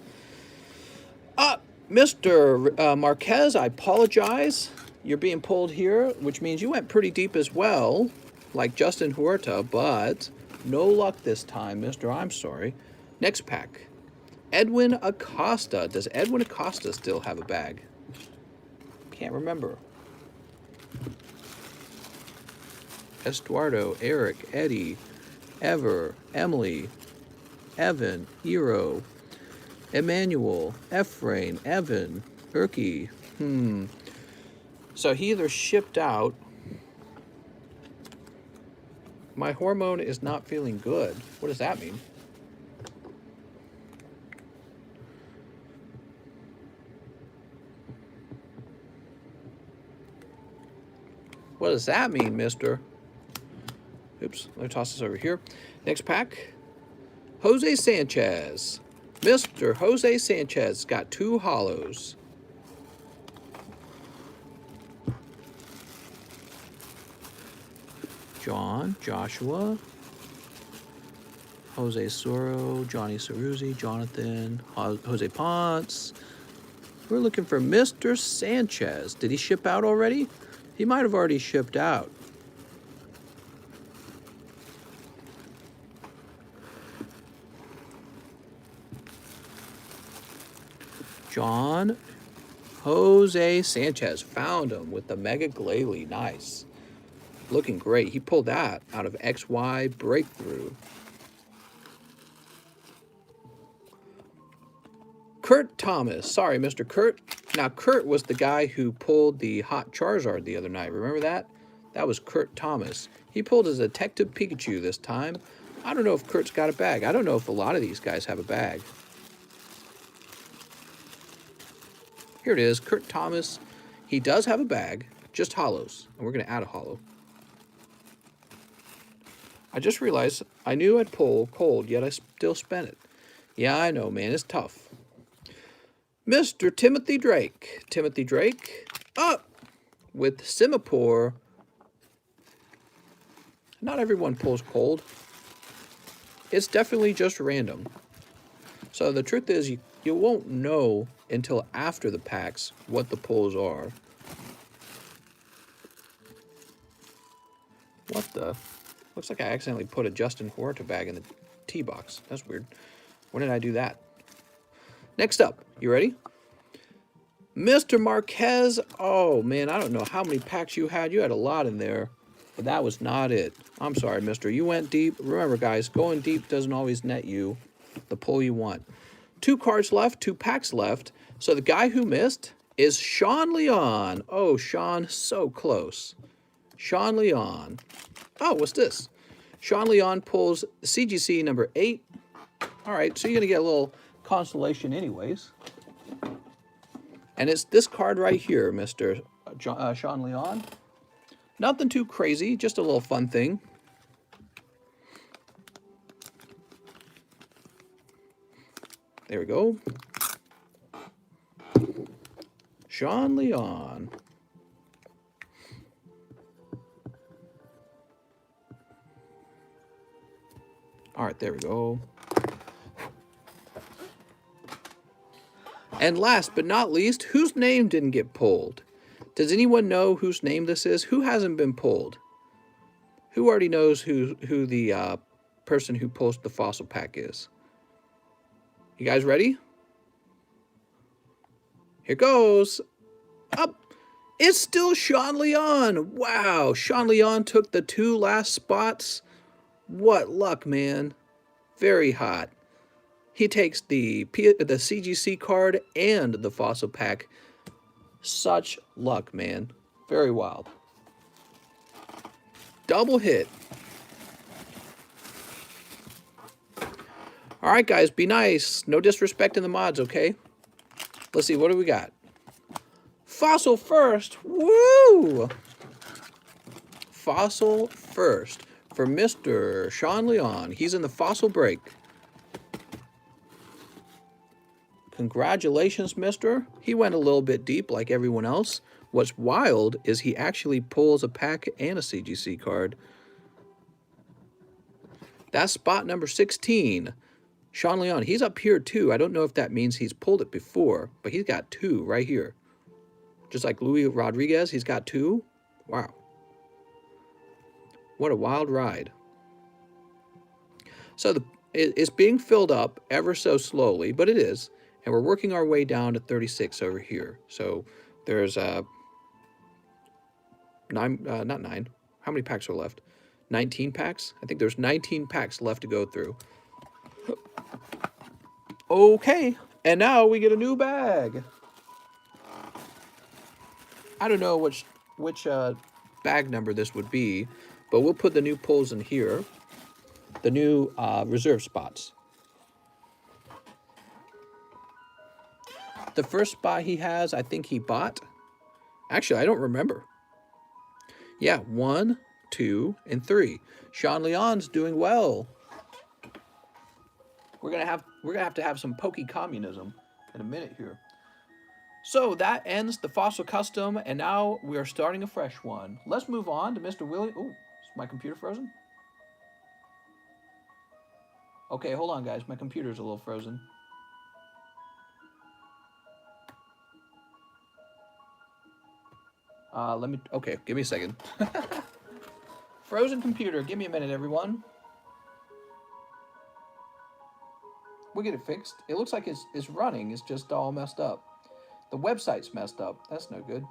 Mr. Marquez, I apologize. You're being pulled here, which means you went pretty deep as well, like Justin Huerta, but no luck this time, mister. I'm sorry. Next pack. Edwin Acosta. Does Edwin Acosta still have a bag? Can't remember. Estuardo, Eric, Eddie, Ever, Emily, Evan, Hero, Emmanuel, Ephraim, Evan, Erky. So he either shipped out. My hormone is not feeling good. What does that mean? What does that mean, mister? Oops, let me toss this over here. Next pack. Jose Sanchez. Mr. Jose Sanchez got 2 hollows. John, Joshua, Jose Soro, Johnny Ceruzzi, Jonathan, Jose Ponce. We're looking for Mr. Sanchez. Did he ship out already? He might have already shipped out. John Jose Sanchez. Found him with the Mega Glalie. Nice. Looking great. He pulled that out of XY Breakthrough. Kurt Thomas. Sorry, Mr. Kurt. Now, Kurt was the guy who pulled the Hot Charizard the other night. Remember that? That was Kurt Thomas. He pulled his Detective Pikachu this time. I don't know if Kurt's got a bag. I don't know if a lot of these guys have a bag. Here it is, Kurt Thomas. He does have a bag, just hollows. And we're going to add a hollow. I just realized I knew I'd pull cold, yet I still spent it. Yeah, I know, man. It's tough. Mr. Timothy Drake. Timothy Drake up with Singapore. Not everyone pulls cold. It's definitely just random. So the truth is, you won't know until after the packs what the pulls are. What the? Looks like I accidentally put a Justin Huerta bag in the tee box. That's weird. When did I do that? Next up, you ready? Mr. Marquez. Oh, man, I don't know how many packs you had. You had a lot in there, but that was not it. I'm sorry, mister. You went deep. Remember, guys, going deep doesn't always net you the pull you want. 2 cards left, 2 packs left. So the guy who missed is Sean Leon. Oh, Sean, so close. Sean Leon. Oh, what's this? Sean Leon pulls CGC number 8. All right, so you're going to get a little consolation anyways. And it's this card right here, Mr. Sean Leon. Nothing too crazy, just a little fun thing. There we go. Sean Leon. All right, there we go. And last but not least, whose name didn't get pulled? Does anyone know whose name this is? Who hasn't been pulled? Who already knows who the person who posted the fossil pack is? You guys ready? Here goes. Up. It's still Sean Leon. Wow, Sean Leon took the 2 last spots. What luck, man. Very hot. He takes the CGC card and the fossil pack. Such luck, man. Very wild. Double hit. All right, guys, be nice. No disrespect in the mods, okay? Let's see, what do we got? Fossil first. Woo! Fossil first for Mr. Sean Leon. He's in the fossil break. Congratulations, mister. He went a little bit deep like everyone else. What's wild is he actually pulls a pack and a CGC card. That's spot number 16. Sean Leon, he's up here too. I don't know if that means he's pulled it before, but he's got 2 right here. Just like Luis Rodriguez, he's got 2. Wow. What a wild ride. So it's being filled up ever so slowly, but it is. And we're working our way down to 36 over here. So there's 9, not 9. How many packs are left? 19 packs? I think there's 19 packs left to go through. Okay, and now we get a new bag. I don't know which bag number this would be, but we'll put the new pulls in here. The new reserve spots. The first spot he has, I think he bought. Actually, I don't remember. Yeah, 1, 2, and 3. Sean Leon's doing well. We're gonna have to have some pokey communism in a minute here. So that ends the fossil custom, and now we are starting a fresh one. Let's move on to Mr. William. Oh, is my computer frozen? Okay, hold on, guys. My computer's a little frozen. Okay, give me a second. Frozen computer, give me a minute, everyone. We'll get it fixed. It looks like it's running, it's just all messed up. The website's messed up, that's no good.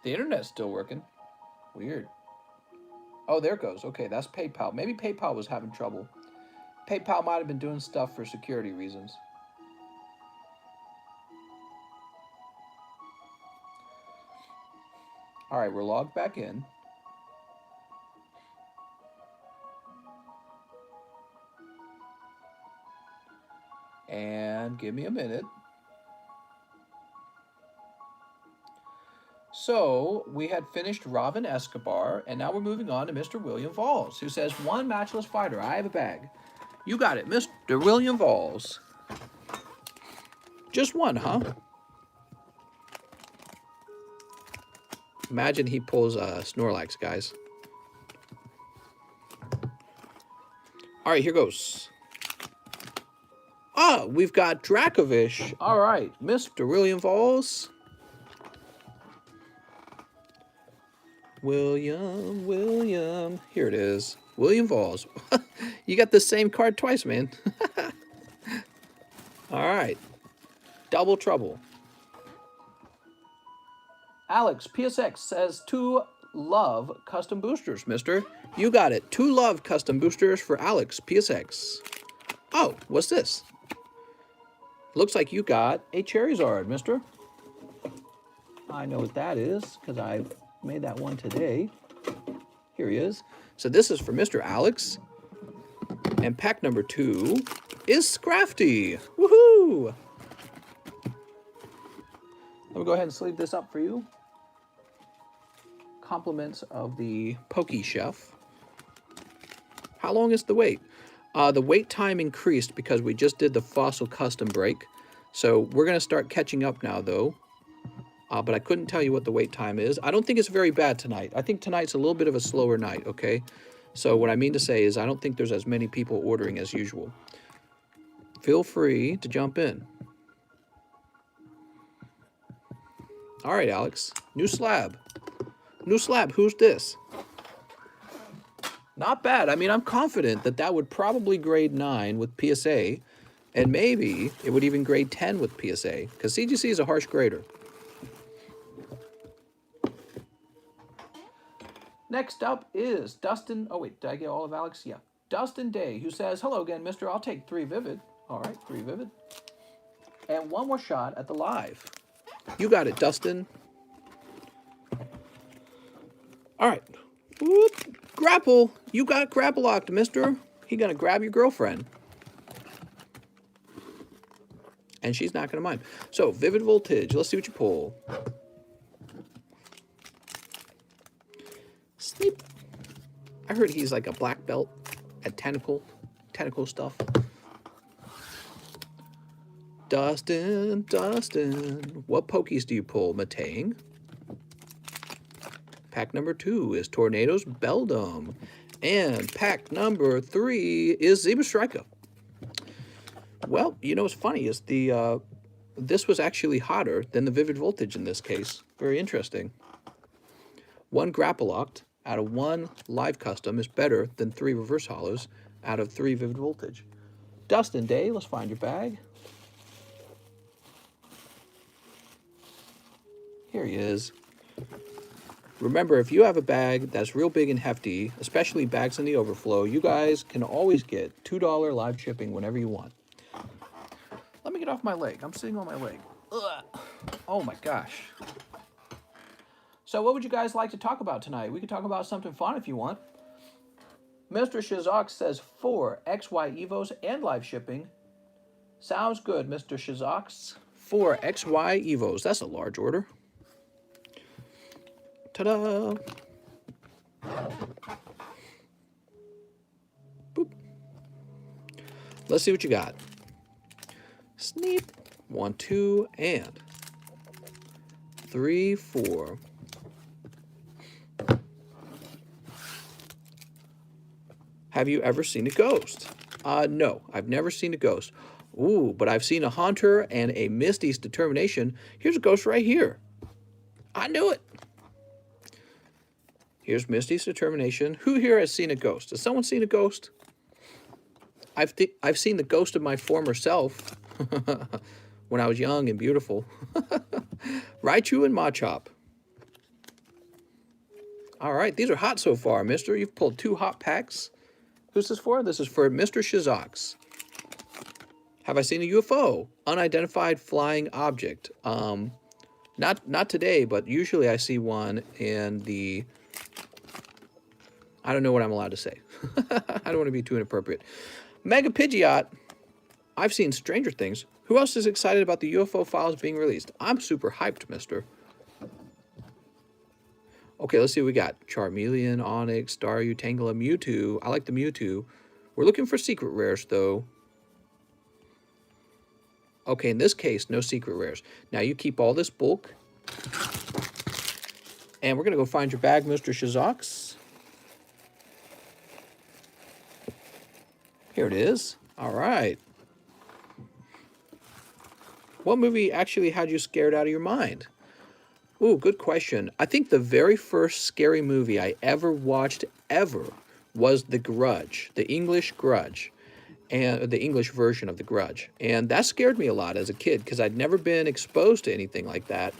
The internet's still working. Weird. Oh, there it goes. Okay, that's PayPal. Maybe PayPal was having trouble. PayPal might have been doing stuff for security reasons. All right, we're logged back in. And give me a minute. So we had finished Robin Escobar, and now we're moving on to Mr. William Valls, who says, 1 matchless fighter. I have a bag. You got it, Mr. William Valls. Just 1, huh? Imagine he pulls Snorlax, guys. All right, here goes. Ah, we've got Dracovish. All right, Mr. William Valls. William. Here it is. William Valls. You got the same card twice, man. All right. Double trouble. Alex, PSX says 2 love custom boosters, mister. You got it. 2 love custom boosters for Alex, PSX. Oh, what's this? Looks like you got a Charizard, mister. I know what that is because I made that one today. Here he is. So this is for Mr. Alex. And pack number 2 is Scrafty. Woohoo! Let me go ahead and sleeve this up for you. Compliments of the Poke Chef. How long is the wait? The wait time increased because we just did the Fossil Custom break. So we're going to start catching up now, though. But I couldn't tell you what the wait time is. I don't think it's very bad tonight. I think tonight's a little bit of a slower night, okay? So what I mean to say is I don't think there's as many people ordering as usual. Feel free to jump in. All right, Alex. New slab. New slab. Who's this? Not bad. I mean, I'm confident that that would probably grade 9 with PSA, and maybe it would even grade 10 with PSA, because CGC is a harsh grader. Next up is Dustin. Oh, wait, did I get all of Alex? Yeah. Dustin Day, who says, hello again, mister. I'll take 3 Vivid. All right, 3 Vivid. And one more shot at the live. You got it, Dustin. All right. Whoop. Grapple. You got grapple locked, mister. He gonna grab your girlfriend. And she's not gonna mind. So, Vivid Voltage. Let's see what you pull. Sleep. I heard he's like a black belt at tentacle stuff. Dustin, Dustin. What Pokies do you pull? Matang. Pack number 2 is Tornado's Beldum. And pack number 3 is Zebra Striker. Well, you know what's funny is this was actually hotter than the Vivid Voltage in this case. Very interesting. 1 Grapple Locked out of 1 Live Custom is better than 3 Reverse Hollows out of 3 Vivid Voltage. Dustin Day, let's find your bag. Here he is. Remember, if you have a bag that's real big and hefty, especially bags in the overflow, you guys can always get $2 live shipping whenever you want. Let me get off my leg. I'm sitting on my leg. Ugh. Oh my gosh. So what would you guys like to talk about tonight? We could talk about something fun if you want. Mr. Shizak says 4 XY Evos and live shipping. Sounds good, Mr. Shizak. 4 XY Evos. That's a large order. Ta-da! Boop. Let's see what you got. Sneep. 1, 2, and 3, 4. Have you ever seen a ghost? No, I've never seen a ghost. Ooh, but I've seen a Haunter and a Misty's Determination. Here's a ghost right here. I knew it. Here's Misty's Determination. Who here has seen a ghost? Has someone seen a ghost? I've seen the ghost of my former self when I was young and beautiful. Raichu and Machop. All right, these are hot so far, mister. You've pulled 2 hot packs. Who's this for? This is for Mr. Shizak. Have I seen a UFO? Unidentified flying object. Not today, but usually I see one in the... I don't know what I'm allowed to say. I don't want to be too inappropriate. Mega Pidgeot. I've seen Stranger Things. Who else is excited about the UFO files being released? I'm super hyped, mister. Okay, let's see what we got. Charmeleon, Onix, Staryu, Tangela, Mewtwo. I like the Mewtwo. We're looking for secret rares, though. Okay, in this case, no secret rares. Now you keep all this bulk. And we're going to go find your bag, Mr. Shizak. Here it is. All right. What movie actually had you scared out of your mind? Ooh, good question. I think the very first scary movie I ever watched was The Grudge, the English Grudge, and the English version of The Grudge. And that scared me a lot as a kid because I'd never been exposed to anything like that.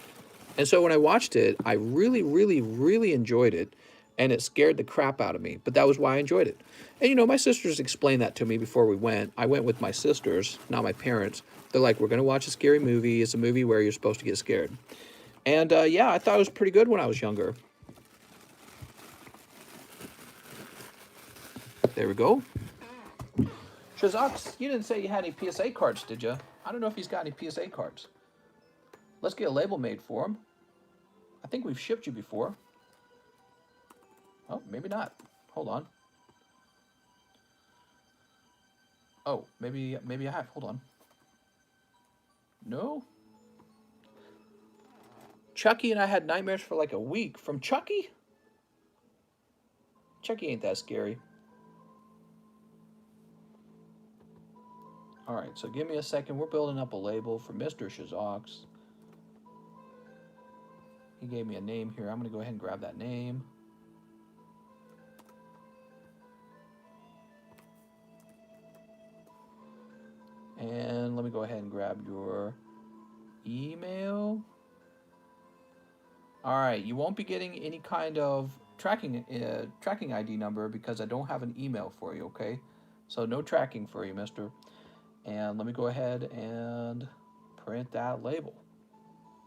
And so when I watched it, I really, really, really enjoyed it, and it scared the crap out of me. But that was why I enjoyed it. And, you know, my sisters explained that to me before we went. I went with my sisters, not my parents. They're like, we're going to watch a scary movie. It's a movie where you're supposed to get scared. And yeah, I thought it was pretty good when I was younger. There we go. Shazox, you didn't say you had any PSA cards, did you? I don't know if he's got any PSA cards. Let's get a label made for him. I think we've shipped you before. Oh, maybe not. Hold on. Oh, maybe I have. Hold on. No. Chucky and I had nightmares for like a week. From Chucky? Chucky ain't that scary. Alright, so give me a second. We're building up a label for Mr. Shazox. He gave me a name here. I'm going to go ahead and grab that name. And let me go ahead and grab your email. Alright, you won't be getting any kind of tracking ID number because I don't have an email for you, okay? So no tracking for you, mister. And let me go ahead and print that label.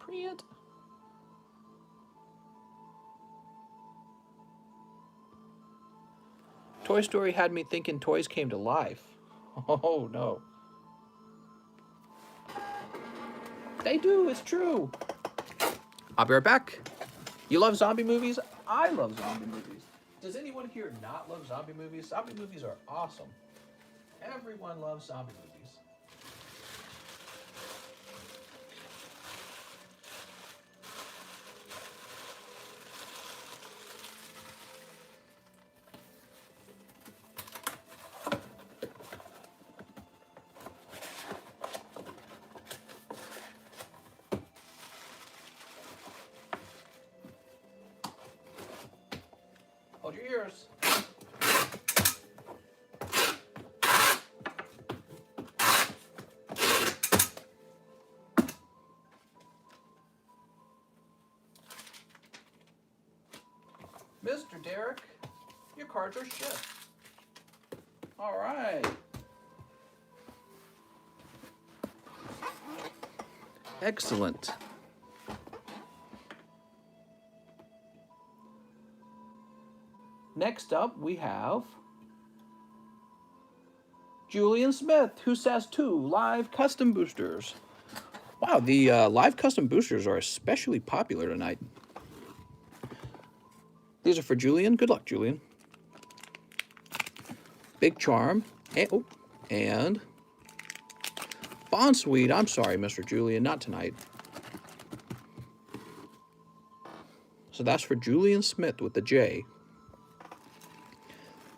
Print. Toy Story had me thinking toys came to life. Oh, no. They do, it's true. I'll be right back. You love zombie movies? I love zombie movies. Does anyone here not love zombie movies? Zombie movies are awesome. Everyone loves zombie movies. Hold your ears. Mr. Derek, your cards are shipped. All right. Excellent. Next up, we have Julian Smith, who says 2 live custom boosters. Wow, the live custom boosters are especially popular tonight. These are for Julian. Good luck, Julian. Big Charm. And Bond Sweet. I'm sorry, Mr. Julian, not tonight. So that's for Julian Smith with the J.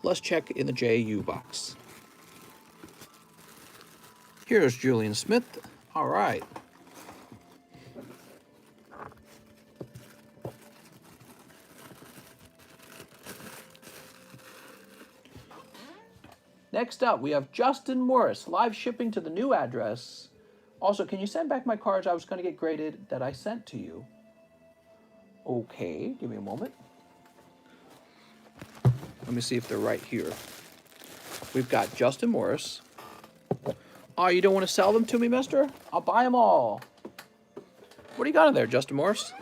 Let's check in the JU box. Here's Julian Smith. All right. Next up, we have Justin Morris, live shipping to the new address. Also, can you send back my cards I was going to get graded that I sent to you? Okay, give me a moment. Let me see if they're right here. We've got Justin Morris. Oh, you don't want to sell them to me, mister? I'll buy them all. What do you got in there, Justin Morris?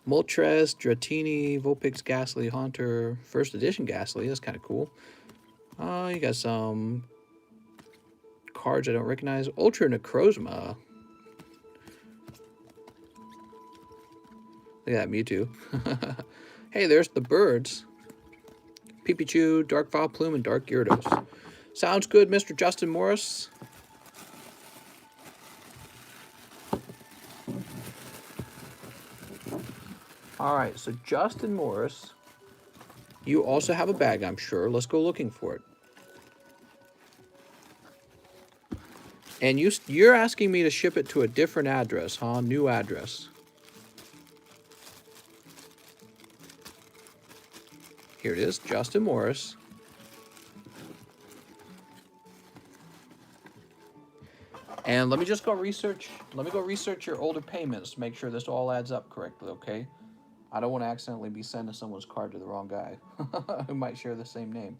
Moltres, Dratini, Vulpix, Ghastly, Haunter, first edition Ghastly. That's kind of cool. You got some cards I don't recognize. Ultra Necrozma. Look at that Mewtwo. Hey, there's the birds. Pipichu, Dark Vileplume, and Dark Gyarados. Sounds good, Mr. Justin Morris. All right, so Justin Morris, you also have a bag, I'm sure. Let's go looking for it. And you're asking me to ship it to a different address, huh? New address. Here it is, Justin Morris. And let me just go research. Let me go research your older payments to make sure this all adds up correctly, okay? I don't want to accidentally be sending someone's card to the wrong guy who might share the same name.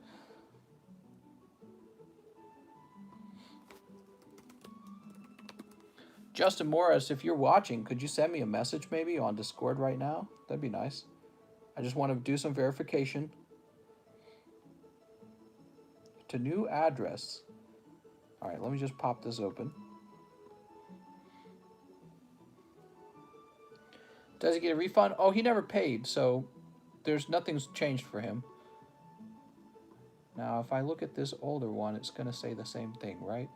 Justin Morris, if you're watching, could you send me a message maybe on Discord right now? That'd be nice. I just want to do some verification. To new address. All right, let me just pop this open. Does he get a refund? Oh, he never paid, so there's nothing's changed for him. Now, if I look at this older one, it's going to say the same thing, right?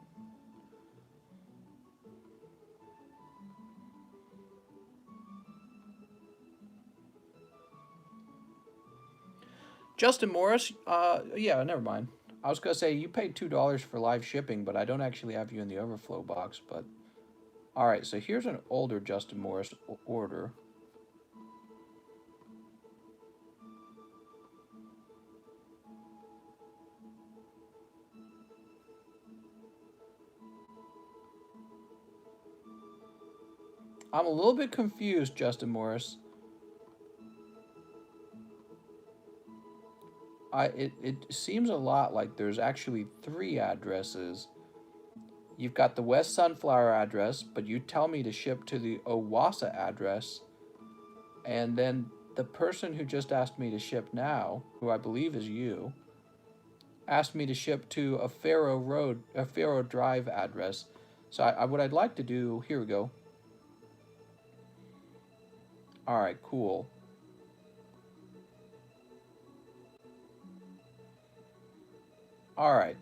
Justin Morris, yeah, never mind. I was going to say, you paid $2 for live shipping, but I don't actually have you in the overflow box, but... All right, so here's an older Justin Morris order. I'm a little bit confused, Justin Morris. It seems a lot like there's actually 3 addresses. You've got the West Sunflower address, but you tell me to ship to the Owassa address. And then the person who just asked me to ship now, who I believe is you, asked me to ship to a Faro Drive address. So what I'd like to do, here we go. All right, cool. All right.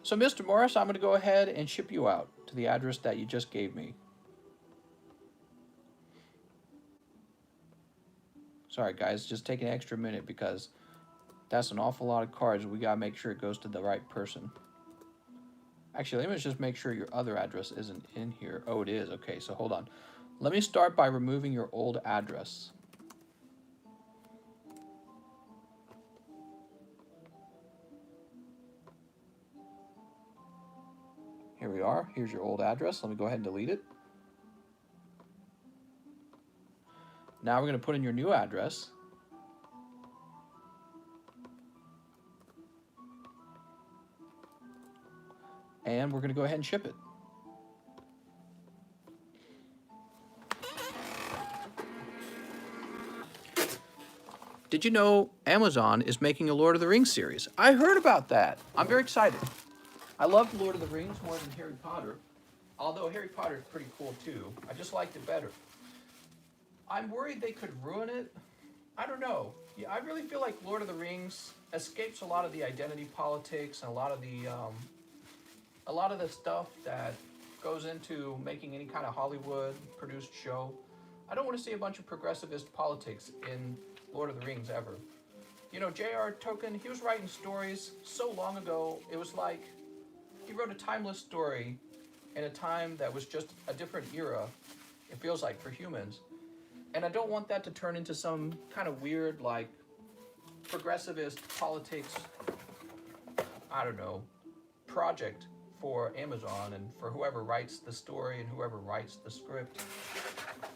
So, Mr. Morris, I'm going to go ahead and ship you out to the address that you just gave me. Sorry, guys, just take an extra minute because that's an awful lot of cards. We got to make sure it goes to the right person. Actually, let me just make sure your other address isn't in here. Oh, it is. Okay, so hold on. Let me start by removing your old address. Here we are. Here's your old address. Let me go ahead and delete it. Now we're going to put in your new address. And we're going to go ahead and ship it. Did you know Amazon is making a Lord of the Rings series? I heard about that. I'm very excited. I love Lord of the Rings more than Harry Potter, although Harry Potter is pretty cool too. I just liked it better. I'm worried they could ruin it. I don't know. Yeah, I really feel like Lord of the Rings escapes a lot of the identity politics and a lot of the stuff that goes into making any kind of Hollywood-produced show. I don't want to see a bunch of progressivist politics in Lord of the Rings ever. You know, J.R. Tolkien, he was writing stories so long ago, it was like he wrote a timeless story in a time that was just a different era, it feels like, for humans. And I don't want that to turn into some kind of weird, like, progressivist politics, I don't know, project for Amazon and for whoever writes the story and whoever writes the script.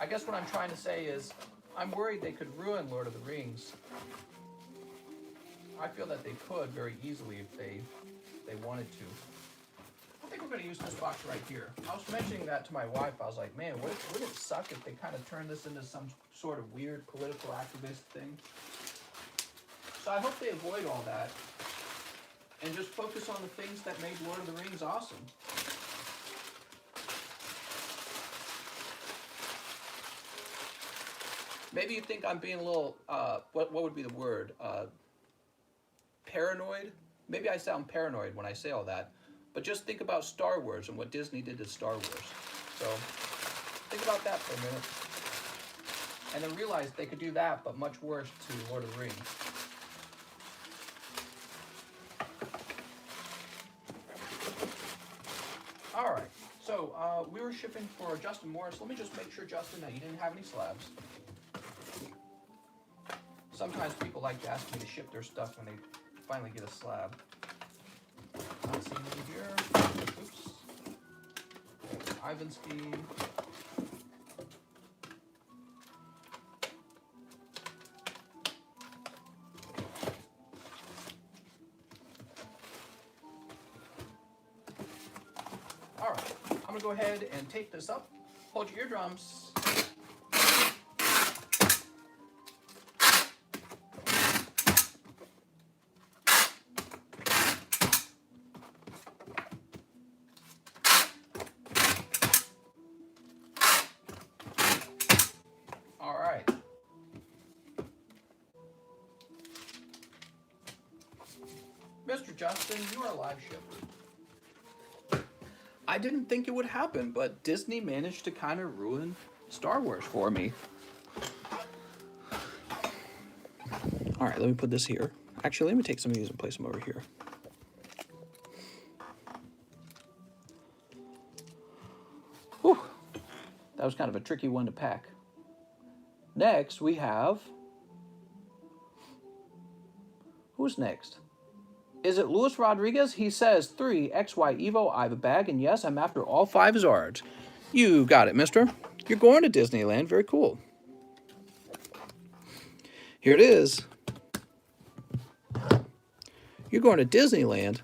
I guess what I'm trying to say is, I'm worried they could ruin Lord of the Rings. I feel that they could very easily if they wanted to. I think we're going to use this box right here. I was mentioning that to my wife. I was like, man, would it suck if they kind of turned this into some sort of weird political activist thing? So I hope they avoid all that and just focus on the things that made Lord of the Rings awesome. Maybe you think I'm being a little, what would be the word? Paranoid? Maybe I sound paranoid when I say all that. But just think about Star Wars and what Disney did to Star Wars. So think about that for a minute. And then realize they could do that, but much worse to Lord of the Rings. All right. So we were shipping for Justin Morris. Let me just make sure, Justin, that you didn't have any slabs. Sometimes people like to ask me to ship their stuff when they finally get a slab. Not seeing any here. Oops. Ivanski. All right. I'm going to go ahead and tape this up Hold your eardrums. All right. Mr. Justin, you are a live shipper. I didn't think it would happen, but Disney managed to kind of ruin Star Wars for me. All right, let me put this here. Actually, let me take some of these and place them over here. Whew. That was kind of a tricky one to pack. Next, we have... Who's next? Is it Luis Rodriguez? He says, 3, XY Evo, I have a bag, and yes, I'm after all 5 Zards. You got it, mister. You're going to Disneyland. Very cool. Here it is. You're going to Disneyland.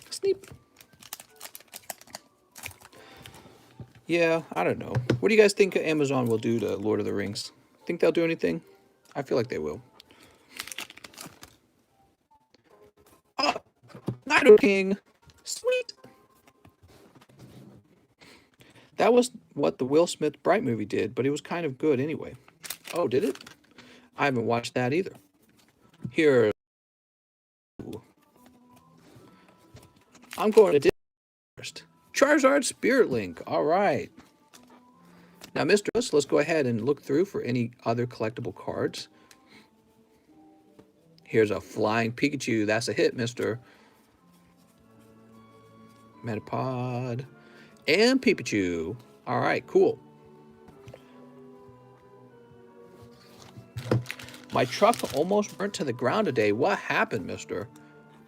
Sneap. Yeah, I don't know. What do you guys think Amazon will do to Lord of the Rings? Think they'll do anything? I feel like they will. Oh, Nido King. Sweet. That was what the Will Smith Bright movie did, but it was kind of good anyway. Oh, did it? I haven't watched that either. Here. I'm going to Disney first. Charizard Spirit Link. All right. Now, Mr. Let's go ahead and look through for any other collectible cards. Here's a Flying Pikachu. That's a hit, mister. Metapod. And Pikachu. All right, cool. My truck almost burnt to the ground today. What happened, mister?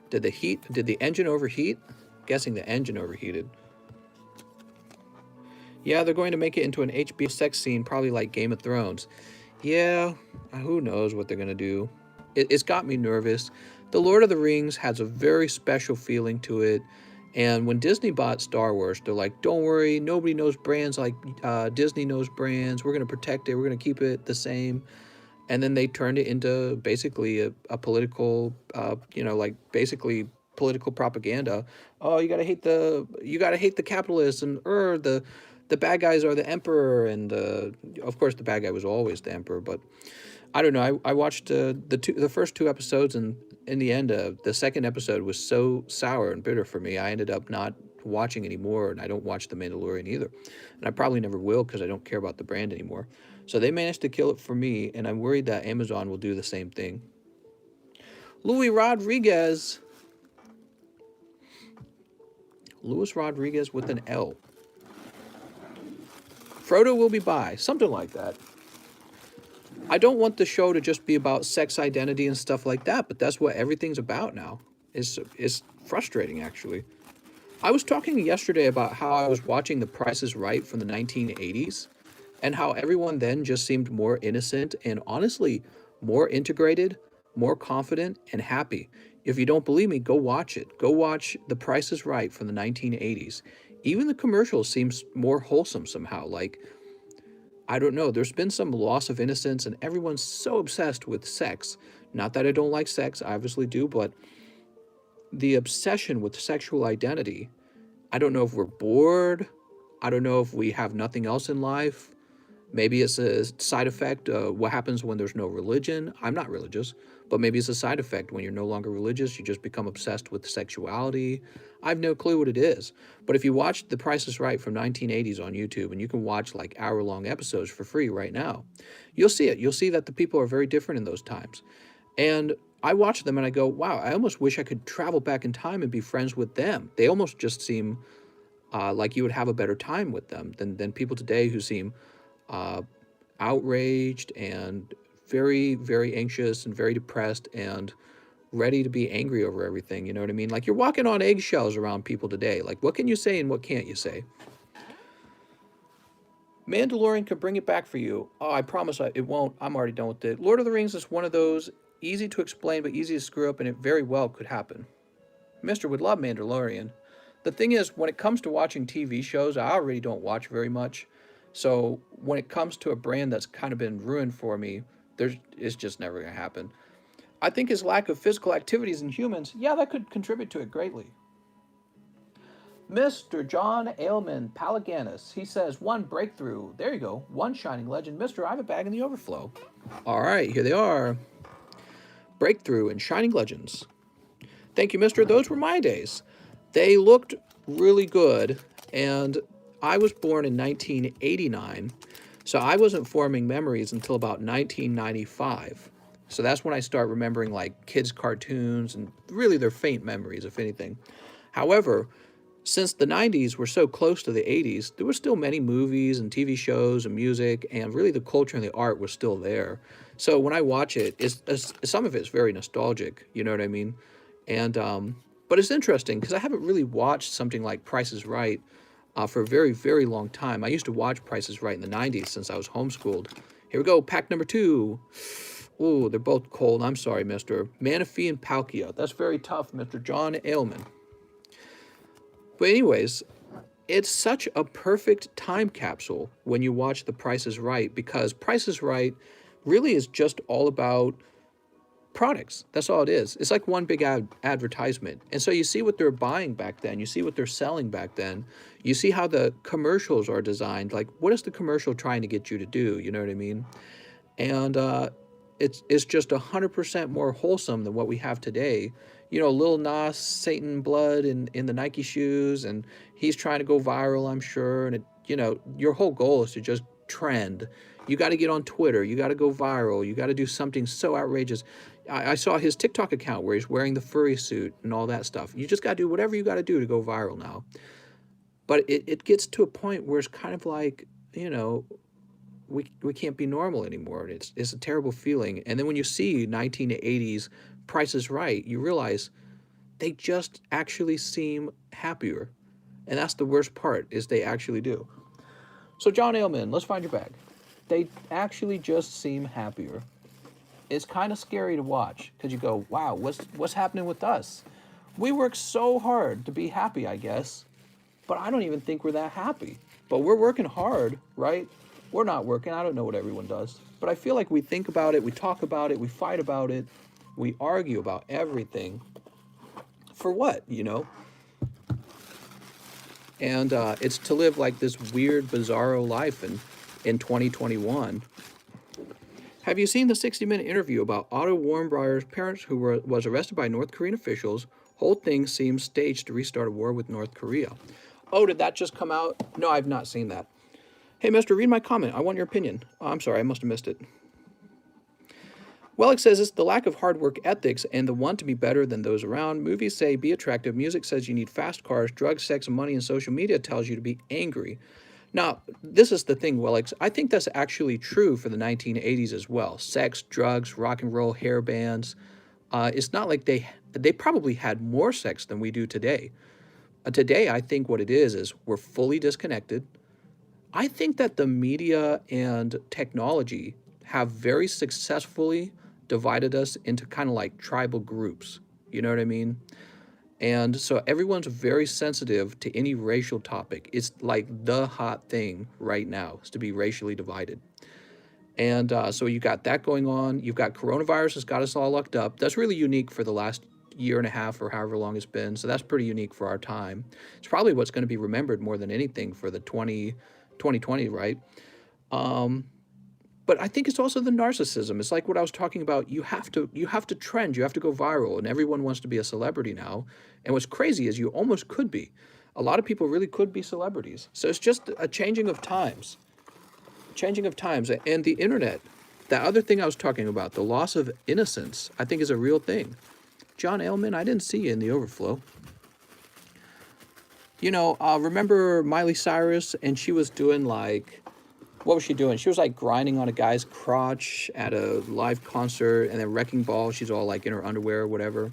Did the engine overheat? Guessing the engine overheated. Yeah, they're going to make it into an HBO sex scene, probably like Game of Thrones. Yeah, who knows what they're going to do. It's got me nervous. The Lord of the Rings has a very special feeling to it. And when Disney bought Star Wars, they're like, don't worry, nobody knows brands like Disney knows brands. We're going to protect it. We're going to keep it the same. And then they turned it into basically a political, like basically political propaganda. Oh, you gotta hate the capitalists, and the bad guys are the emperor, and of course the bad guy was always the emperor. But I don't know. I watched the first 2 episodes, and in the end, the second episode was so sour and bitter for me. I ended up not watching anymore, and I don't watch The Mandalorian either, and I probably never will because I don't care about the brand anymore. So they managed to kill it for me, and I'm worried that Amazon will do the same thing. Luis Rodriguez with an L. Frodo will be by, something like that. I don't want the show to just be about sex identity and stuff like that, but that's what everything's about now. It's frustrating, actually. I was talking yesterday about how I was watching The Price is Right from the 1980s, and how everyone then just seemed more innocent and honestly more integrated, more confident, and happy. If you don't believe me, go watch it. Go watch The Price is Right from the 1980s. Even the commercials seem more wholesome somehow. Like, I don't know, there's been some loss of innocence, and everyone's so obsessed with sex. Not that I don't like sex, I obviously do, but the obsession with sexual identity, I don't know if we're bored. I don't know if we have nothing else in life. Maybe it's a side effect of what happens when there's no religion. I'm not religious, but maybe it's a side effect when you're no longer religious. You just become obsessed with sexuality. I have no clue what it is. But if you watch The Price is Right from 1980s on YouTube, and you can watch like hour-long episodes for free right now, you'll see it. You'll see that the people are very different in those times. And I watch them and I go, wow, I almost wish I could travel back in time and be friends with them. They almost just seem like you would have a better time with them than people today who seem outraged and very, very anxious and very depressed and ready to be angry over everything. You know what I mean? Like, you're walking on eggshells around people today. Like, what can you say and what can't you say? Mandalorian could bring it back for you. Oh, I promise it won't. I'm already done with it. Lord of the Rings is one of those easy to explain but easy to screw up, and it very well could happen. Mister would love Mandalorian. the thing is, when it comes to watching TV shows, I already don't watch very much. So when it comes to a brand that's kind of been ruined for me, it's just never going to happen. I think his lack of physical activities in humans, yeah, that could contribute to it greatly. Mr. John Ailman Palaganis, he says, one breakthrough. There you go. One shining legend. Mr. I have a bag in the overflow. All right, here they are. Breakthrough and shining legends. Thank you, Mr. Those were my days. They looked really good, and I was born in 1989, so I wasn't forming memories until about 1995. So that's when I start remembering like kids' cartoons, and really they're faint memories, if anything. However, since the 90s were so close to the 80s, there were still many movies and TV shows and music, and really the culture and the art was still there. So when I watch it, some of it's very nostalgic, you know what I mean? And but it's interesting because I haven't really watched something like Price is Right for a very, very long time. I used to watch Price is Right in the 90s since I was homeschooled. Here we go, pack number 2. Ooh, they're both cold. I'm sorry, Mr. Manaphy and Palkia. That's very tough, Mr. John Ailman. But anyways, it's such a perfect time capsule when you watch The Price is Right, because Price is Right really is just all about products. That's all it is. It's like one big advertisement. And so you see what they're buying back then. You see what they're selling back then. You see how the commercials are designed. Like, what is the commercial trying to get you to do? You know what I mean? And it's just 100% more wholesome than what we have today. You know, Lil Nas, Satan blood in the Nike shoes, and he's trying to go viral, I'm sure. And, you know, your whole goal is to just trend. You got to get on Twitter. You got to go viral. You got to do something so outrageous. I saw his TikTok account where he's wearing the furry suit and all that stuff. You just got to do whatever you got to do to go viral now. But it gets to a point where it's kind of like, you know, we can't be normal anymore. It's a terrible feeling. And then when you see 1980s Price is Right, you realize they just actually seem happier. And that's the worst part, is they actually do. So John Ailman, let's find your bag. They actually just seem happier. It's kind of scary to watch because you go, wow, what's happening with us? We work so hard to be happy, I guess, but I don't even think we're that happy. But we're working hard, right? We're not working. I don't know what everyone does. But I feel like we think about it, we talk about it, we fight about it, we argue about everything. For what, you know? And it's to live like this weird, bizarro life in 2021. Have you seen the 60-minute interview about Otto Warmbrier's parents who was arrested by North Korean officials? Whole thing seems staged to restart a war with North Korea. Oh, did that just come out? No, I've not seen that. Hey, mister, read my comment. I want your opinion. Oh, I'm sorry, I must have missed it. Wellick says it's the lack of hard work ethics and the want to be better than those around. Movies say be attractive. Music says you need fast cars. Drugs, sex, and money, and social media tells you to be angry. Now, this is the thing, Wellick. I think that's actually true for the 1980s as well. Sex, drugs, rock and roll, hair bands. It's not like they probably had more sex than we do today. Today, I think what it is we're fully disconnected. I think that the media and technology have very successfully divided us into kind of like tribal groups. You know what I mean? And so everyone's very sensitive to any racial topic. It's like the hot thing right now is to be racially divided. And so you got that going on. You've got coronavirus has got us all locked up. That's really unique for the last year and a half or however long it's been. So that's pretty unique for our time. It's probably what's going to be remembered more than anything for the 2020, right? But I think it's also the narcissism. It's like what I was talking about. You have to trend. You have to go viral, and everyone wants to be a celebrity now. And what's crazy is you almost could be. A lot of people really could be celebrities. So it's just a changing of times. Changing of times. And the internet, that other thing I was talking about, the loss of innocence, I think is a real thing. John Ailman, I didn't see you in the overflow. You know, remember Miley Cyrus, and she was doing like, what was she doing? She was like grinding on a guy's crotch at a live concert, and then Wrecking Ball, she's all like in her underwear or whatever.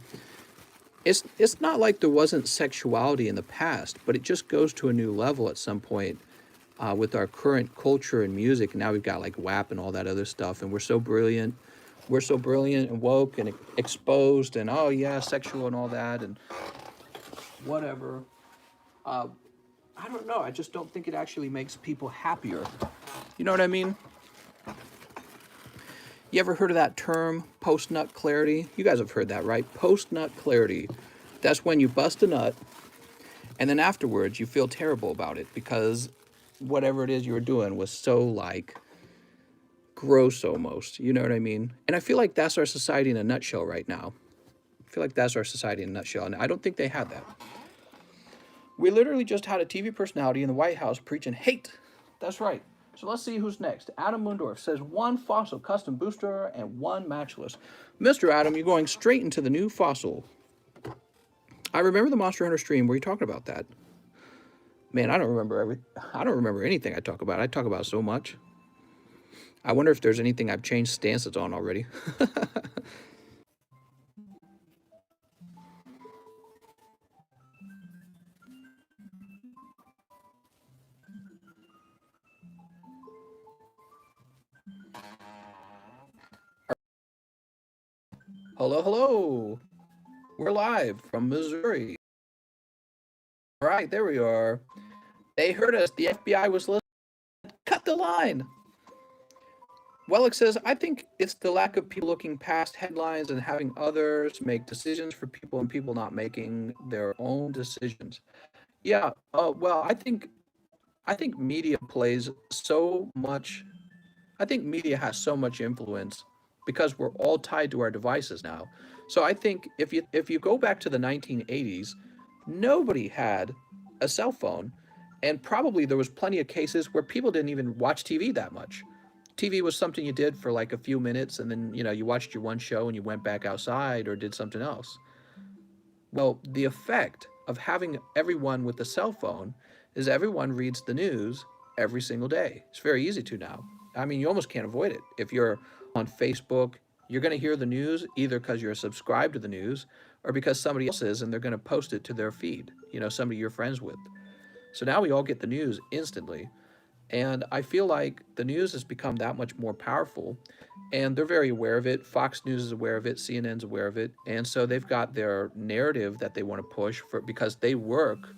It's not like there wasn't sexuality in the past, but it just goes to a new level at some point with our current culture and music. And now we've got like WAP and all that other stuff, and we're so brilliant. We're so brilliant and woke and exposed and, oh yeah, sexual and all that and whatever. I don't know. I just don't think it actually makes people happier. You know what I mean? You ever heard of that term, post-nut clarity? You guys have heard that, right? Post-nut clarity. That's when you bust a nut, and then afterwards you feel terrible about it because whatever it is you were doing was so, like, gross almost. You know what I mean? And I feel like that's our society in a nutshell right now. I feel like that's our society in a nutshell, and I don't think they had that. We literally just had a TV personality in the White House preaching hate. That's right. So let's see who's next. Adam Mundorf says 1 fossil custom booster and 1 matchless. Mr. Adam, you're going straight into the new fossil. I remember the Monster Hunter stream where you talking about that. Man, I don't remember anything I talk about. I talk about so much. I wonder if there's anything I've changed stances on already. Hello, hello. We're live from Missouri. All right, there we are. They heard us. The FBI was listening. Cut the line. Wellick says, I think it's the lack of people looking past headlines and having others make decisions for people and people not making their own decisions. Yeah, well, I think media plays so much. I think media has so much influence because we're all tied to our devices now. So I think if you go back to the 1980s, nobody had a cell phone, and probably there was plenty of cases where people didn't even watch TV that much. TV was something you did for like a few minutes, and then you watched your one show and you went back outside or did something else. Well, the effect of having everyone with a cell phone is everyone reads the news every single day. It's very easy to now. I mean, you almost can't avoid it. If you're on Facebook, you're going to hear the news either because you're subscribed to the news or because somebody else is and they're going to post it to their feed, somebody you're friends with. So now we all get the news instantly. And I feel like the news has become that much more powerful, and they're very aware of it. Fox News is aware of it. CNN's aware of it. And so they've got their narrative that they want to push for because they work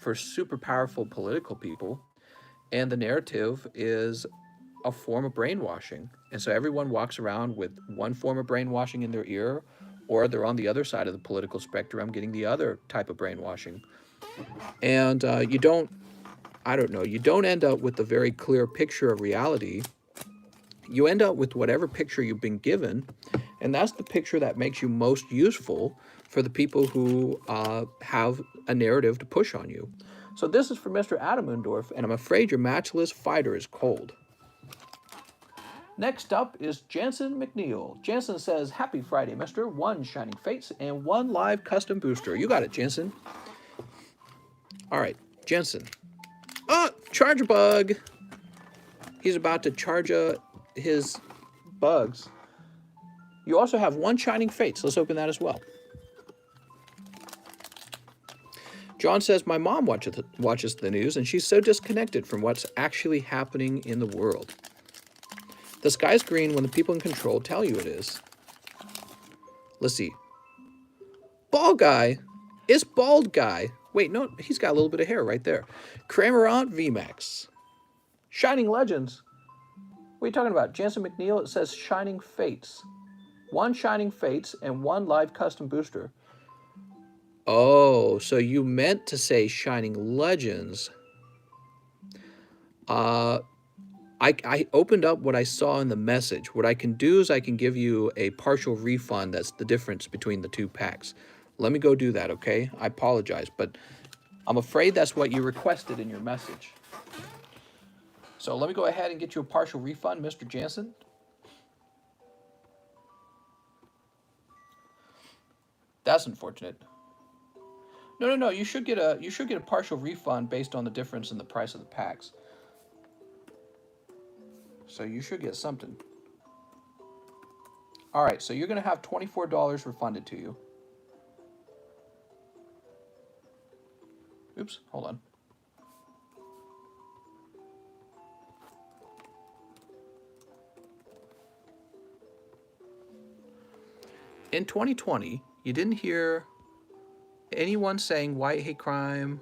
for super powerful political people. And the narrative is a form of brainwashing. And so everyone walks around with one form of brainwashing in their ear, or they're on the other side of the political spectrum getting the other type of brainwashing. And you don't end up with a very clear picture of reality. You end up with whatever picture you've been given, and that's the picture that makes you most useful for the people who have a narrative to push on you. So this is for Mr. Adam Undorf, and I'm afraid your matchless fighter is cold. Next up is Jansen McNeil. Jansen says, Happy Friday, mister. 1 Shining Fates and 1 live custom booster. You got it, Jansen. All right, Jansen. Oh, charge bug. He's about to charge his bugs. You also have 1 Shining Fates. Let's open that as well. John says, my mom watches the news, and she's so disconnected from what's actually happening in the world. The sky's green when the people in control tell you it is. Let's see. Bald guy. It's bald guy. Wait, no, he's got a little bit of hair right there. Cramorant VMAX. Shining Legends. What are you talking about? Jansen McNeil, it says Shining Fates. 1 Shining Fates and 1 live custom booster. Oh, so you meant to say Shining Legends. I opened up what I saw in the message. What I can do is I can give you a partial refund. That's the difference between the 2 packs. Let me go do that, okay? I apologize, but I'm afraid that's what you requested in your message. So let me go ahead and get you a partial refund, Mr. Jansen. That's unfortunate. No. You should get a partial refund based on the difference in the price of the packs. So you should get something. All right, so you're going to have $24 refunded to you. Oops, hold on. In 2020, you didn't hear anyone saying white hate crime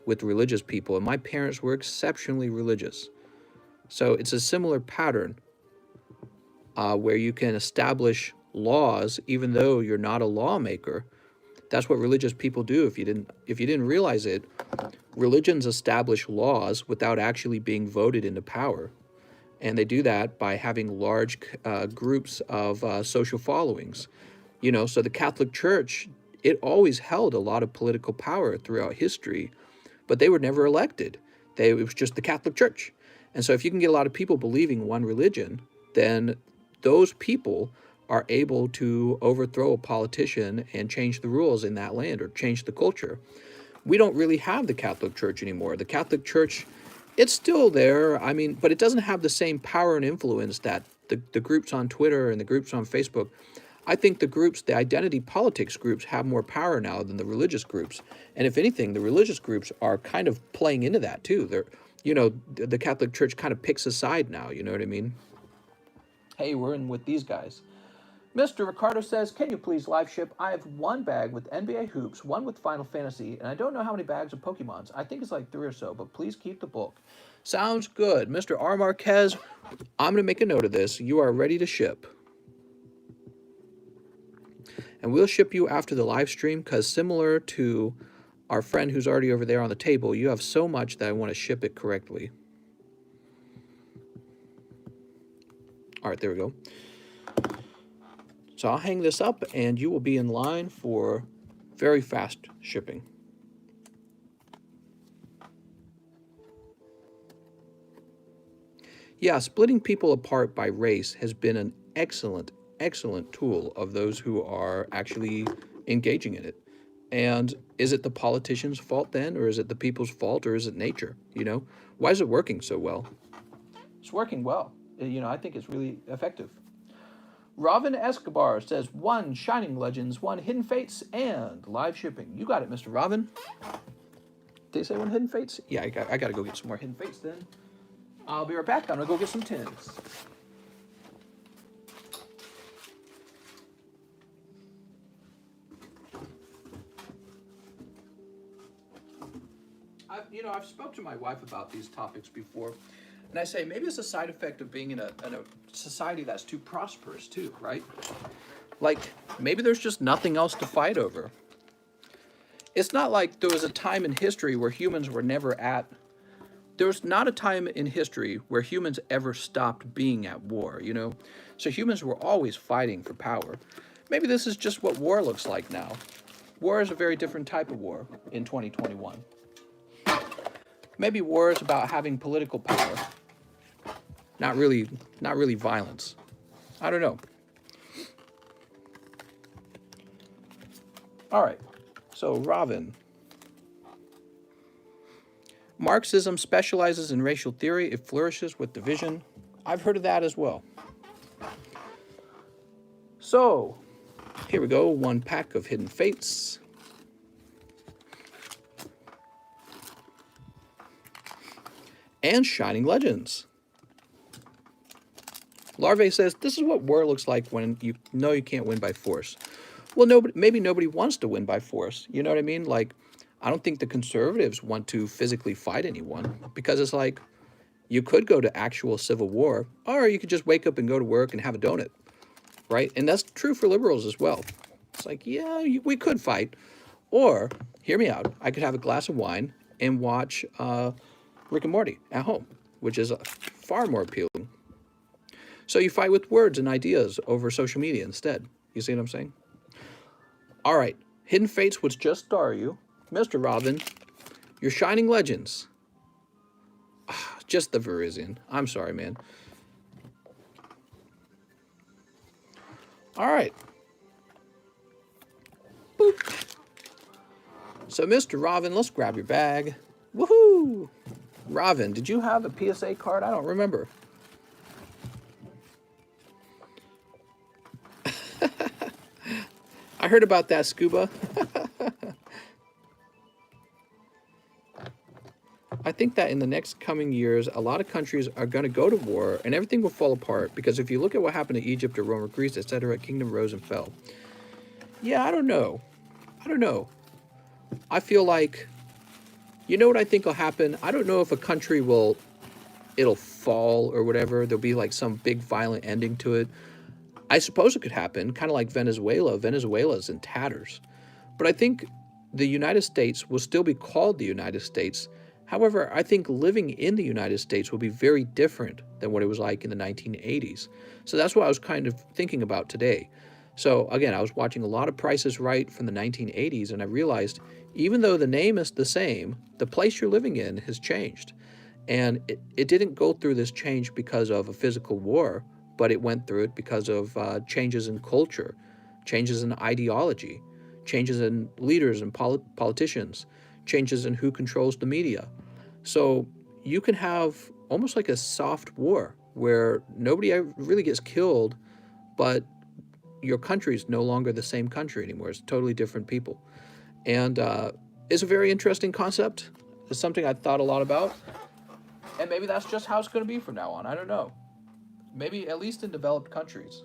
with religious people, and my parents were exceptionally religious. So it's a similar pattern where you can establish laws even though you're not a lawmaker. That's what religious people do. If you didn't realize it, religions establish laws without actually being voted into power. And they do that by having large groups of social followings. You know, so the Catholic Church, it always held a lot of political power throughout history, but they were never elected. It was just the Catholic Church. And so if you can get a lot of people believing one religion, then those people are able to overthrow a politician and change the rules in that land or change the culture. We don't really have the Catholic Church anymore. The Catholic Church, it's still there, I mean, but it doesn't have the same power and influence that the groups on Twitter and the groups on Facebook. I think the identity politics groups have more power now than the religious groups. And if anything, the religious groups are kind of playing into that too. They're, you know, the Catholic Church kind of picks a side now, you know what I mean? Hey, we're in with these guys. Mr. Ricardo says, can you please live ship? I have one bag with NBA hoops, one with Final Fantasy, and I don't know how many bags of Pokemons. I think it's like 3 or so, but please keep the bulk. Sounds good. Mr. R. Marquez, I'm going to make a note of this. You are ready to ship. And we'll ship you after the live stream because similar to our friend who's already over there on the table, you have so much that I want to ship it correctly. All right, there we go. So I'll hang this up and you will be in line for very fast shipping. Yeah, splitting people apart by race has been an excellent tool of those who are actually engaging in it. And is it the politicians' fault then, or is it the people's fault, or is it nature? You know, why is it working so well? It's working well. You know, I think it's really effective. Robin Escobar says 1 Shining Legends, 1 Hidden Fates, and live shipping. You got it, Mr. Robin. Did they say 1 Hidden Fates? Yeah, I got to go get some more Hidden Fates then. I'll be right back. I'm going to go get some tins. I've spoke to my wife about these topics before, and I say maybe it's a side effect of being in a society that's too prosperous too, right? Like, maybe there's just nothing else to fight over. It's not like there was a time in history where humans were never at... There was not a time in history where humans ever stopped being at war, you know? So humans were always fighting for power. Maybe this is just what war looks like now. War is a very different type of war in 2021. Maybe war is about having political power, not really violence. I don't know. All right, so Robin. Marxism specializes in racial theory. It flourishes with division. I've heard of that as well. So, here we go. 1 pack of Hidden Fates. And Shining Legends. Larvae says, this is what war looks like when you know you can't win by force. Well, maybe nobody wants to win by force. You know what I mean? Like, I don't think the conservatives want to physically fight anyone because it's like, you could go to actual civil war, or you could just wake up and go to work and have a donut, right? And that's true for liberals as well. It's like, yeah, we could fight. Or, hear me out, I could have a glass of wine and watch Rick and Morty at home, which is far more appealing. So you fight with words and ideas over social media instead. You see what I'm saying? All right, Hidden Fates would just star you. Mr. Robin, your Shining Legends. Just the Virizion. I'm sorry, man. All right. Boop. So, Mr. Robin, let's grab your bag. Woohoo! Robin, did you have a PSA card? I don't remember. I heard about that, Scuba. I think that in the next coming years, a lot of countries are going to go to war and everything will fall apart. Because if you look at what happened to Egypt or Rome or Greece, etc., kingdom rose and fell. Yeah, I don't know. I feel like, You know what I think will happen? I don't know if a country it'll fall or whatever. There'll be like some big violent ending to it. I suppose it could happen, kind of like Venezuela. Venezuela's in tatters. But I think the United States will still be called the United States. However, I think living in the United States will be very different than what it was like in the 1980s. So that's what I was kind of thinking about today. So again, I was watching a lot of Price is Right from the 1980s, and I realized even though the name is the same, the place you're living in has changed. And it didn't go through this change because of a physical war, but it went through it because of changes in culture, changes in ideology, changes in leaders and politicians, changes in who controls the media. So you can have almost like a soft war where nobody really gets killed, but your country is no longer the same country anymore. It's totally different people. And it's a very interesting concept. It's something I thought a lot about. And maybe that's just how it's going to be from now on. I don't know. Maybe at least in developed countries.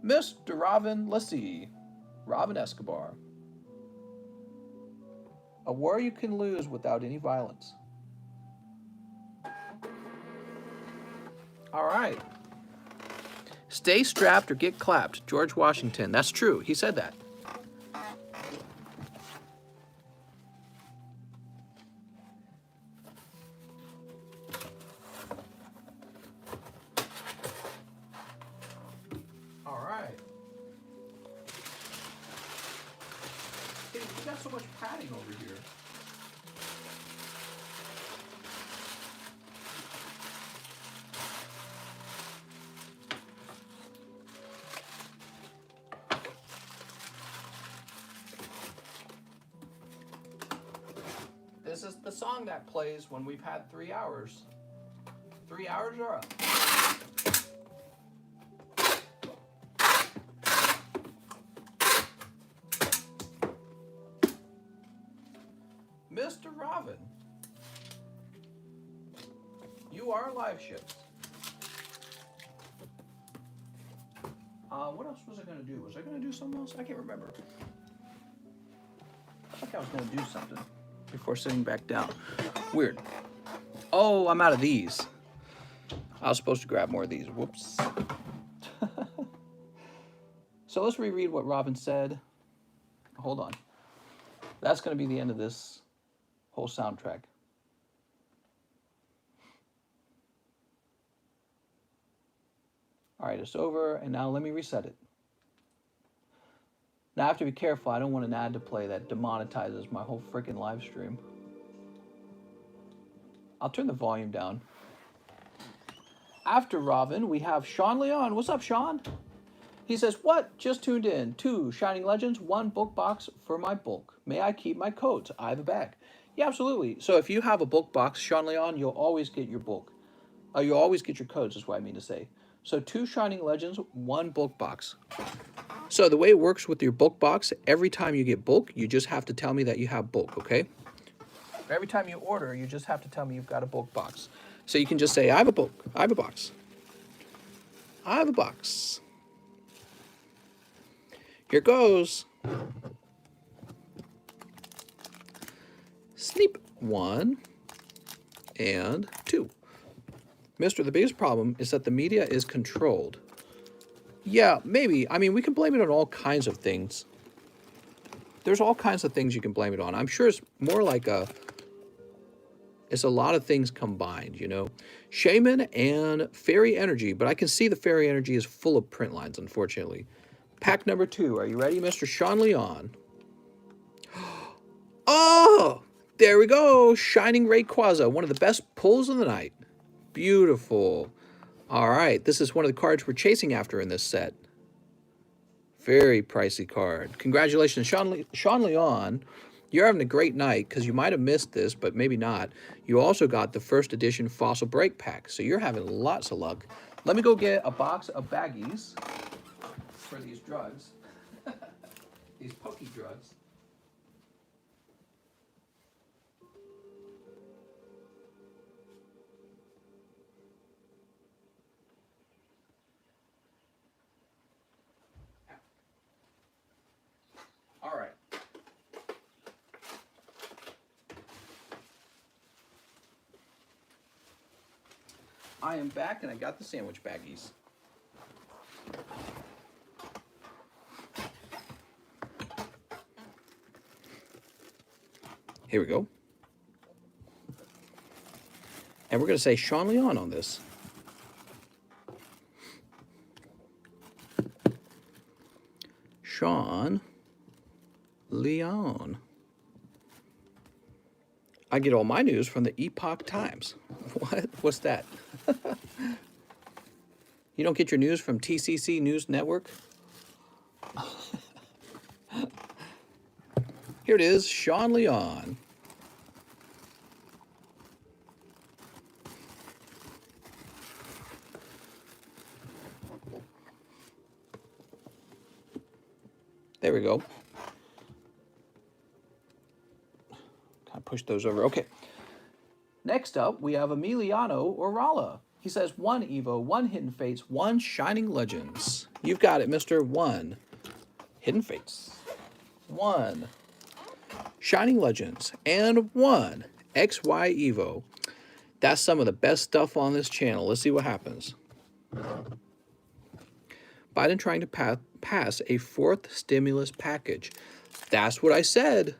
Mr. Robin, let's see. Robin Escobar. A war you can lose without any violence. All right. Stay strapped or get clapped. George Washington. That's true. He said that. All right. Hey, we got so much padding over here. This is the song that plays when we've had 3 hours. 3 hours are up. Mr. Robin, you are live ships. What else was I going to do? Was I going to do something else? I can't remember. I think I was going to do something before sitting back down. Weird. Oh, I'm out of these. I was supposed to grab more of these. Whoops. So let's reread what Robin said. Hold on. That's going to be the end of this whole soundtrack. All right, it's over, and now let me reset it. Now I have to be careful. I don't want an ad to play that demonetizes my whole freaking live stream. I'll turn the volume down. After Robin, we have Sean Leon. What's up, Sean? He says, what? Just tuned in. 2 Shining Legends, 1 book box for my bulk. May I keep my codes? I have a bag. Yeah, absolutely. So if you have a book box, Sean Leon, you'll always get your bulk. You'll always get your codes, is what I mean to say. So 2 Shining Legends, 1 book box. So the way it works with your bulk box, every time you get bulk, you just have to tell me that you have bulk, okay? Every time you order, you just have to tell me you've got a bulk box. So you can just say, I have a bulk. I have a box. I have a box. Here goes. Sneep. 1 and 2. Mister, the biggest problem is that the media is controlled. Yeah, maybe. I mean, we can blame it on all kinds of things. There's all kinds of things you can blame it on. I'm sure it's more like it's a lot of things combined, you know. Shaman and Fairy Energy, but I can see the Fairy Energy is full of print lines, unfortunately. Pack number 2. Are you ready, Mr. Sean Leon? Oh, there we go. Shining Rayquaza, one of the best pulls of the night. Beautiful. All right, this is one of the cards we're chasing after in this set. Very pricey card. Congratulations, Sean Leon. You're having a great night because you might have missed this, but maybe not. You also got the first edition Fossil Break Pack, so you're having lots of luck. Let me go get a box of baggies for these drugs, these pokey drugs. All right. I am back and I got the sandwich baggies. Here we go. And we're going to say Sean Leon on this. Sean Leon. I get all my news from the Epoch Times. What? What's that? You don't get your news from TCC News Network? Here it is, Sean Leon. There we go. Kind of push those over. Okay. Next up, we have Emiliano Orala. He says, 1 Evo, 1 Hidden Fates, 1 Shining Legends. You've got it, Mr. 1 Hidden Fates, 1 Shining Legends, and 1 XY Evo. That's some of the best stuff on this channel. Let's see what happens. Biden trying to pass a 4th stimulus package. That's what I said.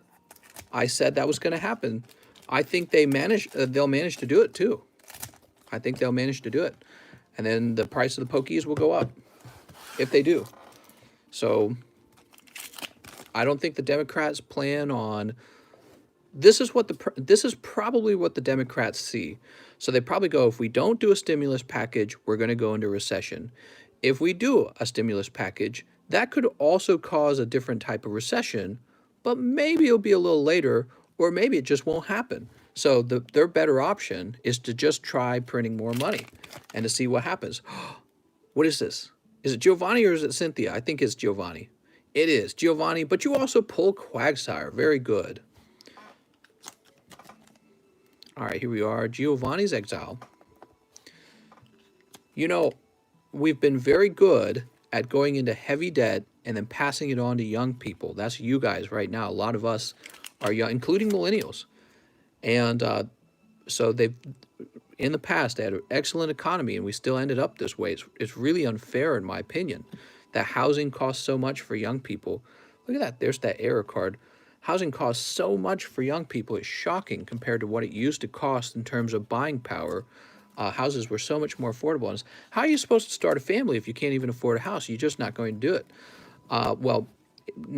I said that was going to happen. I think they'll manage to do it too. I think they'll manage to do it. And then the price of the Pokies will go up if they do. So I don't think the Democrats plan on, this is probably what the Democrats see. So they probably go, if we don't do a stimulus package, we're going to go into recession. If we do a stimulus package, that could also cause a different type of recession, but maybe it'll be a little later, or maybe it just won't happen. So their better option is to just try printing more money and to see what happens. What is this? Is it Giovanni or is it Cynthia? I think it's Giovanni. It is Giovanni, but you also pull Quagsire. Very good. All right, here we are. Giovanni's Exile. You know, we've been very good at going into heavy debt and then passing it on to young people. That's you guys right now. A lot of us are young, including millennials. And so they've, in the past, they had an excellent economy, and we still ended up this way. It's really unfair, in my opinion, that housing costs so much for young people. Look at that. There's that error card. Housing costs so much for young people. It's shocking compared to what it used to cost in terms of buying power. Houses were so much more affordable. And how are you supposed to start a family if you can't even afford a house? You're just not going to do it. Well,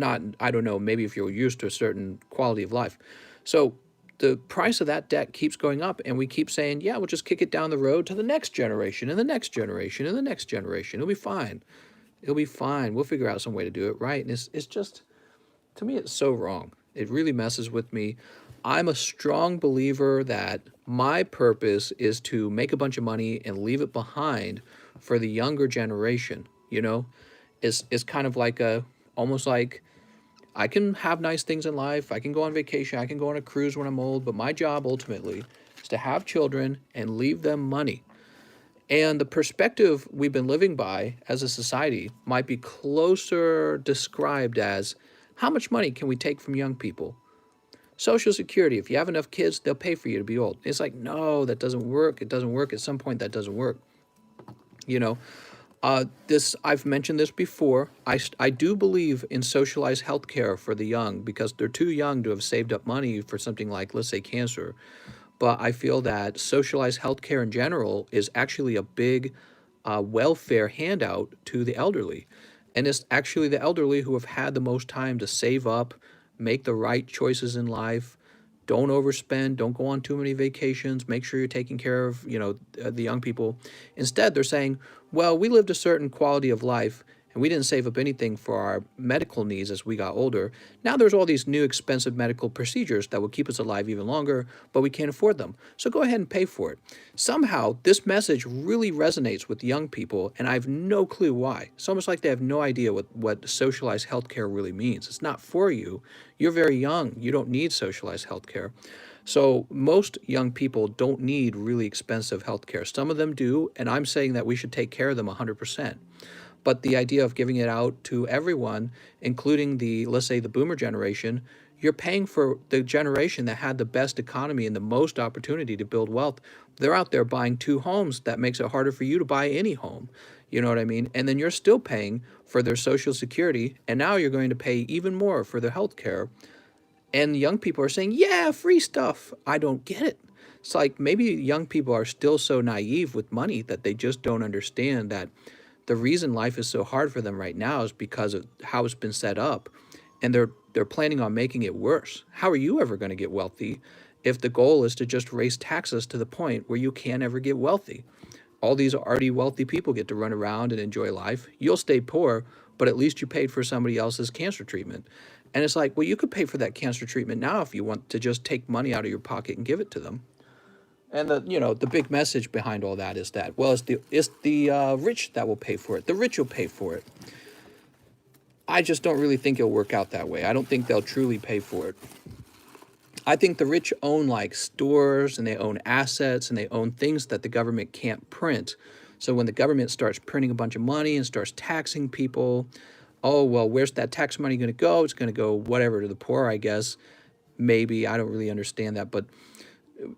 I don't know, maybe if you're used to a certain quality of life. So the price of that debt keeps going up, and we keep saying, yeah, we'll just kick it down the road to the next generation and the next generation and the next generation. It'll be fine. It'll be fine. We'll figure out some way to do it right. And it's just, to me, it's so wrong. It really messes with me. I'm a strong believer that my purpose is to make a bunch of money and leave it behind for the younger generation. You know, it's kind of like almost like, I can have nice things in life. I can go on vacation. I can go on a cruise when I'm old. But my job ultimately is to have children and leave them money. And the perspective we've been living by as a society might be closer described as, how much money can we take from young people? Social Security, if you have enough kids, they'll pay for you to be old. It's like, no, that doesn't work. It doesn't work. At some point, that doesn't work. You know, I've mentioned this before. I do believe in socialized health care for the young because they're too young to have saved up money for something like, let's say, cancer. But I feel that socialized health care in general is actually a big welfare handout to the elderly. And it's actually the elderly who have had the most time to save up, make the right choices in life, don't overspend, don't go on too many vacations, make sure you're taking care of, you know, the young people. Instead, they're saying, well, we lived a certain quality of life and we didn't save up anything for our medical needs as we got older. Now there's all these new expensive medical procedures that will keep us alive even longer, but we can't afford them. So go ahead and pay for it. Somehow, this message really resonates with young people, and I have no clue why. It's almost like they have no idea what socialized healthcare really means. It's not for you. You're very young. You don't need socialized healthcare. So most young people don't need really expensive healthcare. Some of them do, and I'm saying that we should take care of them 100%. But the idea of giving it out to everyone, including let's say the boomer generation, You're paying for the generation that had the best economy and the most opportunity to build wealth. They're out there buying 2 homes. That makes it harder for you to buy any home. You know what I mean? And then you're still paying for their Social Security, and now you're going to pay even more for their health care. And young people are saying, yeah, free stuff. I don't get it. It's like maybe young people are still so naive with money that they just don't understand that the reason life is so hard for them right now is because of how it's been set up, and they're planning on making it worse. How are you ever going to get wealthy if the goal is to just raise taxes to the point where you can't ever get wealthy? All these already wealthy people get to run around and enjoy life. You'll stay poor, but at least you paid for somebody else's cancer treatment. And it's like, well, you could pay for that cancer treatment now if you want to just take money out of your pocket and give it to them. And the big message behind all that is that, well, it's the rich that will pay for it. The rich will pay for it. I just don't really think it'll work out that way. I don't think they'll truly pay for it. I think the rich own like stores, and they own assets, and they own things that the government can't print. So when the government starts printing a bunch of money and starts taxing people, oh, well, where's that tax money going to go? It's going to go whatever to the poor, I guess. Maybe. I don't really understand that. But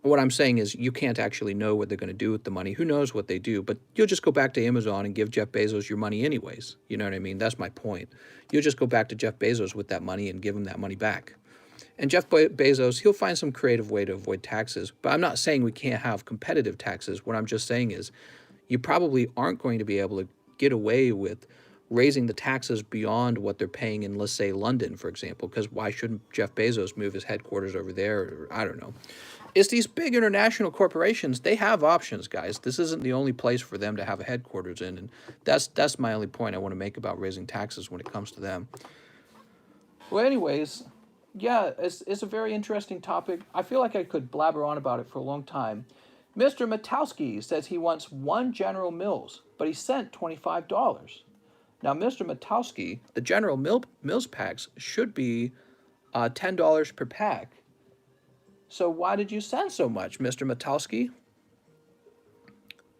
what I'm saying is you can't actually know what they're going to do with the money. Who knows what they do? But you'll just go back to Amazon and give Jeff Bezos your money anyways. You know what I mean? That's my point. You'll just go back to Jeff Bezos with that money and give him that money back. And Jeff Bezos, he'll find some creative way to avoid taxes. But I'm not saying we can't have competitive taxes. What I'm just saying is you probably aren't going to be able to get away with raising the taxes beyond what they're paying in, let's say, London, for example, because why shouldn't Jeff Bezos move his headquarters over there? Or, I don't know. It's these big international corporations. They have options, guys. This isn't the only place for them to have a headquarters in, and that's my only point I want to make about raising taxes when it comes to them. Well, anyways, yeah, it's a very interesting topic. I feel like I could blabber on about it for a long time. Mr. Matowski says he wants 1 General Mills, but he sent $25. Now, Mr. Matowski, the General Mills packs should be $10 per pack. So why did you send so much, Mr. Matowski?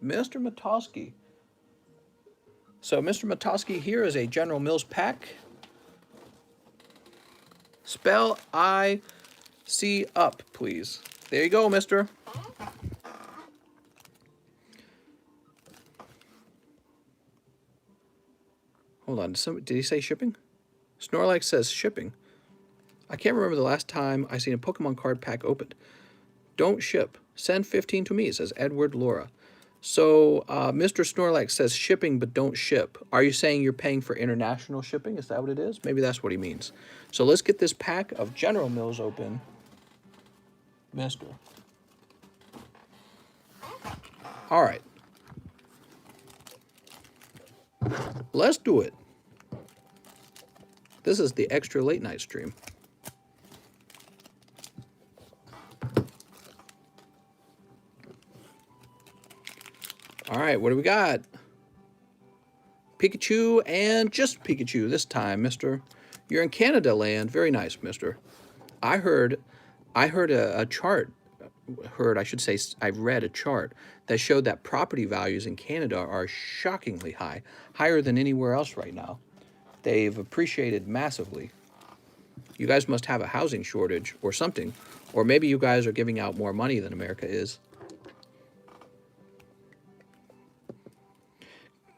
Mr. Matowski. So, Mr. Matowski, here is a General Mills pack. Spell I-C up, please. There you go, mister. Hold on, did he say shipping? Snorlax says shipping. I can't remember the last time I seen a Pokemon card pack opened. Don't ship. Send 15 to me, says Edward Laura. So, Mr. Snorlax says shipping, but don't ship. Are you saying you're paying for international shipping? Is that what it is? Maybe that's what he means. So let's get this pack of General Mills open. Mister. All right. Let's do it. This is the extra late night stream. All right, what do we got? Pikachu and just Pikachu this time, mister. You're in Canada land. Very nice, mister. I heard a chart. I read a chart that showed that property values in Canada are shockingly high, higher than anywhere else right now. They've appreciated massively. You guys must have a housing shortage or something, or maybe you guys are giving out more money than America is.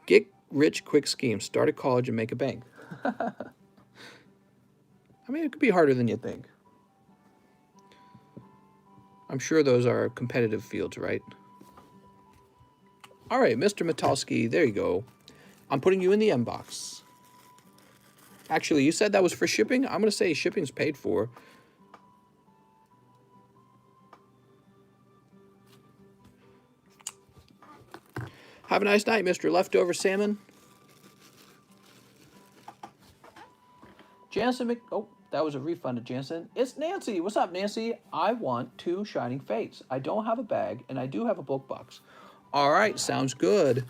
Get rich quick scheme. Start a college and make a bank. I mean, it could be harder than you think. I'm sure those are competitive fields, right? All right, Mr. Matowski, there you go. I'm putting you in the inbox. Actually, you said that was for shipping? I'm going to say shipping's paid for. Have a nice night, Mr. Leftover Salmon. Jansen oh, that was a refund to Jansen. It's Nancy. What's up, Nancy? I want 2 Shining Fates. I don't have a bag, and I do have a book box. All right, sounds good.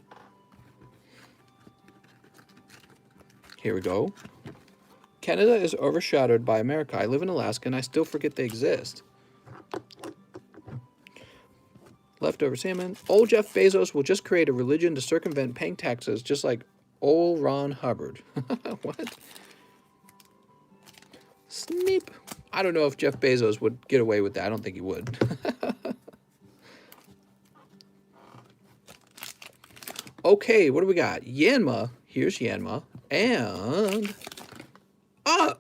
Here we go. Canada is overshadowed by America. I live in Alaska, and I still forget they exist. Leftover salmon. Old Jeff Bezos will just create a religion to circumvent paying taxes, just like old Ron Hubbard. What? Sneep. I don't know if Jeff Bezos would get away with that. I don't think he would. Okay, what do we got? Yanma. Here's Yanma. And... ah!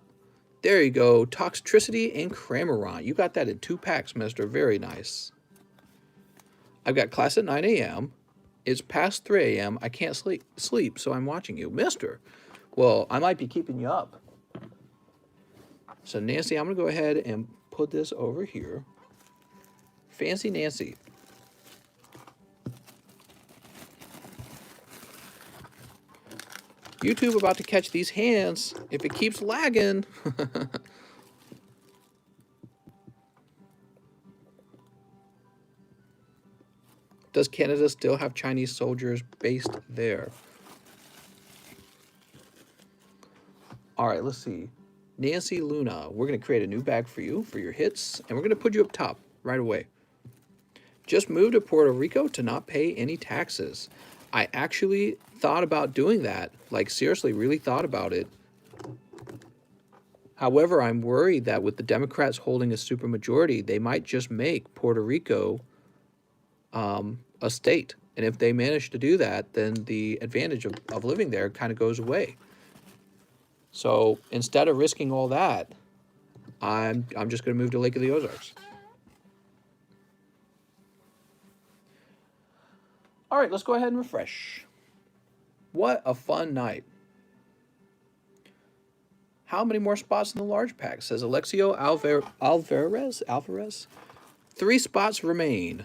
There you go. Toxtricity and Cramorant. You got that in 2 packs, mister. Very nice. I've got class at 9 a.m. It's past 3 a.m. I can't sleep, so I'm watching you. Mister, well, I might be keeping you up. So, Nancy, I'm going to go ahead and put this over here. Fancy Nancy. YouTube about to catch these hands if it keeps lagging. Does Canada still have Chinese soldiers based there? All right, let's see. Nancy Luna, we're going to create a new bag for you for your hits, and we're going to put you up top right away. Just moved to Puerto Rico to not pay any taxes. I actually thought about doing that, like seriously, really thought about it. However, I'm worried that with the Democrats holding a supermajority, they might just make Puerto Rico a state. And if they manage to do that, then the advantage of living there kind of goes away. So instead of risking all that, I'm just going to move to Lake of the Ozarks. All right, let's go ahead and refresh. What a fun night. How many more spots in the large pack? Says Alexio Alvarez. 3 spots remain.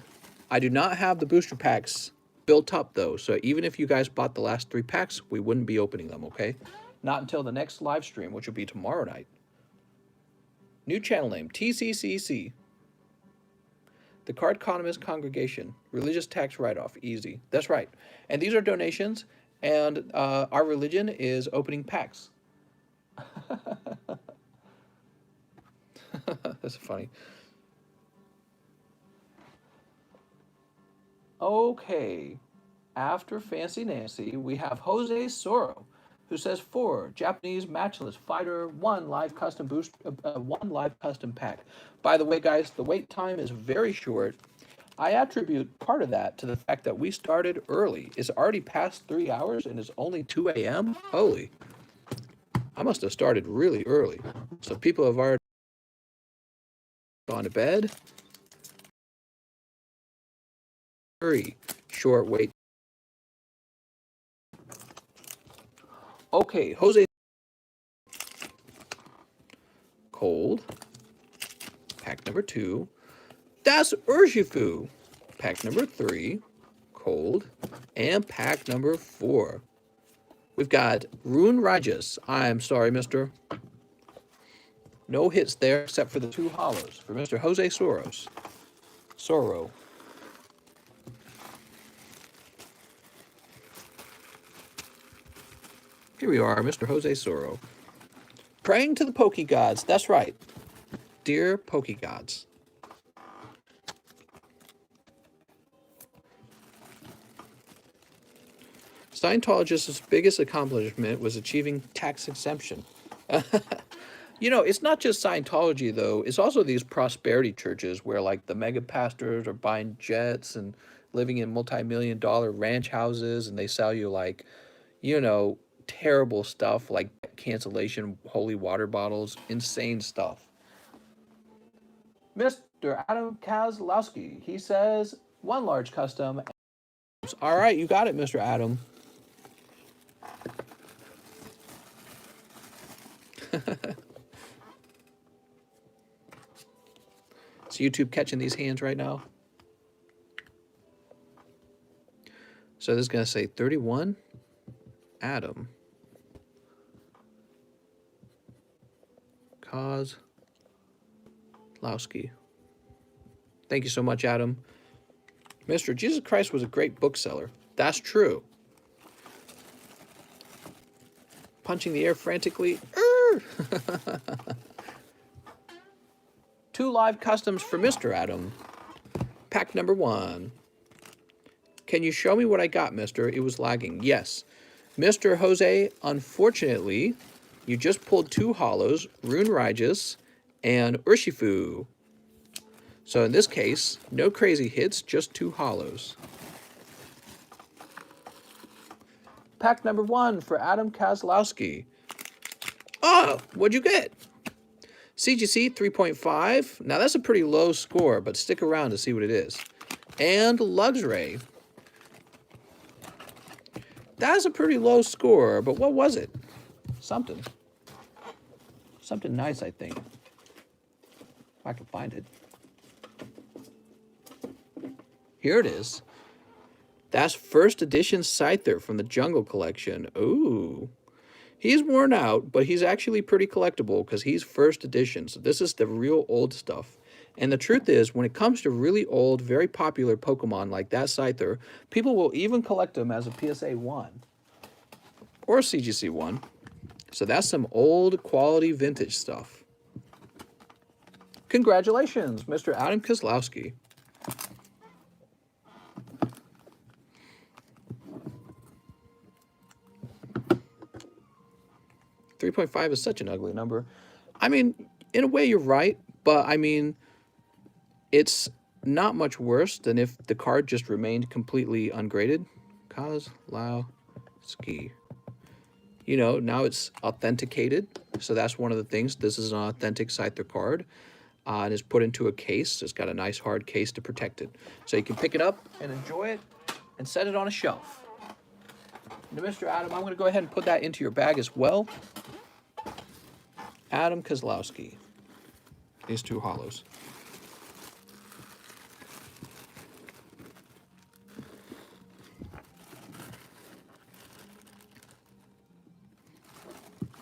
I do not have the booster packs built up, though. So even if you guys bought the last 3 packs, we wouldn't be opening them, okay? Not until the next live stream, which will be tomorrow night. New channel name, TCCC. The Cardconomist Congregation. Religious tax write-off. Easy. That's right. And these are donations, and our religion is opening packs. That's funny. Okay. After Fancy Nancy, we have Jose Soro, who says 4 Japanese matchless fighter, 1 live custom boost, 1 live custom pack. By the way, guys, the wait time is very short. I attribute part of that to the fact that we started early. It's already past 3 hours and it's only 2 a.m. Holy. I must have started really early. So people have already gone to bed. Very short wait. Okay, Jose. Cold. Pack number 2. That's Urshifu. Pack number 3. Cold. And pack number 4. We've got Rune Rajas. I'm sorry, mister. No hits there except for the 2 hollows for Mr. Jose Soros. Soro. Here we are, Mr. Jose Soro. Praying to the Poke Gods. That's right. Dear Poke Gods. Scientologists' biggest accomplishment was achieving tax exemption. You know, it's not just Scientology, though. It's also these prosperity churches where, like, the mega pastors are buying jets and living in multi-million-dollar ranch houses, and they sell you, like, you know, terrible stuff like cancellation, holy water bottles, insane stuff. Mr. Adam Kozlowski, he says 1 large custom. All right, you got it, Mr. Adam. Is YouTube catching these hands right now? So this is going to say 31, Adam. Kozlowski. Thank you so much, Adam. Mr. Jesus Christ was a great bookseller. That's true. Punching the air frantically. 2 live customs for Mr. Adam. Pack number 1. Can you show me what I got, mister? It was lagging. Yes. Mr. Jose, unfortunately, you just pulled 2 hollows, Rune Rajas, and Urshifu. So in this case, no crazy hits, just 2 hollows. Pack number 1 for Adam Kozlowski. Oh, what'd you get? CGC 3.5. Now that's a pretty low score, but stick around to see what it is. And Luxray. That's a pretty low score, but what was it? Something. Something nice, I think. If I can find it. Here it is. That's first edition Scyther from the Jungle Collection. Ooh. He's worn out, but he's actually pretty collectible because he's first edition. So this is the real old stuff. And the truth is, when it comes to really old, very popular Pokemon like that Scyther, people will even collect them as a PSA 1 or a CGC 1. So that's some old quality vintage stuff. Congratulations, Mr. Adam Kozlowski. .5 is such an ugly number. I mean, in a way you're right, but I mean, it's not much worse than if the card just remained completely ungraded. Kozlowski. You know, now it's authenticated, so that's one of the things. This is an authentic Scyther card, and is put into a case. It's got a nice hard case to protect it. So you can pick it up and enjoy it and set it on a shelf. Now, Mr. Adam, I'm going to go ahead and put that into your bag as well. Adam Kozlowski. These 2 hollows.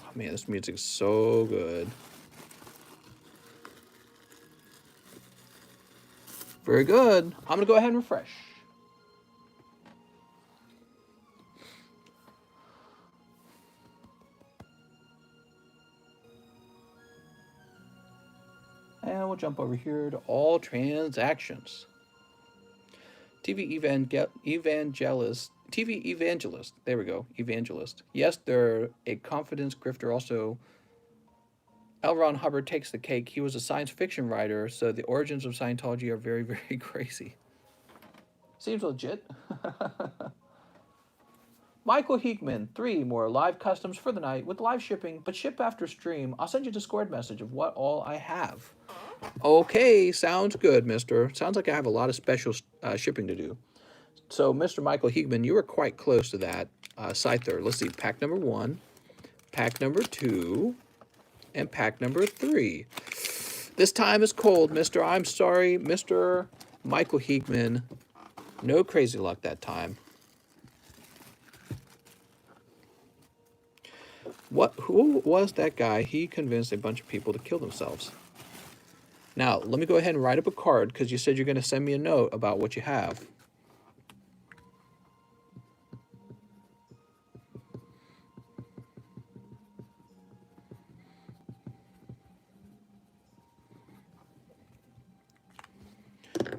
Oh man, this music's so good. Very good. I'm going to go ahead and refresh. And we'll jump over here to all transactions. TV evangelist. There we go. Evangelist. Yes, they're a confidence grifter. Also, L. Ron Hubbard takes the cake. He was a science fiction writer, so the origins of Scientology are very, very crazy. Seems legit. Michael Heekman, 3 more live customs for the night with live shipping, but ship after stream. I'll send you a Discord message of what all I have. Okay, sounds good, mister. Sounds like I have a lot of special shipping to do. So, Mr. Michael Heekman, you were quite close to that Scyther. Let's see, pack number 1, pack number 2, and pack number 3. This time is cold, mister. I'm sorry, Mr. Michael Heekman. No crazy luck that time. Who was that guy? He convinced a bunch of people to kill themselves. Now, let me go ahead and write up a card because you said you're going to send me a note about what you have.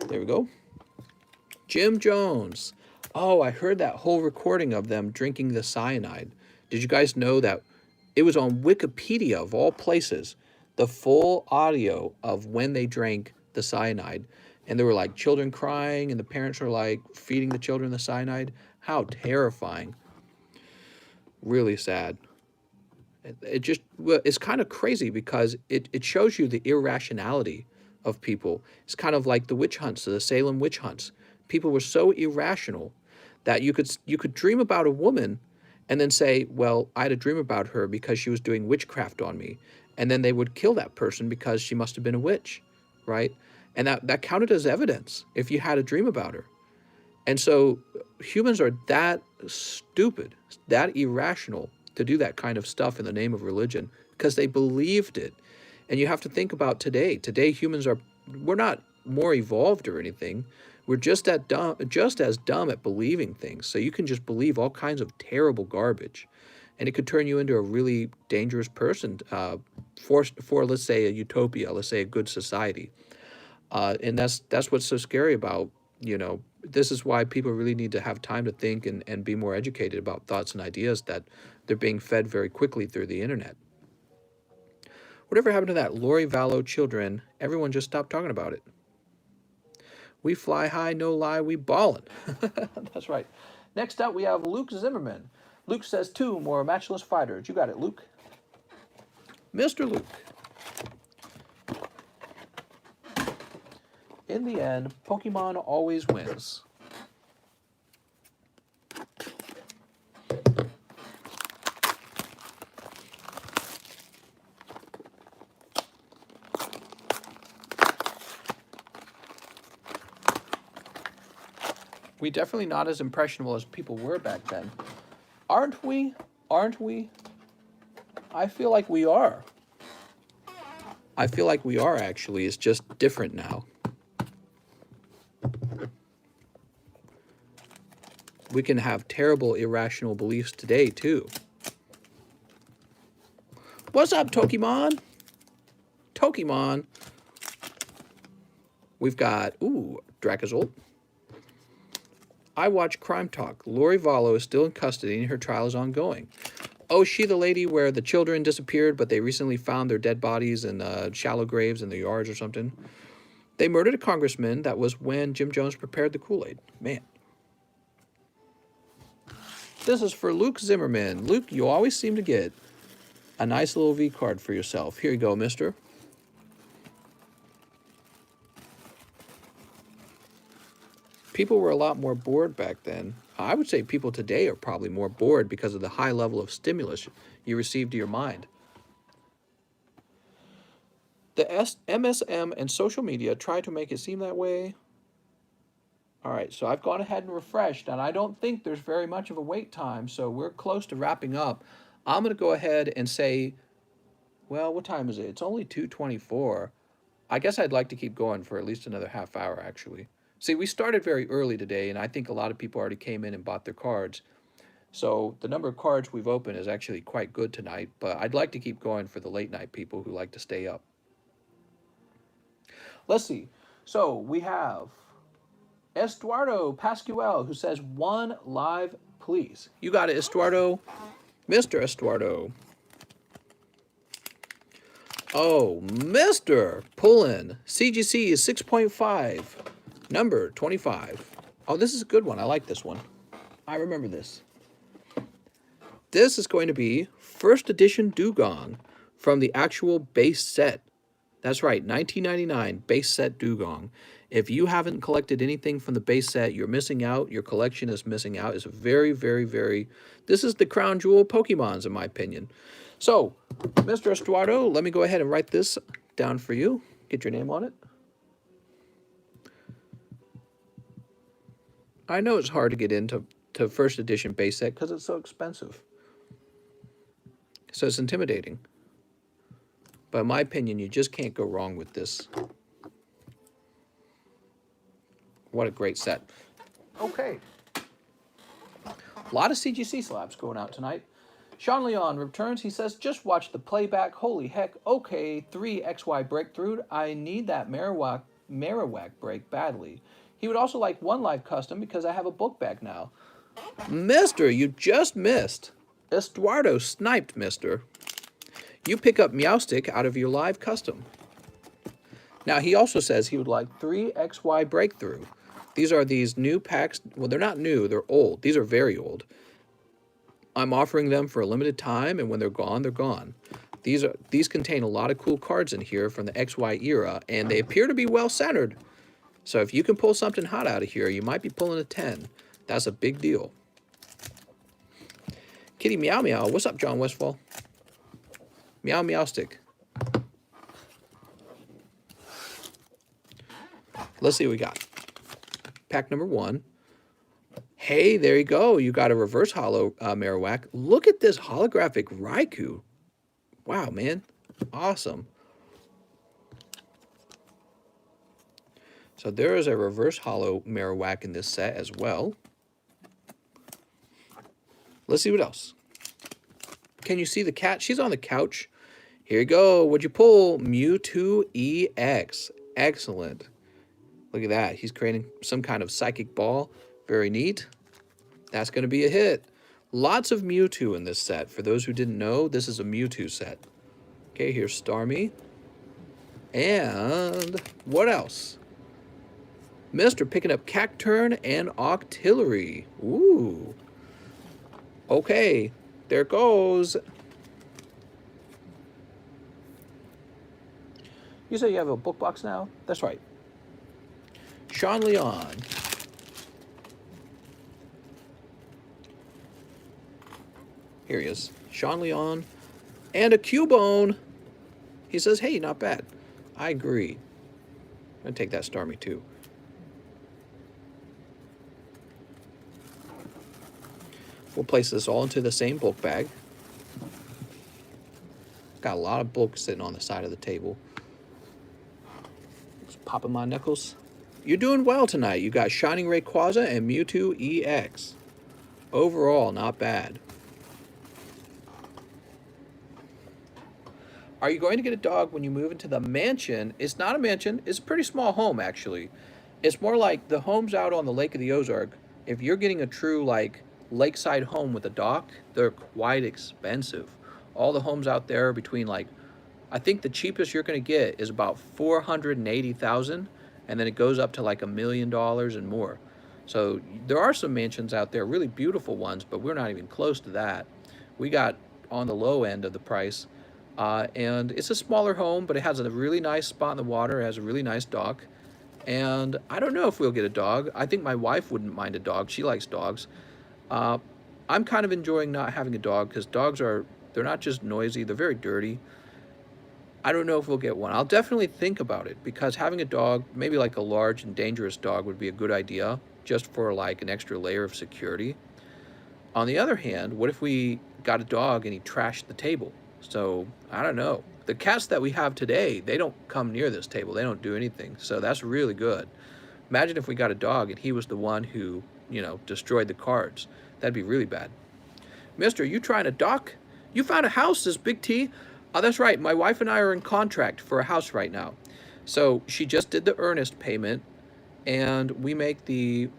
There we go. Jim Jones. Oh, I heard that whole recording of them drinking the cyanide. Did you guys know that it was on Wikipedia, of all places, the full audio of when they drank the cyanide? And there were like children crying and the parents were like feeding the children the cyanide. How terrifying. Really sad. It's kind of crazy because it shows you the irrationality of people. It's kind of like the witch hunts, the Salem witch hunts. People were so irrational that you could dream about a woman and then say, well, I had a dream about her because she was doing witchcraft on me. And then they would kill that person because she must have been a witch, right? And that counted as evidence if you had a dream about her. And so humans are that stupid, that irrational to do that kind of stuff in the name of religion because they believed it. And you have to think about today. Today humans we're not more evolved or anything. We're just as dumb at believing things. So you can just believe all kinds of terrible garbage, and it could turn you into a really dangerous person for let's say a utopia, let's say a good society. And that's what's so scary about, this is why people really need to have time to think and be more educated about thoughts and ideas that they're being fed very quickly through the internet. Whatever happened to that Lori Vallow children? Everyone just stopped talking about it. We fly high, no lie, we ballin'. That's right. Next up, we have Luke Zimmerman. Luke says 2 more matchless fighters. You got it, Luke. Mr. Luke. In the end, Pokemon always wins. We definitely not as impressionable as people were back then. Aren't we? Aren't we? I feel like we are. I feel like we are, actually. It's just different now. We can have terrible, irrational beliefs today, too. What's up, Tokemon? Tokemon. We've got, ooh, Dracozolt. I watch Crime Talk. Lori Vallow is still in custody and her trial is ongoing. Oh, is she the lady where the children disappeared, but they recently found their dead bodies in shallow graves in the yards or something? They murdered a congressman. That was when Jim Jones prepared the Kool-Aid. Man. This is for Luke Zimmerman. Luke, you always seem to get a nice little V card for yourself. Here you go, mister. People were a lot more bored back then. I would say people today are probably more bored because of the high level of stimulus you receive to your mind. The MSM and social media try to make it seem that way. All right, so I've gone ahead and refreshed, and I don't think there's very much of a wait time, so we're close to wrapping up. I'm going to go ahead and say, well, what time is it? It's only 2:24. I guess I'd like to keep going for at least another half hour, actually. See, we started very early today, and I think a lot of people already came in and bought their cards. So the number of cards we've opened is actually quite good tonight, but I'd like to keep going for the late night people who like to stay up. Let's see. So we have Estuardo Pascual, who says 1 live, please. You got it, Estuardo. Mr. Estuardo. Oh, Mr. Pullen. CGC is 6.5. Number 25. Oh, this is a good one. I like this one. I remember this. This is going to be first edition Dugong from the actual base set. That's right, 1999 base set Dugong. If you haven't collected anything from the base set, you're missing out. Your collection is missing out. It's a very, very, very... This is the crown jewel of Pokemons, in my opinion. So, Mr. Estuardo, let me go ahead and write this down for you. Get your name on it. I know it's hard to get into first edition base set because it's so expensive. So it's intimidating. But in my opinion, you just can't go wrong with this. What a great set. Okay. A lot of CGC slabs going out tonight. Sean Leon returns. He says, just watch the playback. Holy heck. Okay, 3 XY breakthrough. I need that Marowak break badly. He would also like 1 live custom because I have a book bag now. Mister, you just missed. Estuardo sniped, mister. You pick up Meowstic out of your live custom. Now, he also says he would like 3 XY breakthrough. These are these new packs. Well, they're not new. They're old. These are very old. I'm offering them for a limited time, and when they're gone, they're gone. These contain a lot of cool cards in here from the XY era, and they appear to be well-centered. So if you can pull something hot out of here, you might be pulling a 10. That's a big deal. Kitty Meow Meow. What's up, John Westfall? Meow Meowstic. Let's see what we got. Pack number 1. Hey, there you go. You got a reverse holo Marowak. Look at this holographic Raikou. Wow, man. Awesome. So there is a reverse holo Marowak in this set as well. Let's see what else. Can you see the cat? She's on the couch. Here you go. What'd you pull? Mewtwo Ex. Excellent. Look at that. He's creating some kind of psychic ball. Very neat. That's going to be a hit. Lots of Mewtwo in this set. For those who didn't know, this is a Mewtwo set. Okay, here's Starmie. And what else? Mr. picking up Cacturne and Octillery. Ooh. Okay, there goes. You say you have a book box now? That's right. Sean Leon. Here he is. Sean Leon. And a Cubone. He says, hey, not bad. I agree. I'm going to take that Starmie too. We'll place this all into the same book bag. Got a lot of books sitting on the side of the table. Just popping my knuckles. You're doing well tonight. You got Shining Rayquaza and Mewtwo EX. Overall, not bad. Are you going to get a dog when you move into the mansion? It's not a mansion. It's a pretty small home, actually. It's more like the homes out on the Lake of the Ozark. If you're getting a true, like, lakeside home with a dock, they're quite expensive. All the homes out there are between, like, I think the cheapest you're going to get is about $480,000, and then it goes up to like $1 million and more. So there are some mansions out there, really beautiful ones, but we're not even close to that. We got on the low end of the price. And it's a smaller home, but it has a really nice spot in the water. It has a really nice dock. And I don't know if we'll get a dog. I think my wife wouldn't mind a dog. She likes dogs. I'm kind of enjoying not having a dog because dogs they're not just noisy, they're very dirty. I don't know if we'll get one. I'll definitely think about it because having a dog, maybe like a large and dangerous dog, would be a good idea just for like an extra layer of security. On the other hand, what if we got a dog and he trashed the table? So, I don't know. The cats that we have today, they don't come near this table. They don't do anything. So that's really good. Imagine if we got a dog and he was the one who, you know, destroyed the cards. That'd be really bad. Mister, you trying to dock? You found a house, this Big T. Oh, that's right. My wife and I are in contract for a house right now. So she just did the earnest payment, and we make the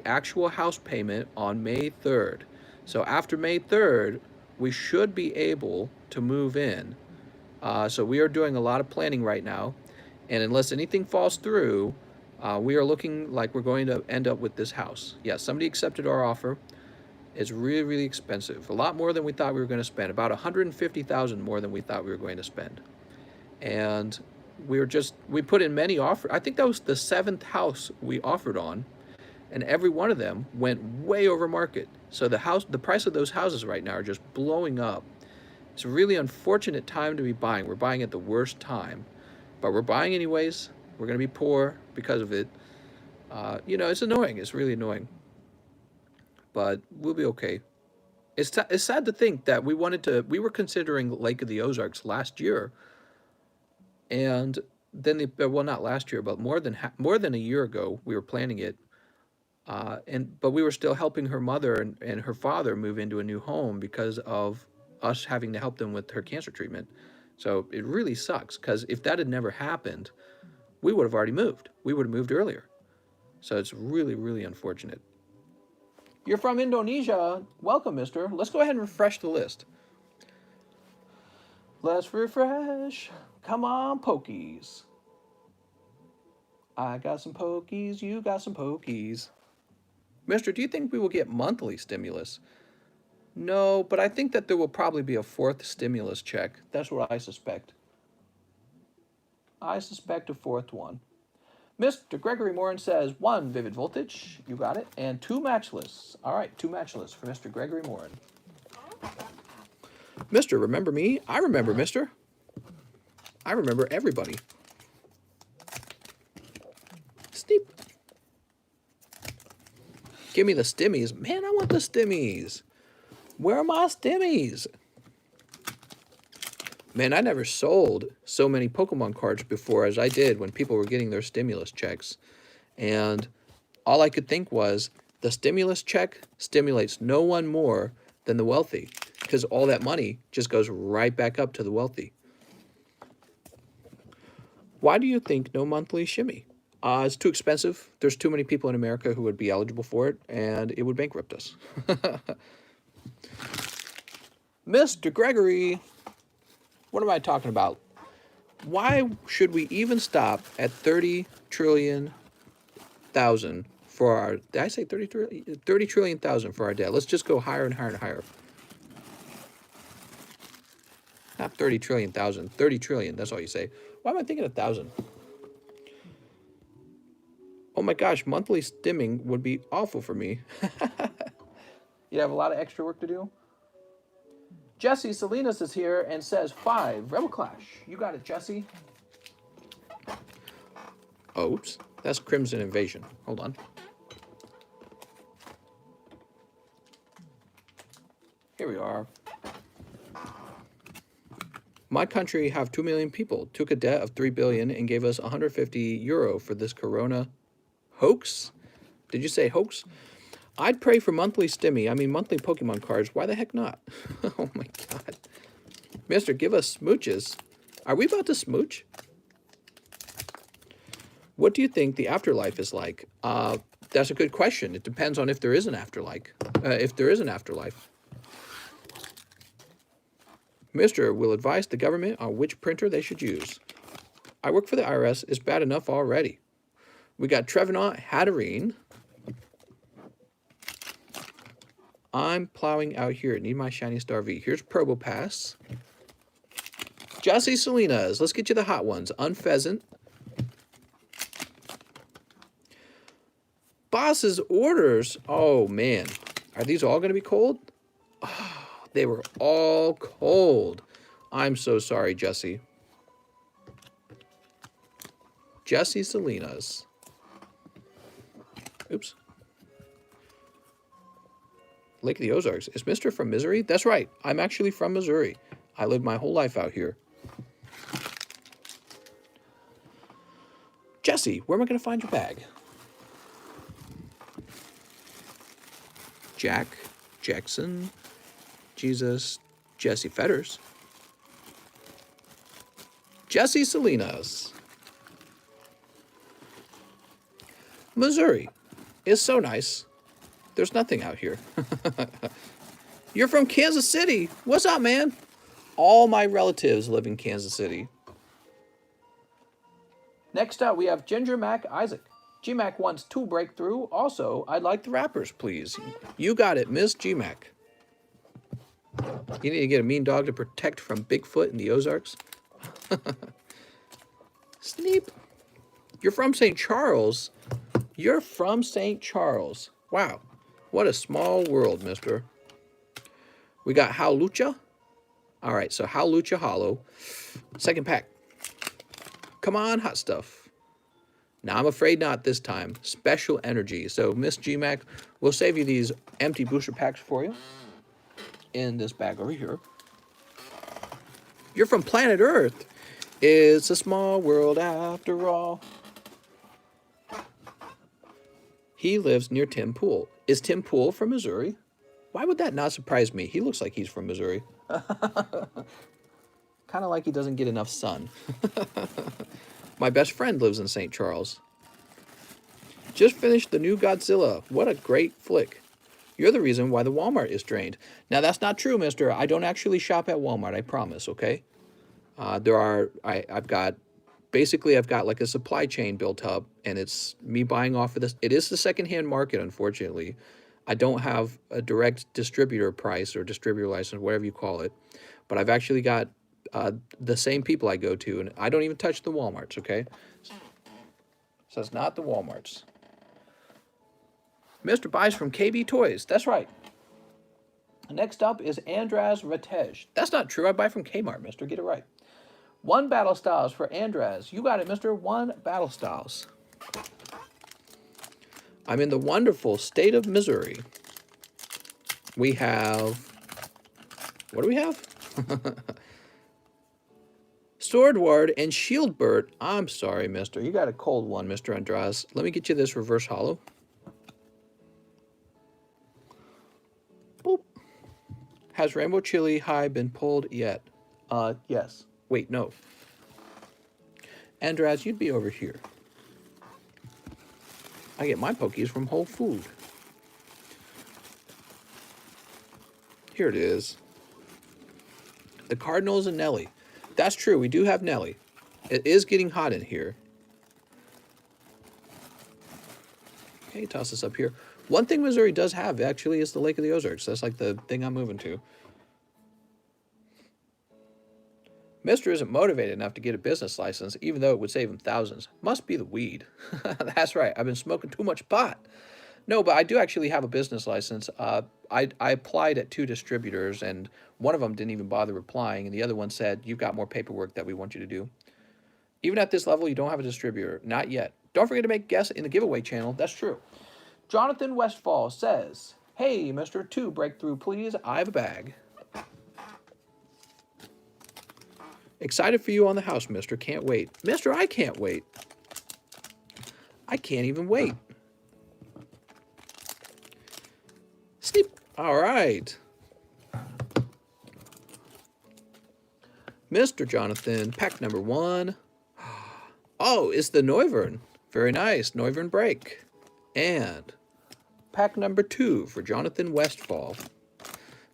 actual house payment on May 3rd. So after May 3rd, we should be able to move in. So we are doing a lot of planning right now, and unless anything falls through, we are looking like we're going to end up with this house. Yeah, somebody accepted our offer. It's really, really expensive. A lot more than we thought we were going to spend. About $150,000 more than we thought we were going to spend. And we put in many offers. I think that was the 7th house we offered on, and every one of them went way over market. So the price of those houses right now are just blowing up. It's a really unfortunate time to be buying. We're buying at the worst time, but we're buying anyways. We're going to be poor because of it. You know, it's annoying. It's really annoying. But we'll be okay. It's sad to think that we were considering Lake of the Ozarks last year, and then well, not last year, but more than a year ago, we were planning it, but we were still helping her mother and her father move into a new home because of us having to help them with her cancer treatment. So it really sucks because if that had never happened, we would have already moved. We would have moved earlier. So it's really, really unfortunate. You're from Indonesia. Welcome, mister. Let's go ahead and refresh the list. Let's refresh. Come on, Pokies. I got some Pokies. You got some Pokies. Mister, do you think we will get monthly stimulus? No, but I think that there will probably be a 4th stimulus check. That's what I suspect. I suspect a 4th one. Mr. Gregory Morin says 1 Vivid Voltage, you got it, and 2 Matchless. All right, 2 Matchless for Mr. Gregory Morin. Mister, remember me? I remember, mister. I remember everybody. Steep. Give me the stimmies. Man, I want the stimmies. Where are my stimmies? Man, I never sold so many Pokemon cards before as I did when people were getting their stimulus checks. And all I could think was, the stimulus check stimulates no one more than the wealthy, because all that money just goes right back up to the wealthy. Why do you think no monthly shimmy? It's too expensive. There's too many people in America who would be eligible for it, and it would bankrupt us. Mr. Gregory, What am I talking about? Why should we even stop at 30 trillion thousand for our, did I say 30 trillion? 30 trillion thousand for our debt. Let's just go higher and higher and higher. Not 30 trillion thousand, 30 trillion, that's all you say. Why am I thinking 1,000? Oh my gosh, monthly stimming would be awful for me. You have a lot of extra work to do? Jesse Salinas is here and says 5. Rebel Clash. You got it, Jesse. Oh, oops. That's Crimson Invasion. Hold on. Here we are. My country have 2 million people, took a debt of 3 billion and gave us 150 euro for this corona hoax. Did you say hoax? I'd pray for monthly stimmy. I mean, monthly Pokemon cards. Why the heck not? Oh my god. Mister, give us smooches. Are we about to smooch? What do you think the afterlife is like? That's a good question. It depends on if there is an afterlife. Mister will advise the government on which printer they should use. I work for the IRS. It's bad enough already. We got Trevenant Hatterene. I'm plowing out here. Need my shiny star V. Here's Probopass. Jesse Salinas. Let's get you the hot ones. Unpheasant. Boss's orders. Oh, man. Are these all going to be cold? Oh, they were all cold. I'm so sorry, Jesse. Jesse Salinas. Oops. Lake of the Ozarks. Is Mr. from Missouri? That's right. I'm actually from Missouri. I lived my whole life out here. Jesse, where am I going to find your bag? Jack, Jackson, Jesus, Jesse Fetters. Jesse Salinas. Missouri is so nice. There's nothing out here. You're from Kansas City. What's up, man? All my relatives live in Kansas City. Next up, we have Ginger Mac Isaac. G-Mac wants 2 breakthrough. Also, I'd like the wrappers, please. You got it, Miss G-Mac. You need to get a mean dog to protect from Bigfoot in the Ozarks. Sneep. You're from St. Charles. You're from St. Charles. Wow. What a small world, mister. We got Howlucha. All right, so Howlucha Hollow. Second pack. Come on, hot stuff. Now, I'm afraid not this time. Special energy. So, Miss G-Mac, we'll save you these empty booster packs for you in this bag over here. You're from planet Earth. It's a small world after all. He lives near Tim Pool. Is Tim Pool from Missouri? Why would that not surprise me? He looks like he's from Missouri. Kind of like he doesn't get enough sun. My best friend lives in St. Charles. Just finished the new Godzilla. What a great flick. You're the reason why the Walmart is drained. Now, that's not true, mister. I don't actually shop at Walmart, I promise, okay? I've got like a supply chain built up, and it's me buying off of this. It is the secondhand market, unfortunately. I don't have a direct distributor price or distributor license, whatever you call it. But I've actually got the same people I go to, and I don't even touch the Walmarts, okay? So it's not the Walmarts. Mr. buys from KB Toys. That's right. Next up is Andraz Ratej. That's not true. I buy from Kmart, mister. Get it right. 1 Battle Styles for Andraz. You got it, mister. 1 Battle Styles. I'm in the wonderful state of Missouri. We have... What do we have? Swordward and Shieldbird. I'm sorry, mister. You got a cold one, Mr. Andraz. Let me get you this reverse hollow. Boop. Has Rainbow Chili High been pulled yet? Yes. Wait, no. Andraz, you'd be over here. I get my Pokies from Whole Food. Here it is. The Cardinals and Nelly. That's true. We do have Nelly. It is getting hot in here. Okay, toss this up here. One thing Missouri does have, actually, is the Lake of the Ozarks. That's like the thing I'm moving to. Mister isn't motivated enough to get a business license, even though it would save him thousands. Must be the weed. That's right. I've been smoking too much pot. No, but I do actually have a business license. I applied at 2 distributors, and one of them didn't even bother replying, and the other one said, you've got more paperwork that we want you to do. Even at this level, you don't have a distributor. Not yet. Don't forget to make guests in the giveaway channel. That's true. Jonathan Westfall says, hey, Mr. 2 breakthrough, please. I have a bag. Excited for you on the house, mister. Can't wait. Mister, I can't wait. I can't even wait. Sleep. All right. Mr. Jonathan, pack number 1. Oh, it's the Noivern. Very nice. Noivern break. And pack number 2 for Jonathan Westfall.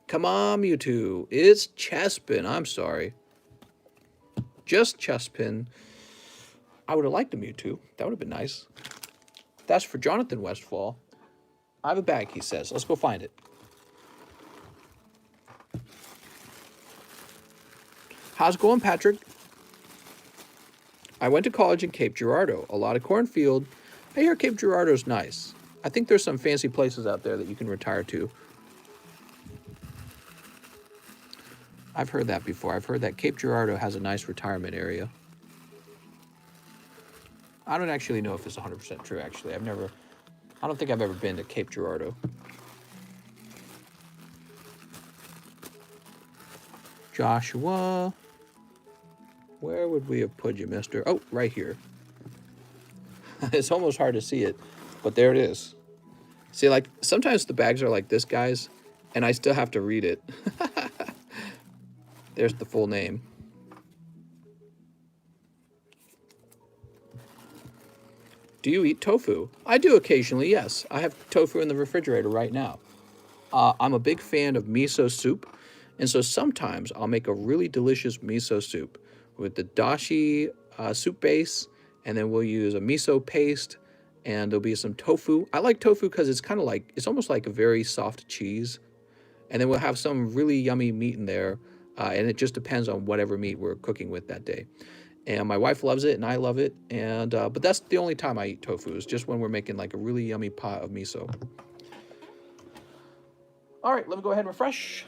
Come on, Mewtwo. It's Chespin. I'm sorry. Just Chespin. I would have liked a Mewtwo. That would have been nice. That's for Jonathan Westfall. I have a bag, he says. Let's go find it. How's it going, Patrick? I went to college in Cape Girardeau. A lot of cornfield. I hear Cape Girardeau's nice. I think there's some fancy places out there that you can retire to. I've heard that before. I've heard that Cape Girardeau has a nice retirement area. I don't actually know if it's 100% true, actually. I don't think I've ever been to Cape Girardeau. Joshua. Where would we have put you, mister? Oh, right here. It's almost hard to see it, but there it is. See, like, sometimes the bags are like this, guys, and I still have to read it. There's the full name. Do you eat tofu? I do occasionally, yes. I have tofu in the refrigerator right now. I'm a big fan of miso soup, and so sometimes I'll make a really delicious miso soup with the dashi soup base, and then we'll use a miso paste, and there'll be some tofu. I like tofu because it's kind of like, it's almost like a very soft cheese, and then we'll have some really yummy meat in there, and it just depends on whatever meat we're cooking with that day. And my wife loves it, and I love it, and but that's the only time I eat tofu, is just when we're making like a really yummy pot of miso. All right, let me go ahead and refresh.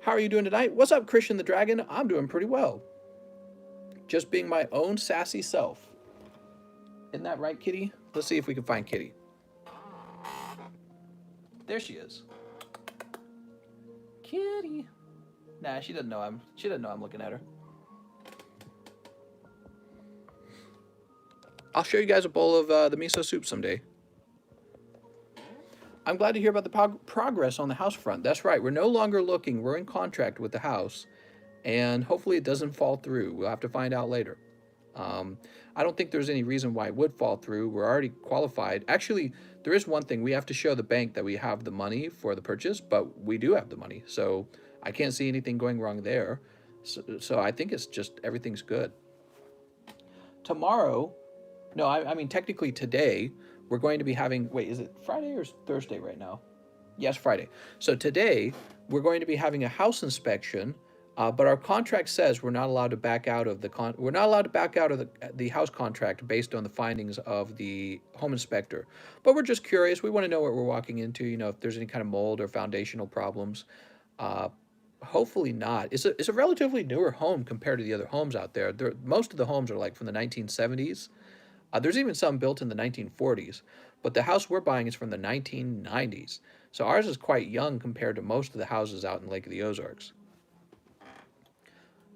How are you doing tonight? What's up, Christian the Dragon? I'm doing pretty well. Just being my own sassy self. Isn't that right, Kitty? Let's see if we can find Kitty. There she is. Kitty. Nah, she doesn't know I'm looking at her. I'll show you guys a bowl of the miso soup someday. I'm glad to hear about the progress on the house front. That's right. We're no longer looking. We're in contract with the house. And hopefully it doesn't fall through. We'll have to find out later. I don't think there's any reason why it would fall through. We're already qualified. Actually, there is one thing. We have to show the bank that we have the money for the purchase, but we do have the money. So I can't see anything going wrong there. So I think it's just everything's good. Tomorrow, no, I mean, technically today, we're going to be having, wait, is it Friday or Thursday right now? Yes, Friday. So today, we're going to be having a house inspection. But our contract says we're not allowed to back out of the house contract based on the findings of the home inspector. But we're just curious. We want to know what we're walking into. You know, if there's any kind of mold or foundational problems. Hopefully not. It's a relatively newer home compared to the other homes out there. Most of the homes are like from the 1970s. There's even some built in the 1940s. But the house we're buying is from the 1990s. So ours is quite young compared to most of the houses out in Lake of the Ozarks.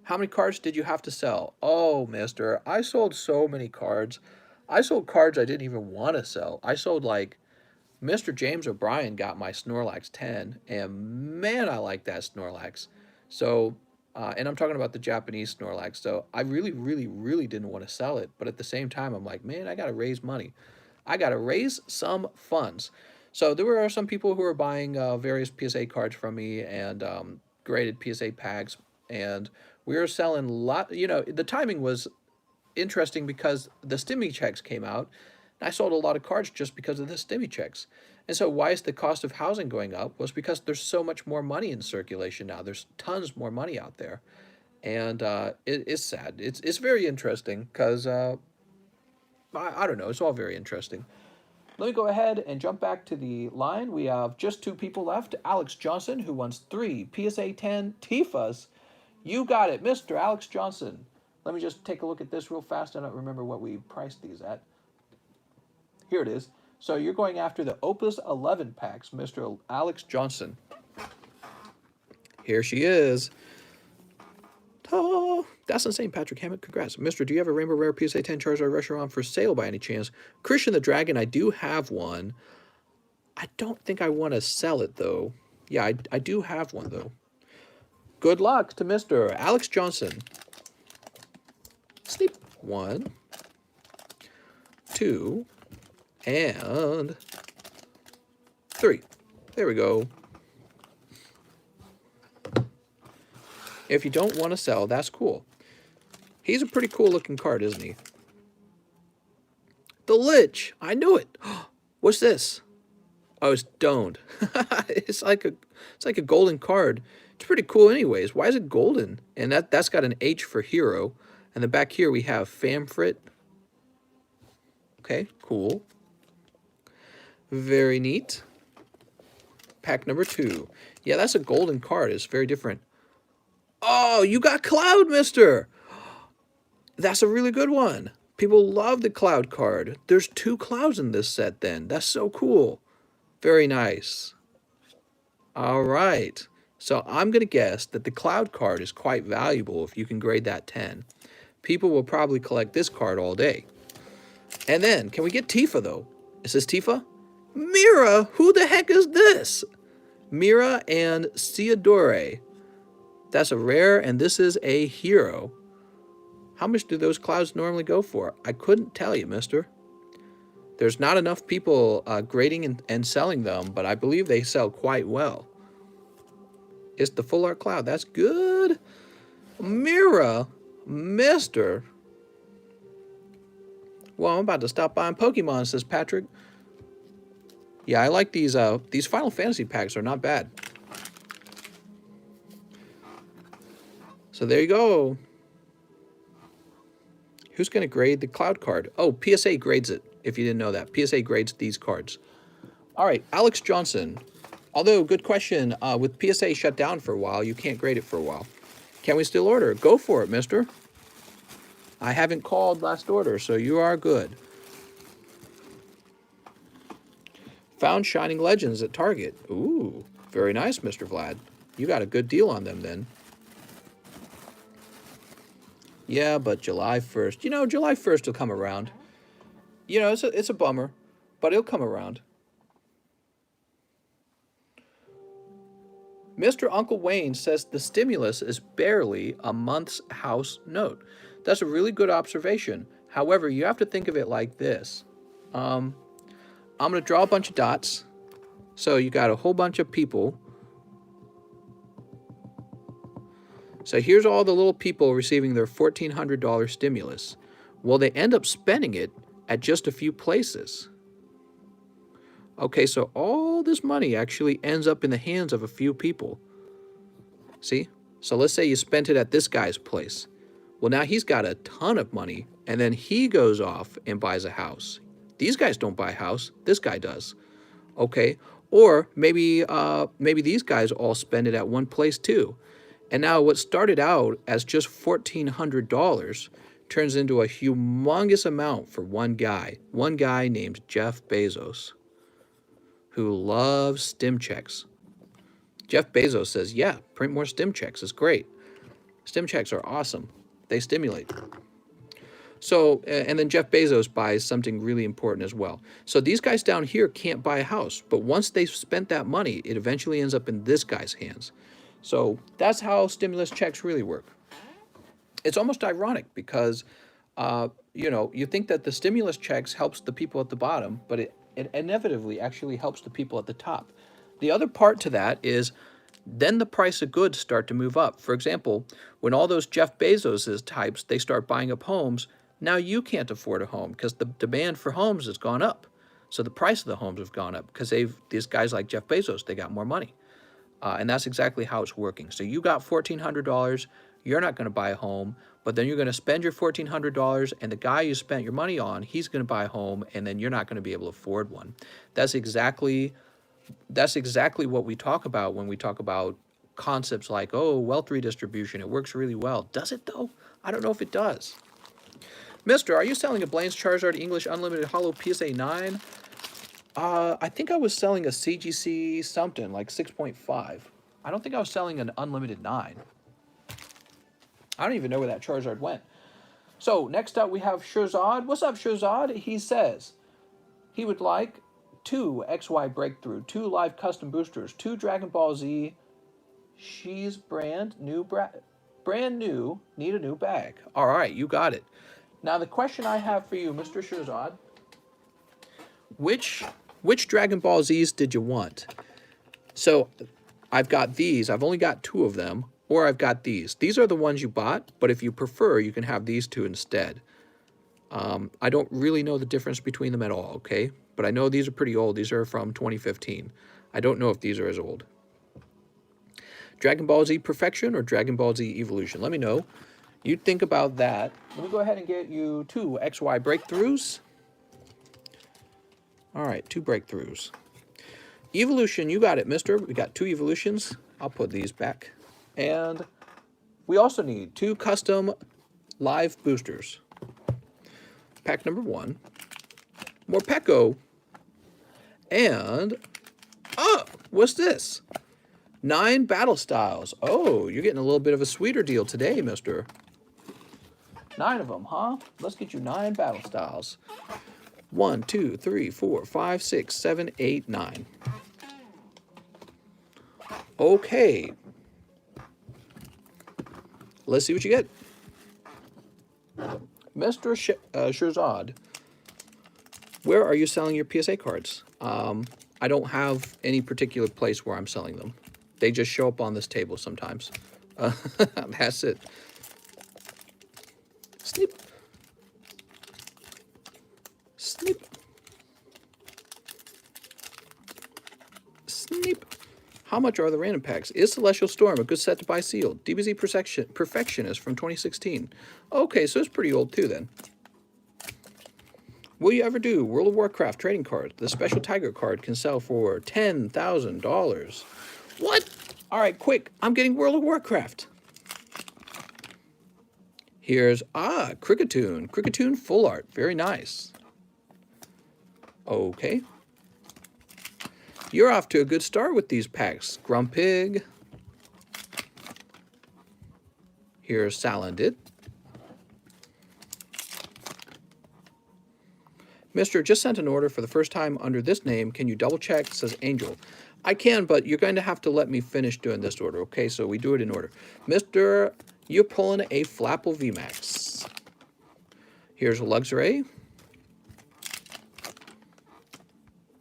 How many cards did you have to sell? Oh, mister, I sold so many cards. I sold cards I didn't even want to sell. I sold, like, Mr. James O'Brien got my Snorlax 10, and man, I like that Snorlax. So, and I'm talking about the Japanese Snorlax, so I really, really, really didn't want to sell it, but at the same time, I'm like, man, I got to raise money. I got to raise some funds. So there were some people who were buying various PSA cards from me and graded PSA packs, and We were selling you know, the timing was interesting because the stimmy checks came out. And I sold a lot of cards just because of the stimmy checks. And so why is the cost of housing going up? Was because there's so much more money in circulation now. There's tons more money out there. And it's sad. It's very interesting because, I don't know, it's all very interesting. Let me go ahead and jump back to the line. We have just two people left. Alex Johnson, who wants 3 PSA 10 Tifas. You got it, Mr. Alex Johnson. Let me just take a look at this real fast. I don't remember what we priced these at. Here it is. So you're going after the Opus 11 packs, Mr. Alex Johnson. Here she is. Oh, that's insane, Patrick Hammett. Congrats. Mister, do you have a Rainbow Rare PSA 10 Charizard Reshiram for sale by any chance? Christian the Dragon, I do have one. I don't think I want to sell it, though. Yeah, I do have one, though. Good luck to Mr. Alex Johnson. Sleep. 1, 2, and 3. There we go. If you don't want to sell, that's cool. He's a pretty cool looking card, isn't he? The Lich. I knew it. What's this? Oh, it's Doned. it's like a golden card. It's pretty cool anyways. Why is it golden? And that's got an H for hero. And then back here we have Famfrit. Okay, cool. Very neat. Pack number 2. Yeah, that's a golden card. It's very different. Oh, you got Cloud, mister. That's a really good one. People love the Cloud card. There's 2 Clouds in this set then. That's so cool. Very nice. All right. So I'm going to guess that the Cloud card is quite valuable if you can grade that 10. People will probably collect this card all day. And then, can we get Tifa, though? Is this Tifa? Mira! Who the heck is this? Mira and Ciadore. That's a rare, and this is a hero. How much do those Clouds normally go for? I couldn't tell you, mister. There's not enough people grading and selling them, but I believe they sell quite well. It's the Full Art Cloud. That's good. Mira, mister. Well, I'm about to stop buying Pokemon, says Patrick. Yeah, I like these Final Fantasy packs are not bad. So there you go. Who's going to grade the Cloud card? Oh, PSA grades it, if you didn't know that. PSA grades these cards. All right, Alex Johnson. Although, good question. With PSA shut down for a while, you can't grade it for a while. Can we still order? Go for it, mister. I haven't called last order, so you are good. Found Shining Legends at Target. Ooh, very nice, Mr. Vlad. You got a good deal on them then. Yeah, but July 1st. You know, July 1st will come around. You know, it's a bummer, but it'll come around. Mr. Uncle Wayne says the stimulus is barely a month's house note. That's a really good observation. However, you have to think of it like this. I'm going to draw a bunch of dots. So you got a whole bunch of people. So here's all the little people receiving their $1,400 stimulus. Well, they end up spending it at just a few places. Okay, so all this money actually ends up in the hands of a few people. See? So let's say you spent it at this guy's place. Well, now he's got a ton of money, and then he goes off and buys a house. These guys don't buy a house. This guy does. Okay? Or maybe these guys all spend it at one place too. And now what started out as just $1,400 turns into a humongous amount for one guy named Jeff Bezos, who loves stim checks. Jeff Bezos says, yeah, print more stim checks. It's great. Stim checks are awesome. They stimulate. So, and then Jeff Bezos buys something really important as well. So these guys down here can't buy a house, but once they've spent that money, it eventually ends up in this guy's hands. So that's how stimulus checks really work. It's almost ironic because, you know, you think that the stimulus checks helps the people at the bottom, but it inevitably actually helps the people at the top. The other part to that is then the price of goods start to move up. For example, when all those Jeff Bezos types, they start buying up homes, now you can't afford a home because the demand for homes has gone up. So the price of the homes have gone up because these guys like Jeff Bezos, they got more money. And that's exactly how it's working. So you got $1,400, you're not going to buy a home, but then you're going to spend your $1,400, and the guy you spent your money on, he's going to buy a home, and then you're not going to be able to afford one. That's exactly what we talk about when we talk about concepts like, oh, wealth redistribution. It works really well. Does it, though? I don't know if it does. Mister, are you selling a Blaine's Charizard English Unlimited Holo PSA 9? I think I was selling a CGC something, like 6.5. I don't think I was selling an Unlimited 9. I don't even know where that Charizard went. So, next up we have Shirzad. What's up, Shirzad? He says he would like 2 XY Breakthrough, 2 live custom boosters, 2 Dragon Ball Z. She's brand new, need a new bag. All right, you got it. Now, the question I have for you, Mr. Shirzad, which Dragon Ball Zs did you want? So, I've got these. I've only got 2 of them, or I've got these. These are the ones you bought, but if you prefer, you can have these 2 instead. I don't really know the difference between them at all, okay? But I know these are pretty old. These are from 2015. I don't know if these are as old. Dragon Ball Z Perfection or Dragon Ball Z Evolution? Let me know. You think about that. Let me go ahead and get you 2 XY Breakthroughs. All right, 2 Breakthroughs. Evolution, you got it, mister. We got 2 Evolutions. I'll put these back. And we also need 2 custom live boosters. Pack number 1. More Pecco. And, what's this? 9 Battle Styles. Oh, you're getting a little bit of a sweeter deal today, mister. 9 of them, huh? Let's get you 9 Battle Styles. 1, 2, 3, 4, 5, 6, 7, 8, 9. Okay. Let's see what you get. Mr. Shirzad, where are you selling your PSA cards? I don't have any particular place where I'm selling them. They just show up on this table sometimes. That's it. Snip. Snip. Snip. How much are the random packs? Is Celestial Storm a good set to buy sealed? DBZ Perfectionist from 2016. Okay, so it's pretty old too then. Will you ever do World of Warcraft trading card? The special Tiger card can sell for $10,000. What? All right, quick. I'm getting World of Warcraft. Here's, Kricketune. Kricketune full art. Very nice. Okay. You're off to a good start with these packs. Grumpig. Here's Salandit. Mister, just sent an order for the first time under this name. Can you double check? It says Angel. I can, but you're going to have to let me finish doing this order, okay? So we do it in order. Mister, you're pulling a Flapple VMAX. Here's Luxray.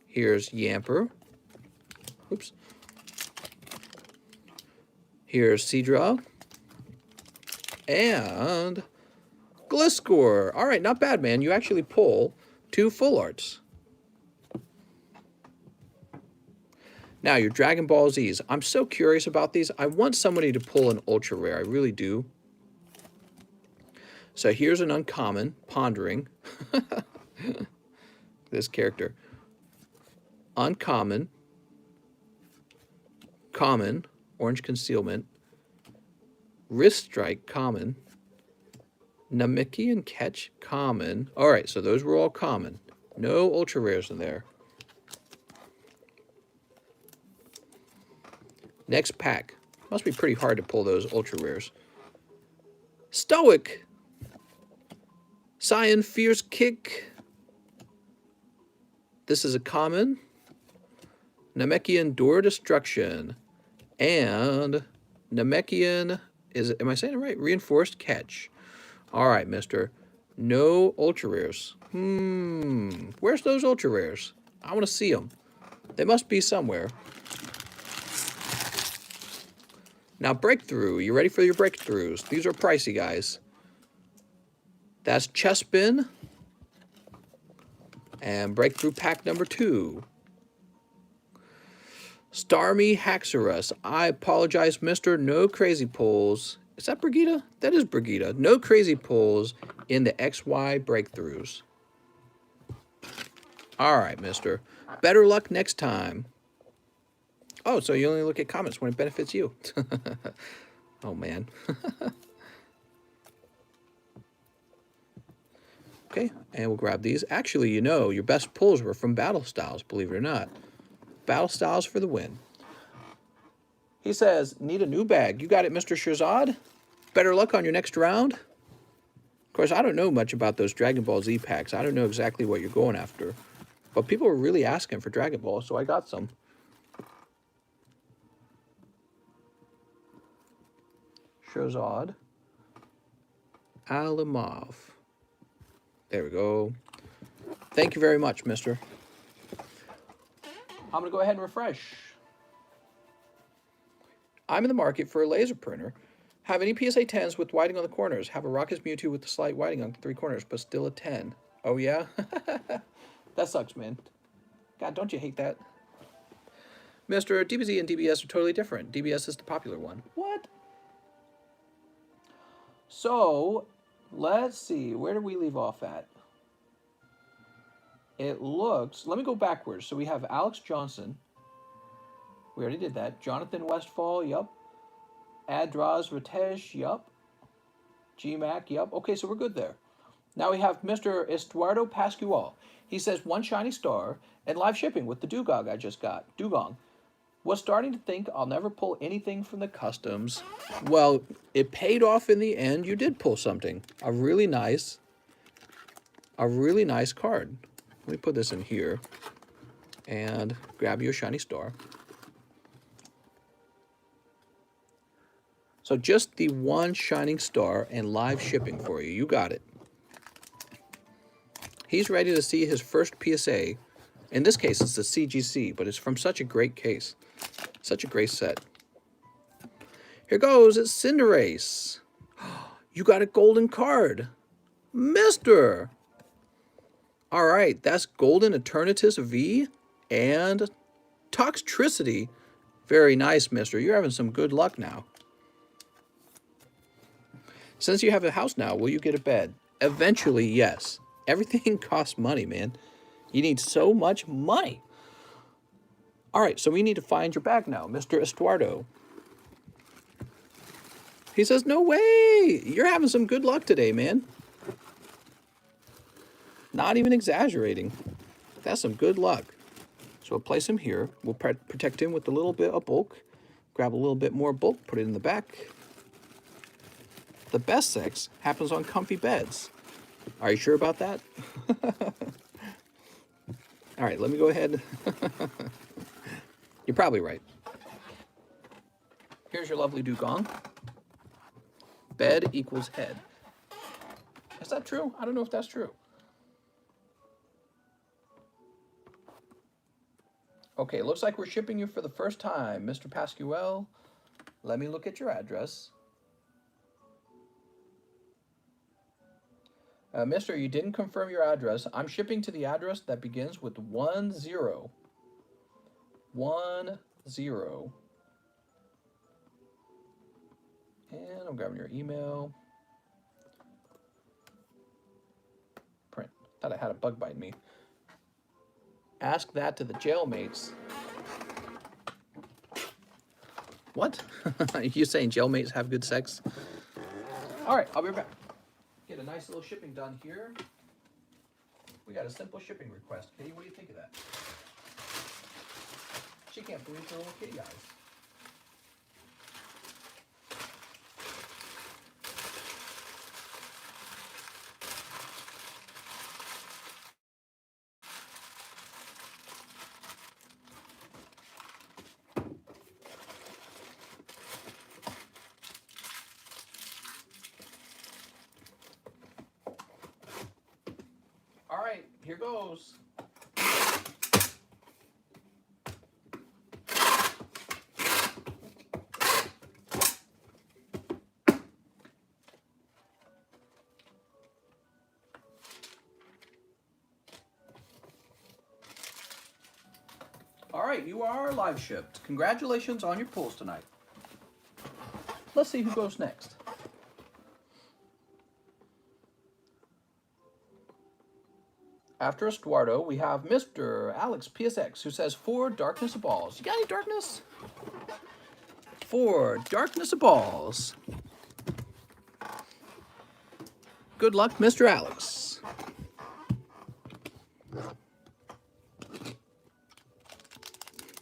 Here's Yamper. Oops. Here's Seadra. And Gliscor. All right, not bad, man. You actually pull 2 full arts. Now, your Dragon Ball Zs. I'm so curious about these. I want somebody to pull an ultra rare. I really do. So here's an uncommon, Pondering. This character. Uncommon. Common. Orange Concealment. Wrist Strike, common. Namekian Catch, common. All right, so those were all common. No ultra rares in there. Next pack. Must be pretty hard to pull those ultra rares. Stoic. Cyan Fierce Kick. This is a common. Namekian Door Destruction. And Namekian, am I saying it right? Reinforced Catch. All right, mister. No ultra rares. Where's those ultra rares? I want to see them. They must be somewhere. Now, breakthrough. You ready for your breakthroughs? These are pricey, guys. That's Chespin. And breakthrough pack number 2. Starmie Haxorus. I apologize, mister. No crazy pulls. Is that Brigitte? That is Brigitte. No crazy pulls in the XY breakthroughs. All right, mister. Better luck next time. Oh, so you only look at comments when it benefits you. Oh, man. Okay, and we'll grab these. Actually, you know, your best pulls were from Battle Styles, believe it or not. Battle Styles for the win. He says, need a new bag. You got it, Mr. Shazad. Better luck on your next round. Of course, I don't know much about those Dragon Ball Z packs. I don't know exactly what you're going after. But people were really asking for Dragon Ball, so I got some. Shazad. Alimov. There we go. Thank you very much, mister. I'm going to go ahead and refresh. I'm in the market for a laser printer. Have any PSA 10s with whiting on the corners. Have a Rocket's Mewtwo with the slight whiting on 3 corners, but still a 10. Oh, yeah? That sucks, man. God, don't you hate that? Mister, DBZ and DBS are totally different. DBS is the popular one. What? So, let's see. Where did we leave off at? It looks... Let me go backwards. So we have Alex Johnson. We already did that. Jonathan Westfall, yup. Adraz Ratesh, yup. GMAC, yup. Okay, so we're good there. Now we have Mr. Estuardo Pascual. He says, 1 shiny star and live shipping with the Dugong I just got. Dugong. Was starting to think I'll never pull anything from the customs. Well, it paid off in the end. You did pull something. A really nice card. Let me put this in here and grab you a shiny star. So just the 1 shining star and live shipping for you. You got it. He's ready to see his first PSA. In this case, it's the CGC, but it's from such a great case. Such a great set. Here goes. It's Cinderace. You got a golden card. Mister. All right. That's Golden Eternatus V and Toxtricity. Very nice, mister. You're having some good luck now. Since you have a house now, will you get a bed? Eventually, yes. Everything costs money, man. You need so much money. All right, so we need to find your bag now, Mr. Estuardo. He says, no way. You're having some good luck today, man. Not even exaggerating. That's some good luck. So we'll place him here. We'll protect him with a little bit of bulk. Grab a little bit more bulk, put it in the back. The best sex happens on comfy beds. Are you sure about that? All right, let me go ahead. You're probably right. Here's your lovely dugong. Bed equals head. Is that true? I don't know if that's true. Okay, looks like we're shipping you for the first time, Mr. Pascual. Let me look at your address. Mister, you didn't confirm your address. I'm shipping to the address that begins with 10. 10. And I'm grabbing your email. Print. Thought I had a bug bite me. Ask that to the jailmates. What? Are you saying jailmates have good sex? All right, I'll be right back. Get a nice little shipping done here. We got a simple shipping request. Kitty, what do you think of that? She can't believe her little kitty eyes. All right, here goes. All right, you are live shipped. Congratulations on your pulls tonight. Let's see who goes next. After Estuardo, we have Mr. Alex PSX, who says 4 Darkness of Balls. You got any darkness? 4 Darkness of Balls. Good luck, Mr. Alex.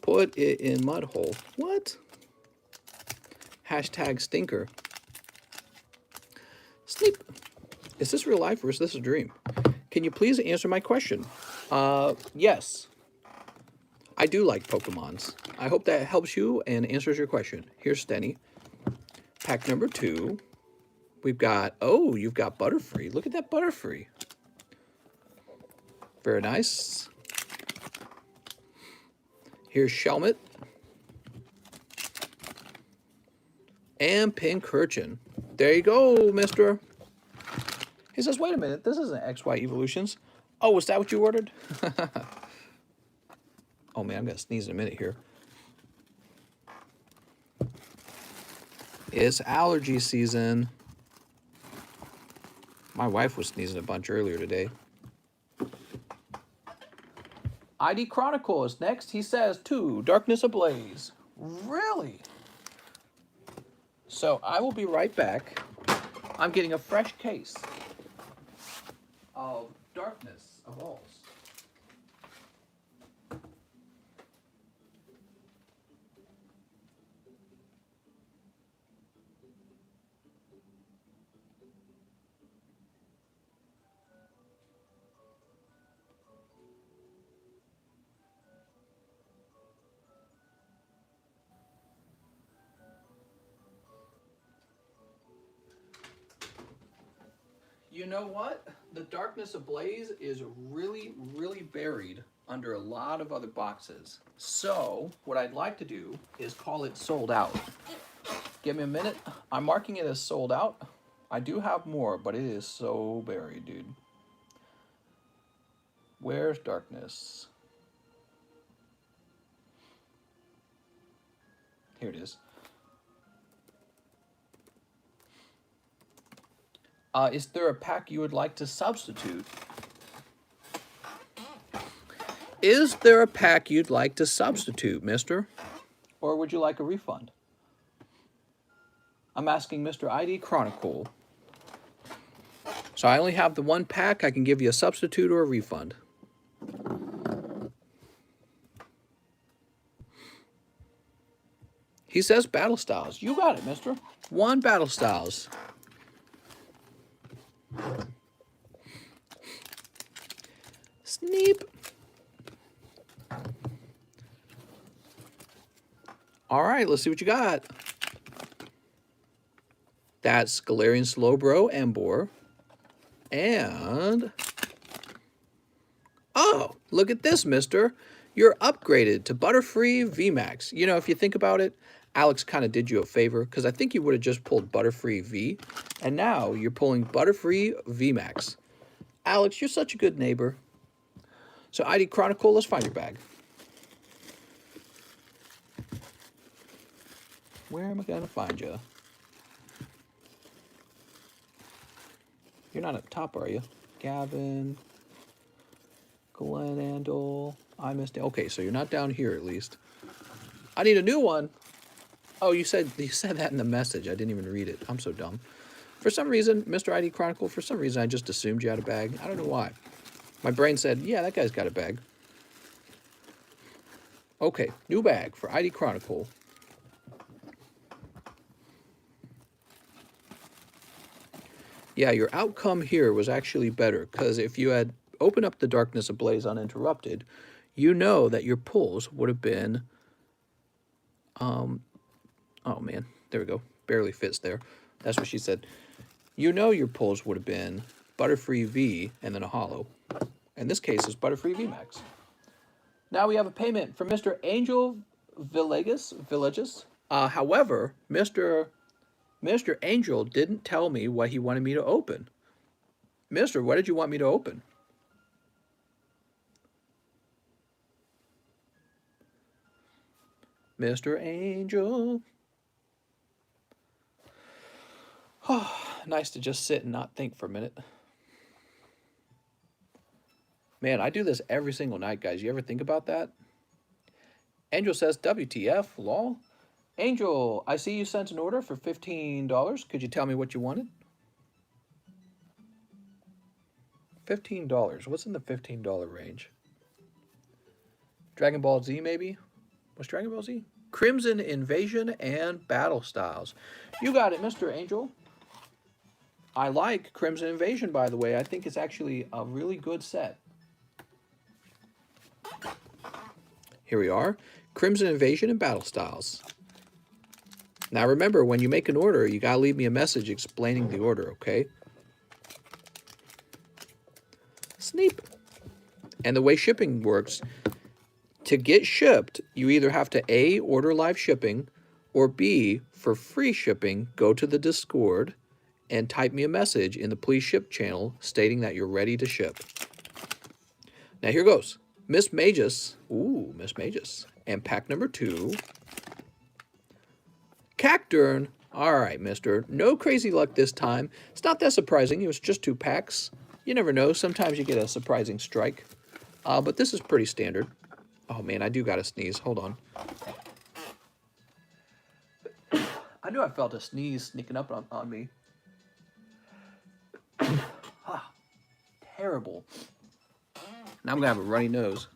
Put it in mud hole. What? Hashtag stinker. Sneep. Is this real life or is this a dream? Can you please answer my question? Yes. I do like Pokemons. I hope that helps you and answers your question. Here's Stenny. Pack number 2. We've got, oh, you've got Butterfree. Look at that Butterfree. Very nice. Here's Shelmet. And Pincurchin. There you go, mister. He says, wait a minute, this isn't XY Evolutions. Oh, is that what you ordered? Oh man, I'm gonna sneeze in a minute here. It's allergy season. My wife was sneezing a bunch earlier today. ID Chronicle is next. He says 2 Darkness Ablaze. Really? So I will be right back. I'm getting a fresh case of Darkness of Balls. You know what? The Darkness Ablaze is really, really buried under a lot of other boxes. So what I'd like to do is call it sold out. Give me a minute. I'm marking it as sold out. I do have more, but it is so buried, dude. Where's Darkness? Here it is. Is there a pack you would like to substitute? Is there a pack you'd like to substitute, mister? Or would you like a refund? I'm asking Mr. ID Chronicle. So I only have the 1 pack. I can give you a substitute or a refund. He says Battle Styles. You got it, mister. 1 Battle Styles. Sneep. All right, let's see what you got. That's Galarian Slowbro, Emboar. And... oh, look at this, mister. You're upgraded to Butterfree VMAX. You know, if you think about it, Alex kind of did you a favor because I think you would have just pulled Butterfree V. And now you're pulling Butterfree VMAX. Alex, you're such a good neighbor. So ID Chronicle, let's find your bag. Where am I going to find you? You're not up top, are you? Gavin, Glenn Andel, I missed it. Okay, so you're not down here at least. I need a new one. Oh, you said that in the message. I didn't even read it. I'm so dumb. For some reason, Mr. ID Chronicle, for some reason, I just assumed you had a bag. I don't know why. My brain said, yeah, that guy's got a bag. Okay, new bag for ID Chronicle. Yeah, your outcome here was actually better, because if you had opened up the Darkness Ablaze uninterrupted, you know that your pulls would have been... oh, man. There we go. Barely fits there. That's what she said. You know your pulls would have been Butterfree V and then a holo. In this case, it's Butterfree VMAX. Now we have a payment from Mr. Angel Villages. However, Mr. Angel didn't tell me what he wanted me to open. Mister, what did you want me to open? Mr. Angel. Oh, nice to just sit and not think for a minute. Man, I do this every single night, guys. You ever think about that? Angel says, WTF, lol. Angel, I see you sent an order for $15. Could you tell me what you wanted? $15. What's in the $15 range? Dragon Ball Z, maybe? What's Dragon Ball Z? Crimson Invasion and Battle Styles. You got it, Mr. Angel. I like Crimson Invasion, by the way. I think it's actually a really good set. Here we are. Crimson Invasion and Battle Styles. Now remember, when you make an order, you gotta leave me a message explaining the order, okay? Sneep. And the way shipping works, to get shipped, you either have to A, order live shipping, or B, for free shipping, go to the Discord and type me a message in the Please Ship channel stating that you're ready to ship. Now here goes. Miss Magus. Ooh, Miss Magus. And pack number 2. Cacturn. All right, mister. No crazy luck this time. It's not that surprising. It was just 2 packs. You never know. Sometimes you get a surprising strike. But this is pretty standard. Oh, man, I do got to sneeze. Hold on. I knew I felt a sneeze sneaking up on me. Ah, terrible. Now I'm going to have a runny nose.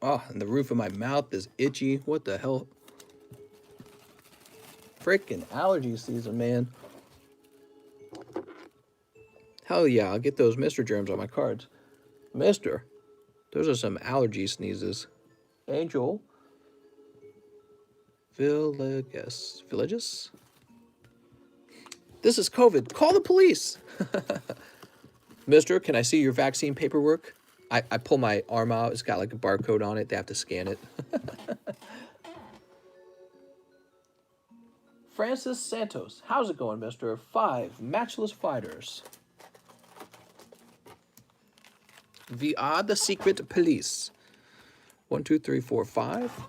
Oh, and the roof of my mouth is itchy. What the hell? Frickin' allergy season, man. Hell yeah, I'll get those Mr. Germs on my cards. Mister, those are some allergy sneezes. Angel. Villages? This is COVID. Call the police. Mister, can I see your vaccine paperwork? I pull my arm out. It's got like a barcode on it. They have to scan it. Francis Santos. How's it going, mister? 5 matchless fighters. VR the Secret Police. 1, 2, 3, 4, 5.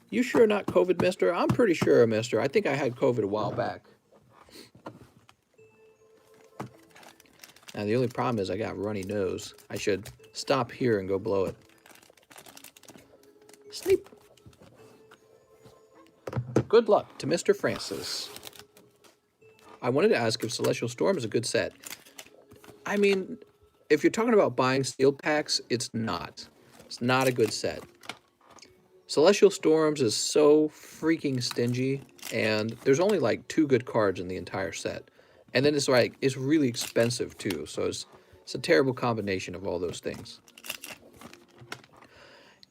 You sure not COVID, mister? I'm pretty sure, mister. I think I had COVID a while back. Now, the only problem is I got a runny nose. I should stop here and go blow it. Sleep. Good luck to Mr. Francis. I wanted to ask if Celestial Storm is a good set. I mean, if you're talking about buying sealed packs, it's not. It's not a good set. Celestial Storms is so freaking stingy, and there's only like 2 good cards in the entire set. And then it's like, it's really expensive too, so it's a terrible combination of all those things.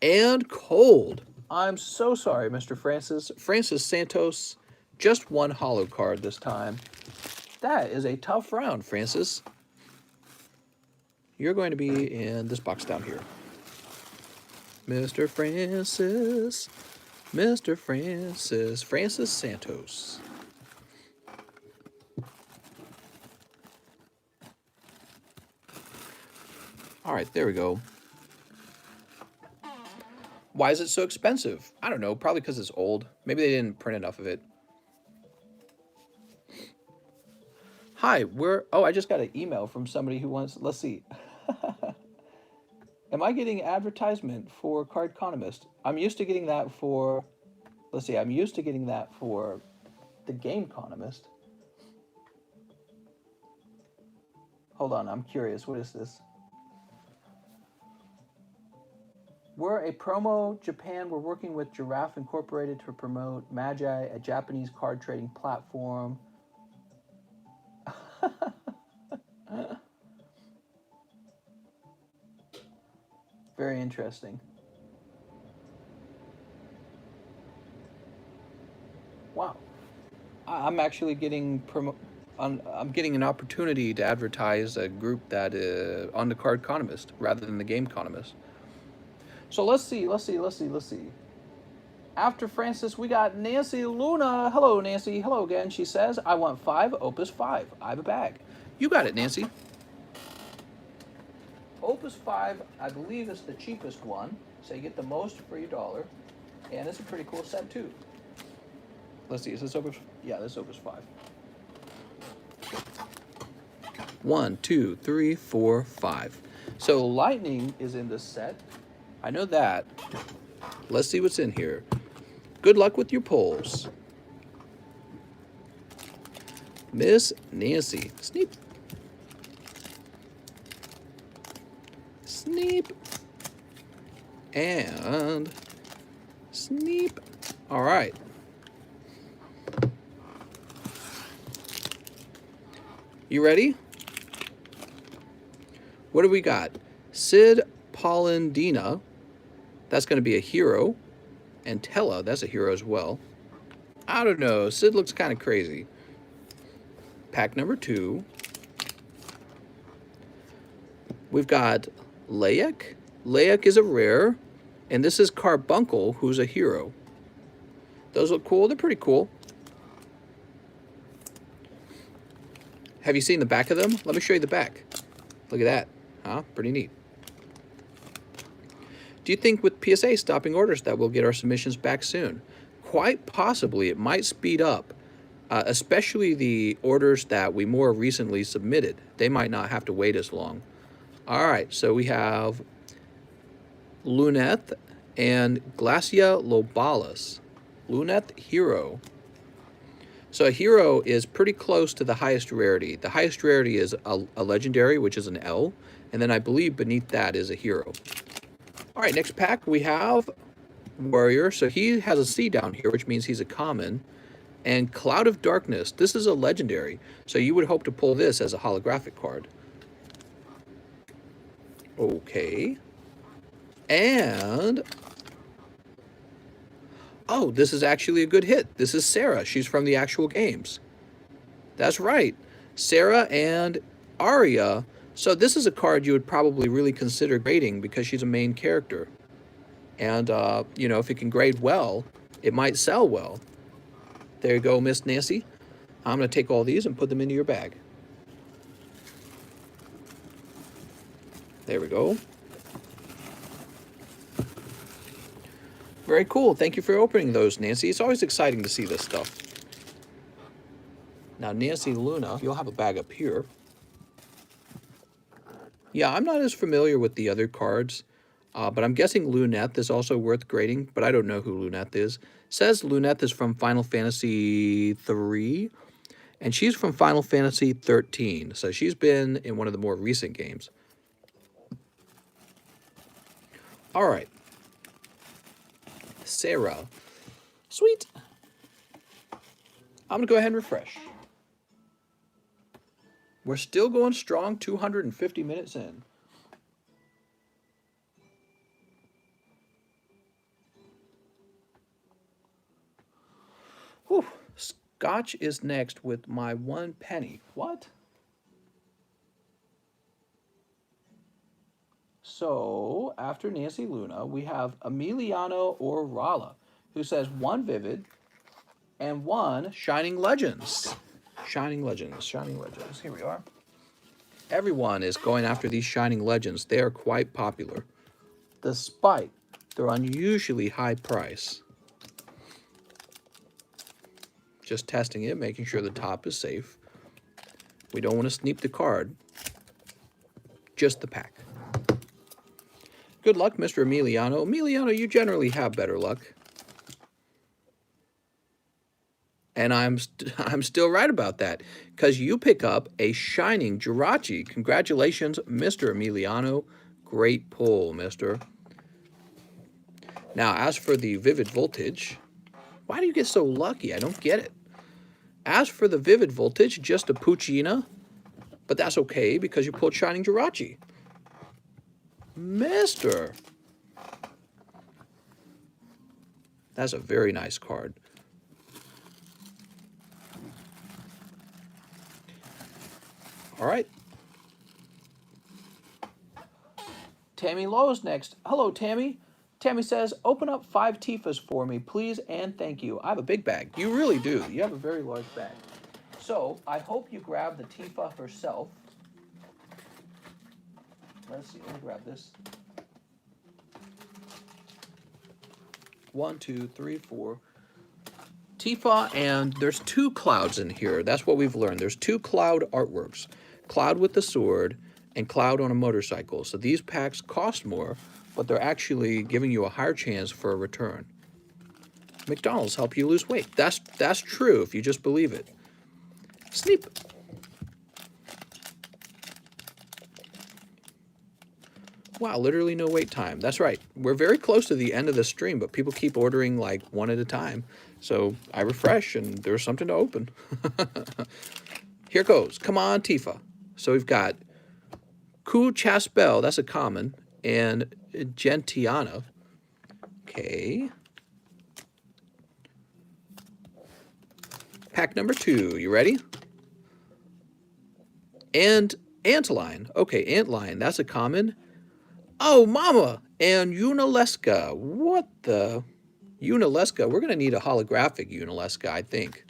And cold. I'm so sorry, Mr. Francis. Francis Santos, just 1 holo card this time. That is a tough round, Francis. You're going to be in this box down here. Mr. Francis. Mr. Francis. Francis Santos. All right, there we go. Why is it so expensive? I don't know, probably because it's old. Maybe they didn't print enough of it. Hi, oh, I just got an email from somebody who wants, let's see. Am I getting advertisement for TheCardconomist? I'm used to getting that for, let's see, I'm used to getting that for the TheCardconomist. Hold on, I'm curious, what is this? We're a promo Japan. We're working with Giraffe Incorporated to promote Magi, a Japanese card trading platform. Very interesting. Wow. I'm actually getting I'm getting an opportunity to advertise a group that on the TheCardconomist rather than the TheGameconomist. So let's see. After Francis, we got Nancy Luna. Hello, Nancy. Hello again. She says, I want 5 Opus 5. I have a bag. You got it, Nancy. Opus 5, I believe, is the cheapest one, so you get the most for your dollar. And it's a pretty cool set, too. Let's see, is this Opus? Yeah, this is Opus 5. 1, 2, 3, 4, 5. So Lightning is in this set. I know that. Let's see what's in here. Good luck with your pulls. Miss Nancy. Sneep. Sneep. And sneep. All right. You ready? What do we got? Sid Polendina. That's going to be a hero. And Tella, that's a hero as well. I don't know. Sid looks kind of crazy. Pack number 2. We've got Layak. Layak is a rare. And this is Carbuncle, who's a hero. Those look cool. They're pretty cool. Have you seen the back of them? Let me show you the back. Look at that. Huh? Pretty neat. Do you think with PSA stopping orders that we'll get our submissions back soon? Quite possibly. It might speed up, especially the orders that we more recently submitted. They might not have to wait as long. All right, so we have Luneth and Glacia Lobalis. Luneth Hero. So a hero is pretty close to the highest rarity. The highest rarity is a legendary, which is an L, and then I believe beneath that is a hero. All right, next pack we have Warrior. So he has a C down here, which means he's a common. And Cloud of Darkness. This is a legendary. So you would hope to pull this as a holographic card. Okay. And... oh, this is actually a good hit. This is Sarah. She's from the actual games. That's right. Sarah and Arya. So this is a card you would probably really consider grading because she's a main character. And, you know, if it can grade well, it might sell well. There you go, Miss Nancy. I'm going to take all these and put them into your bag. There we go. Very cool. Thank you for opening those, Nancy. It's always exciting to see this stuff. Now, Nancy Luna, you'll have a bag up here. Yeah, I'm not as familiar with the other cards, but I'm guessing Luneth is also worth grading, but I don't know who Luneth is. It says Luneth is from Final Fantasy 3, and she's from Final Fantasy 13, so she's been in one of the more recent games. All right. Sarah. Sweet. I'm going to go ahead and refresh. We're still going strong, 250 minutes in. Whew. Scotch is next with my 1 penny. What? So, after Nancy Luna, we have Emiliano Orala, who says 1 Vivid and 1 Shining Legends. Shining Legends, Shining Legends. Here we are. Everyone is going after these Shining Legends. They are quite popular, despite their unusually high price. Just testing it, making sure the top is safe. We don't want to sneak the card, just the pack. Good luck, Mr. Emiliano. Emiliano, you generally have better luck. And I'm still right about that, because you pick up a Shining Jirachi. Congratulations, Mr. Emiliano. Great pull, mister. Now, as for the Vivid Voltage, why do you get so lucky? I don't get it. As for the Vivid Voltage, just a Puccina, but that's okay because you pulled Shining Jirachi. Mister. That's a very nice card. All right. Tammy Lowe's next. Hello, Tammy. Tammy says, open up 5 Tifas for me, please, and thank you. I have a big bag. You really do. You have a very large bag. So, I hope you grab the Tifa herself. Let's see. Let me grab this. 1, 2, 3, 4. Tifa, and there's 2 Clouds in here. That's what we've learned. There's 2 Cloud artworks. Cloud with the sword and Cloud on a motorcycle. So these packs cost more, but they're actually giving you a higher chance for a return. McDonald's help you lose weight. That's true if you just believe it. Sleep. Wow, literally no wait time. That's right. We're very close to the end of the stream, but people keep ordering like one at a time. So I refresh and there's something to open. Here goes. Come on, Tifa. So we've got Ku Chaspel, that's a common, and Gentiana. Okay. Pack number 2. You ready? And Antlion. Okay, Antlion, that's a common. Oh, Mama! And Unalesca. What the? Unalesca. We're going to need a holographic Unalesca, I think.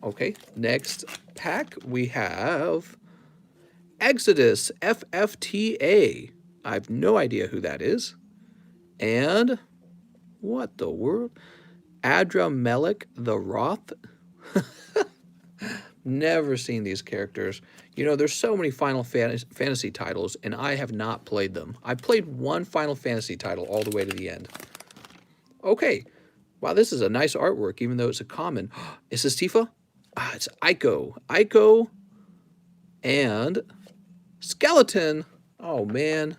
Okay, next pack we have Exodus FFTA. I have no idea who that is. And what the world? Adramelech the Wroth. Never seen these characters. You know, there's so many Final Fantasy titles, and I have not played them. I played one Final Fantasy title all the way to the end. Okay. Wow, this is a nice artwork, even though it's a common. Is this Tifa? Ah, it's Aiko. Aiko and Skeleton. Oh, man.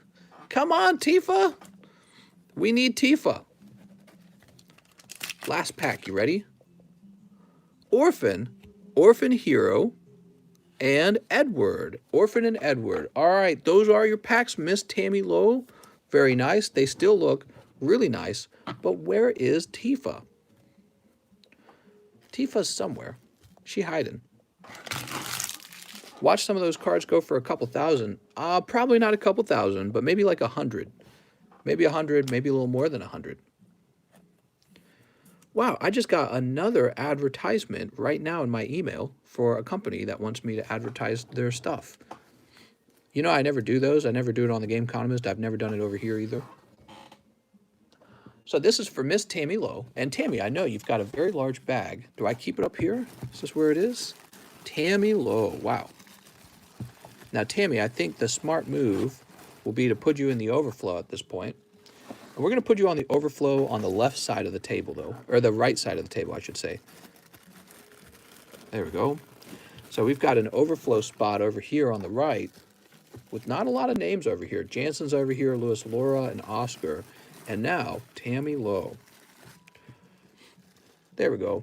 Come on, Tifa. We need Tifa. Last pack. You ready? Orphan Hero, and Edward. Orphan and Edward. All right, those are your packs, Miss Tammy Lowe. Very nice. They still look really nice. But where is Tifa? Tifa's somewhere. She hiding. Watch some of those cards go for a couple thousand. Probably not a couple thousand, but maybe like 100. Maybe 100, maybe a little more than 100. Wow, I just got another advertisement right now in my email for a company that wants me to advertise their stuff. You know, I never do those. I never do it on the TheCardconomist. I've never done it over here either. So this is for Miss Tammy Lowe. And Tammy, I know you've got a very large bag. Do I keep it up here? Is this where it is? Tammy Lowe. Wow. Now, Tammy, I think the smart move will be to put you in the overflow at this point. And we're going to put you on the overflow on the left side of the table, though. Or the right side of the table, I should say. There we go. So we've got an overflow spot over here on the right with not a lot of names over here. Jansen's over here, Louis Laura, and Oscar. And now, Tammy Lowe. There we go.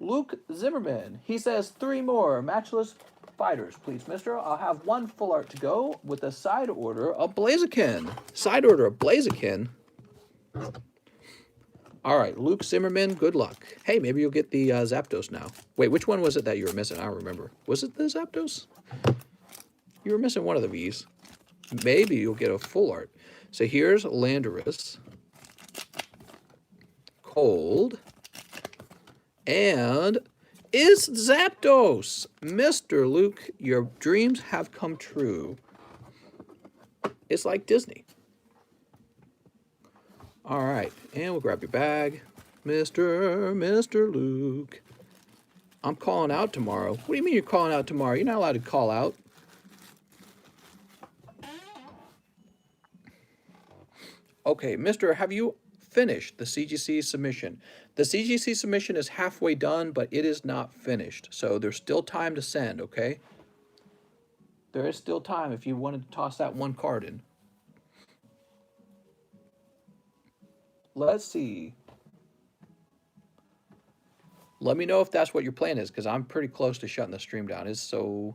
Luke Zimmerman. He says 3 more matchless fighters, please, mister. I'll have 1 full art to go with a side order of Blaziken. Side order of Blaziken. All right, Luke Zimmerman, good luck. Hey, maybe you'll get the Zapdos now. Wait, which one was it that you were missing? I don't remember. Was it the Zapdos? You were missing one of the V's. Maybe you'll get a full art. So here's Landorus, Cold, and it's Zapdos. Mr. Luke, your dreams have come true. It's like Disney. All right, and we'll grab your bag. Mr. Luke. I'm calling out tomorrow. What do you mean you're calling out tomorrow? You're not allowed to call out. Okay, mister, have you finished the CGC submission? The CGC submission is halfway done, but it is not finished. So there's still time to send, okay? There is still time if you wanted to toss that 1 card in. Let's see. Let me know if that's what your plan is, because I'm pretty close to shutting the stream down. It's so...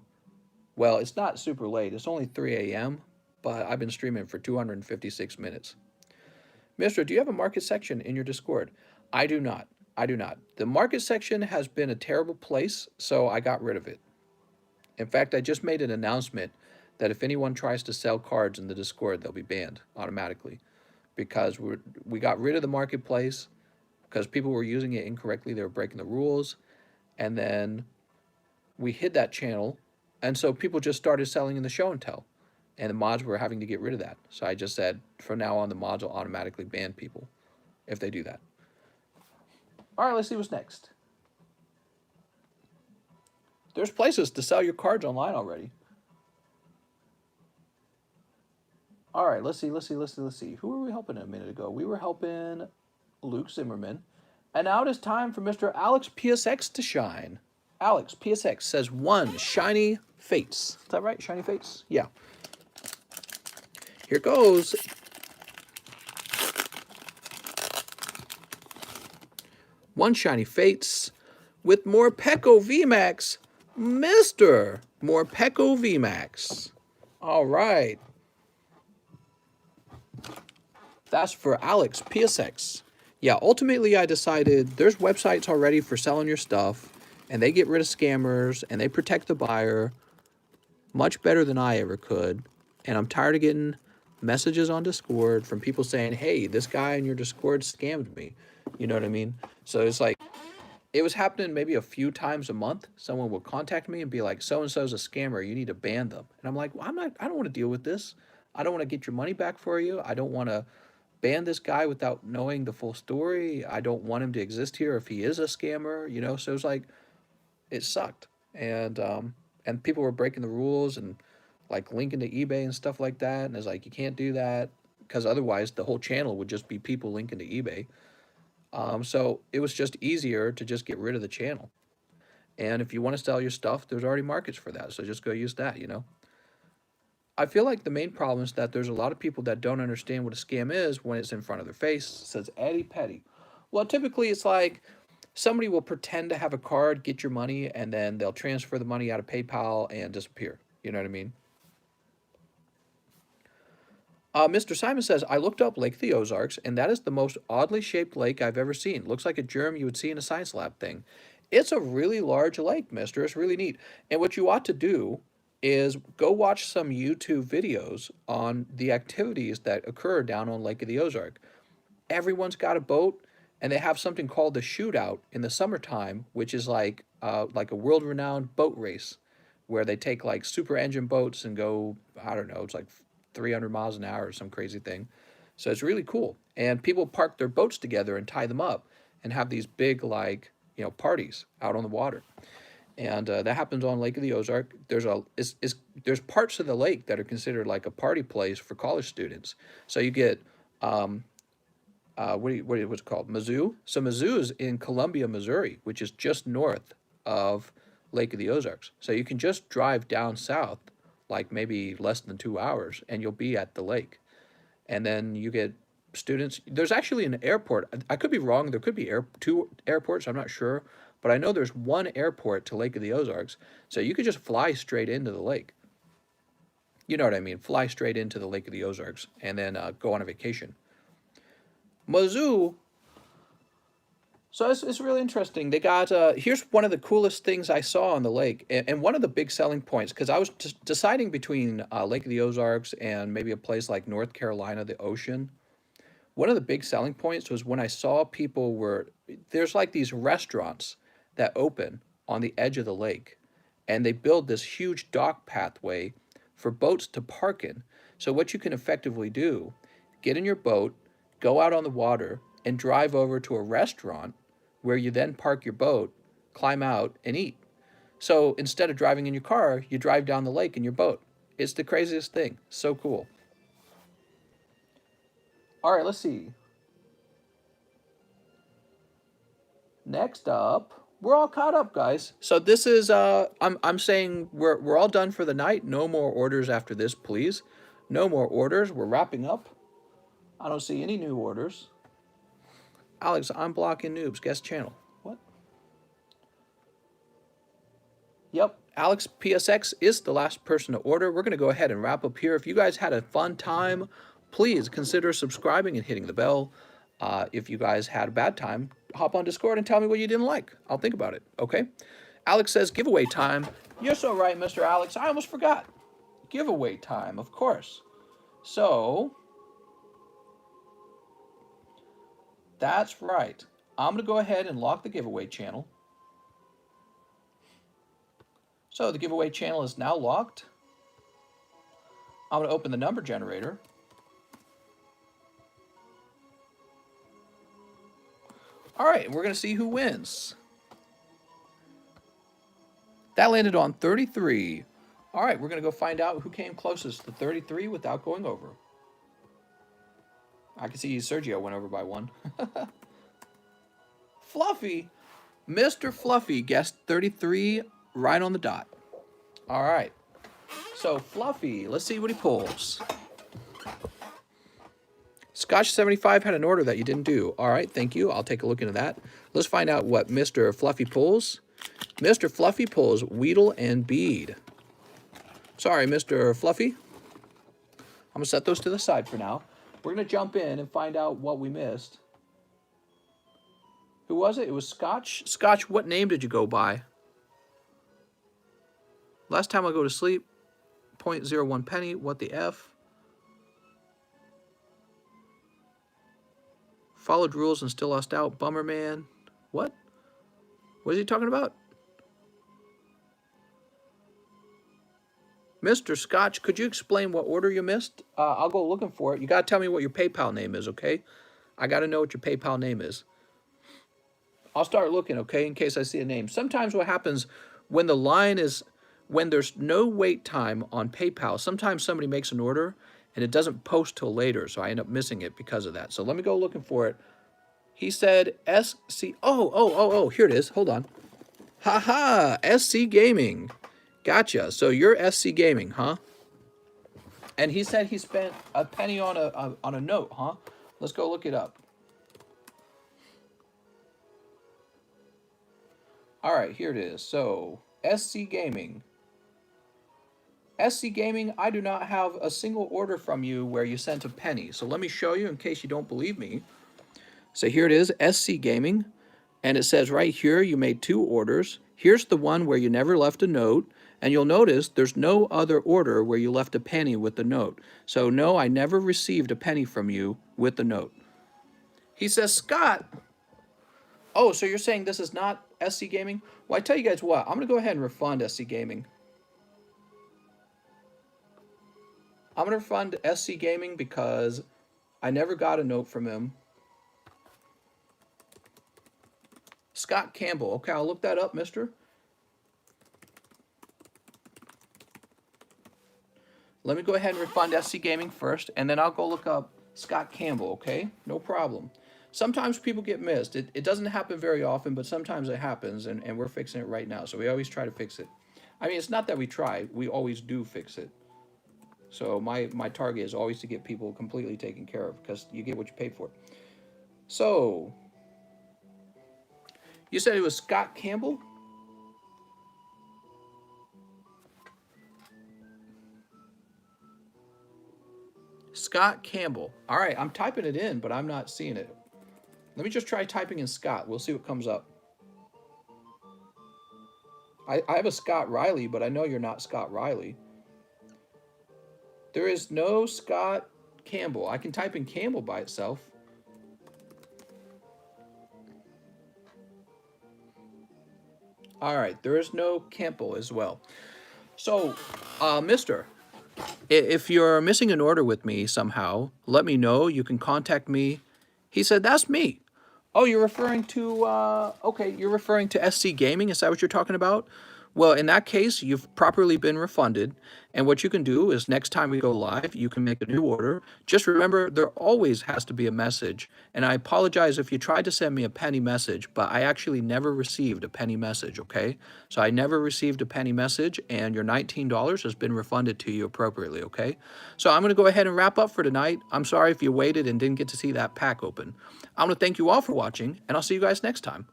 Well, it's not super late. It's only 3 a.m., but I've been streaming for 256 minutes. Mister, do you have a market section in your Discord? I do not. I do not. The market section has been a terrible place, so I got rid of it. In fact, I just made an announcement that if anyone tries to sell cards in the Discord, they'll be banned automatically. Because we got rid of the marketplace because people were using it incorrectly. They were breaking the rules. And then we hid that channel And so people just started selling in the show and tell. And the mods were having to get rid of that. So I just said, from now on, the mods will automatically ban people if they do that. All right, let's see what's next. There's places to sell your cards online already. All right, let's see. Who were we helping a minute ago? We were helping Luke Zimmerman. And now it is time for Mr. Alex PSX to shine. Alex PSX says 1 Shiny Fates. Is that right? Shiny Fates? Yeah. Here goes. One Shiny Fates with Morpeko VMAX, Mr. Morpeko VMAX. All right. That's for Alex PSX. Yeah, ultimately I decided there's websites already for selling your stuff, and they get rid of scammers, and they protect the buyer much better than I ever could. And I'm tired of getting messages on Discord from people saying, hey, this guy in your Discord scammed me. You know what I mean? So it's like, it was happening maybe a few times a month. Someone would contact me and be like, so-and-so's a scammer. You need to ban them. And I'm like, well, I don't want to deal with this. I don't want to get your money back for you. I don't want to ban this guy without knowing the full story. I don't want him to exist here if he is a scammer, you know? So it was like, it sucked. And people were breaking the rules and like linking to eBay and stuff like that. And it's like, you can't do that because otherwise the whole channel would just be people linking to eBay. So it was just easier to just get rid of the channel. And if you want to sell your stuff, there's already markets for that. So just go use that, you know? I feel like the main problem is that there's a lot of people that don't understand what a scam is when it's in front of their face. It says Eddie Petty. Well, typically it's like somebody will pretend to have a card, get your money, and then they'll transfer the money out of PayPal and disappear. You know what I mean? Mr. Simon says, I looked up Lake of the Ozarks, and that is the most oddly shaped lake I've ever seen. Looks like a germ you would see in a science lab thing. It's a really large lake, mister. It's really neat. And what you ought to do is go watch some YouTube videos on the activities that occur down on Lake of the Ozark. Everyone's got a boat, and they have something called the shootout in the summertime, which is like a world-renowned boat race, where they take like super engine boats and go, I don't know, it's like 300 miles an hour or some crazy thing. So it's really cool. And people park their boats together and tie them up and have these big like, you know, parties out on the water. And that happens on Lake of the Ozark. There's parts of the lake that are considered like a party place for college students. So you get what's it called? Mizzou. So Mizzou is in Columbia, Missouri, which is just north of Lake of the Ozarks. So you can just drive down south, like maybe less than 2 hours, and you'll be at the lake. And then you get students. There's actually an airport. I could be wrong. There could be two airports. I'm not sure, but I know there's one airport to Lake of the Ozarks, so you could just fly straight into the lake. You know what I mean? Fly straight into the Lake of the Ozarks and then go on a vacation. Mizzou. So it's really interesting. They got, here's one of the coolest things I saw on the lake, and one of the big selling points, because I was just deciding between Lake of the Ozarks and maybe a place like North Carolina, the ocean. One of the big selling points was when I saw there's like these restaurants that open on the edge of the lake, and they build this huge dock pathway for boats to park in. So what you can effectively do, get in your boat, go out on the water, and drive over to a restaurant where you then park your boat, climb out, and eat. So instead of driving in your car, you drive down the lake in your boat. It's the craziest thing. So cool. All right, let's see. Next up, we're all caught up, guys. So this is I'm saying we're all done for the night. No more orders after this, please. No more orders. We're wrapping up. I don't see any new orders. Alex, I'm blocking noobs. Guest channel. What? Yep, Alex PSX is the last person to order. We're going to go ahead and wrap up here. If you guys had a fun time, please consider subscribing and hitting the bell. If you guys had a bad time, hop on Discord and tell me what you didn't like. I'll think about it, okay? Alex says giveaway time. You're so right, Mr. Alex. I almost forgot. Giveaway time, of course. So, that's right. I'm going to go ahead and lock the giveaway channel. So the giveaway channel is now locked. I'm going to open the number generator. All right, we're going to see who wins. That landed on 33. All right, we're going to go find out who came closest to 33 without going over. I can see Sergio went over by 1. Fluffy. Mr. Fluffy guessed 33 right on the dot. All right. So, Fluffy, let's see what he pulls. Scotch 75 had an order that you didn't do. All right, thank you. I'll take a look into that. Let's find out what Mr. Fluffy pulls. Mr. Fluffy pulls Weedle and Bead. Sorry, Mr. Fluffy. I'm going to set those to the side for now. We're going to jump in and find out what we missed. Who was it? It was Scotch. Scotch, what name did you go by? Last time I go to sleep, 0.01 penny. What the F? Followed rules and still lost out. Bummer man. What? What is he talking about? Mr. Scotch, could you explain what order you missed? I'll go looking for it. You got to tell me what your PayPal name is, okay? I got to know what your PayPal name is. I'll start looking, okay, in case I see a name. Sometimes what happens when the line is, when there's no wait time on PayPal, sometimes somebody makes an order and it doesn't post till later, so I end up missing it because of that. So let me go looking for it. He said SC, oh, here it is. Hold on. Haha, SC Gaming. Gotcha. So you're SC Gaming, huh? And he said he spent a penny on a note, huh? Let's go look it up. All right, here it is. So, SC Gaming. SC Gaming, I do not have a single order from you where you sent a penny. So let me show you in case you don't believe me. So here it is, SC Gaming. And it says right here you made 2 orders. Here's the one where you never left a note. And you'll notice there's no other order where you left a penny with the note. So no, I never received a penny from you with the note. He says, Scott, oh, so you're saying this is not SC Gaming? Well, I tell you guys what, I'm going to go ahead and refund SC Gaming. I'm going to refund SC Gaming because I never got a note from him. Scott Campbell. Okay, I'll look that up, mister. Let me go ahead and refund SC Gaming first, and then I'll go look up Scott Campbell, okay? No problem. Sometimes people get missed. It doesn't happen very often, but sometimes it happens, and we're fixing it right now. So we always try to fix it. I mean, it's not that we try. We always do fix it. So my target is always to get people completely taken care of because you get what you pay for. So, you said it was Scott Campbell? Scott Campbell. All right, I'm typing it in, but I'm not seeing it. Let me just try typing in Scott. We'll see what comes up. I have a Scott Riley, but I know you're not Scott Riley. There is no Scott Campbell. I can type in Campbell by itself. All right, there is no Campbell as well. So, mister, if you're missing an order with me somehow, let me know. You can contact me. He said, that's me. Oh, you're referring to, okay, you're referring to SC Gaming. Is that what you're talking about? Well, in that case, you've properly been refunded. And what you can do is next time we go live, you can make a new order. Just remember, there always has to be a message. And I apologize if you tried to send me a penny message, but I actually never received a penny message, okay? So I never received a penny message, and your $19 has been refunded to you appropriately, okay? So I'm going to go ahead and wrap up for tonight. I'm sorry if you waited and didn't get to see that pack open. I'm going to thank you all for watching, and I'll see you guys next time.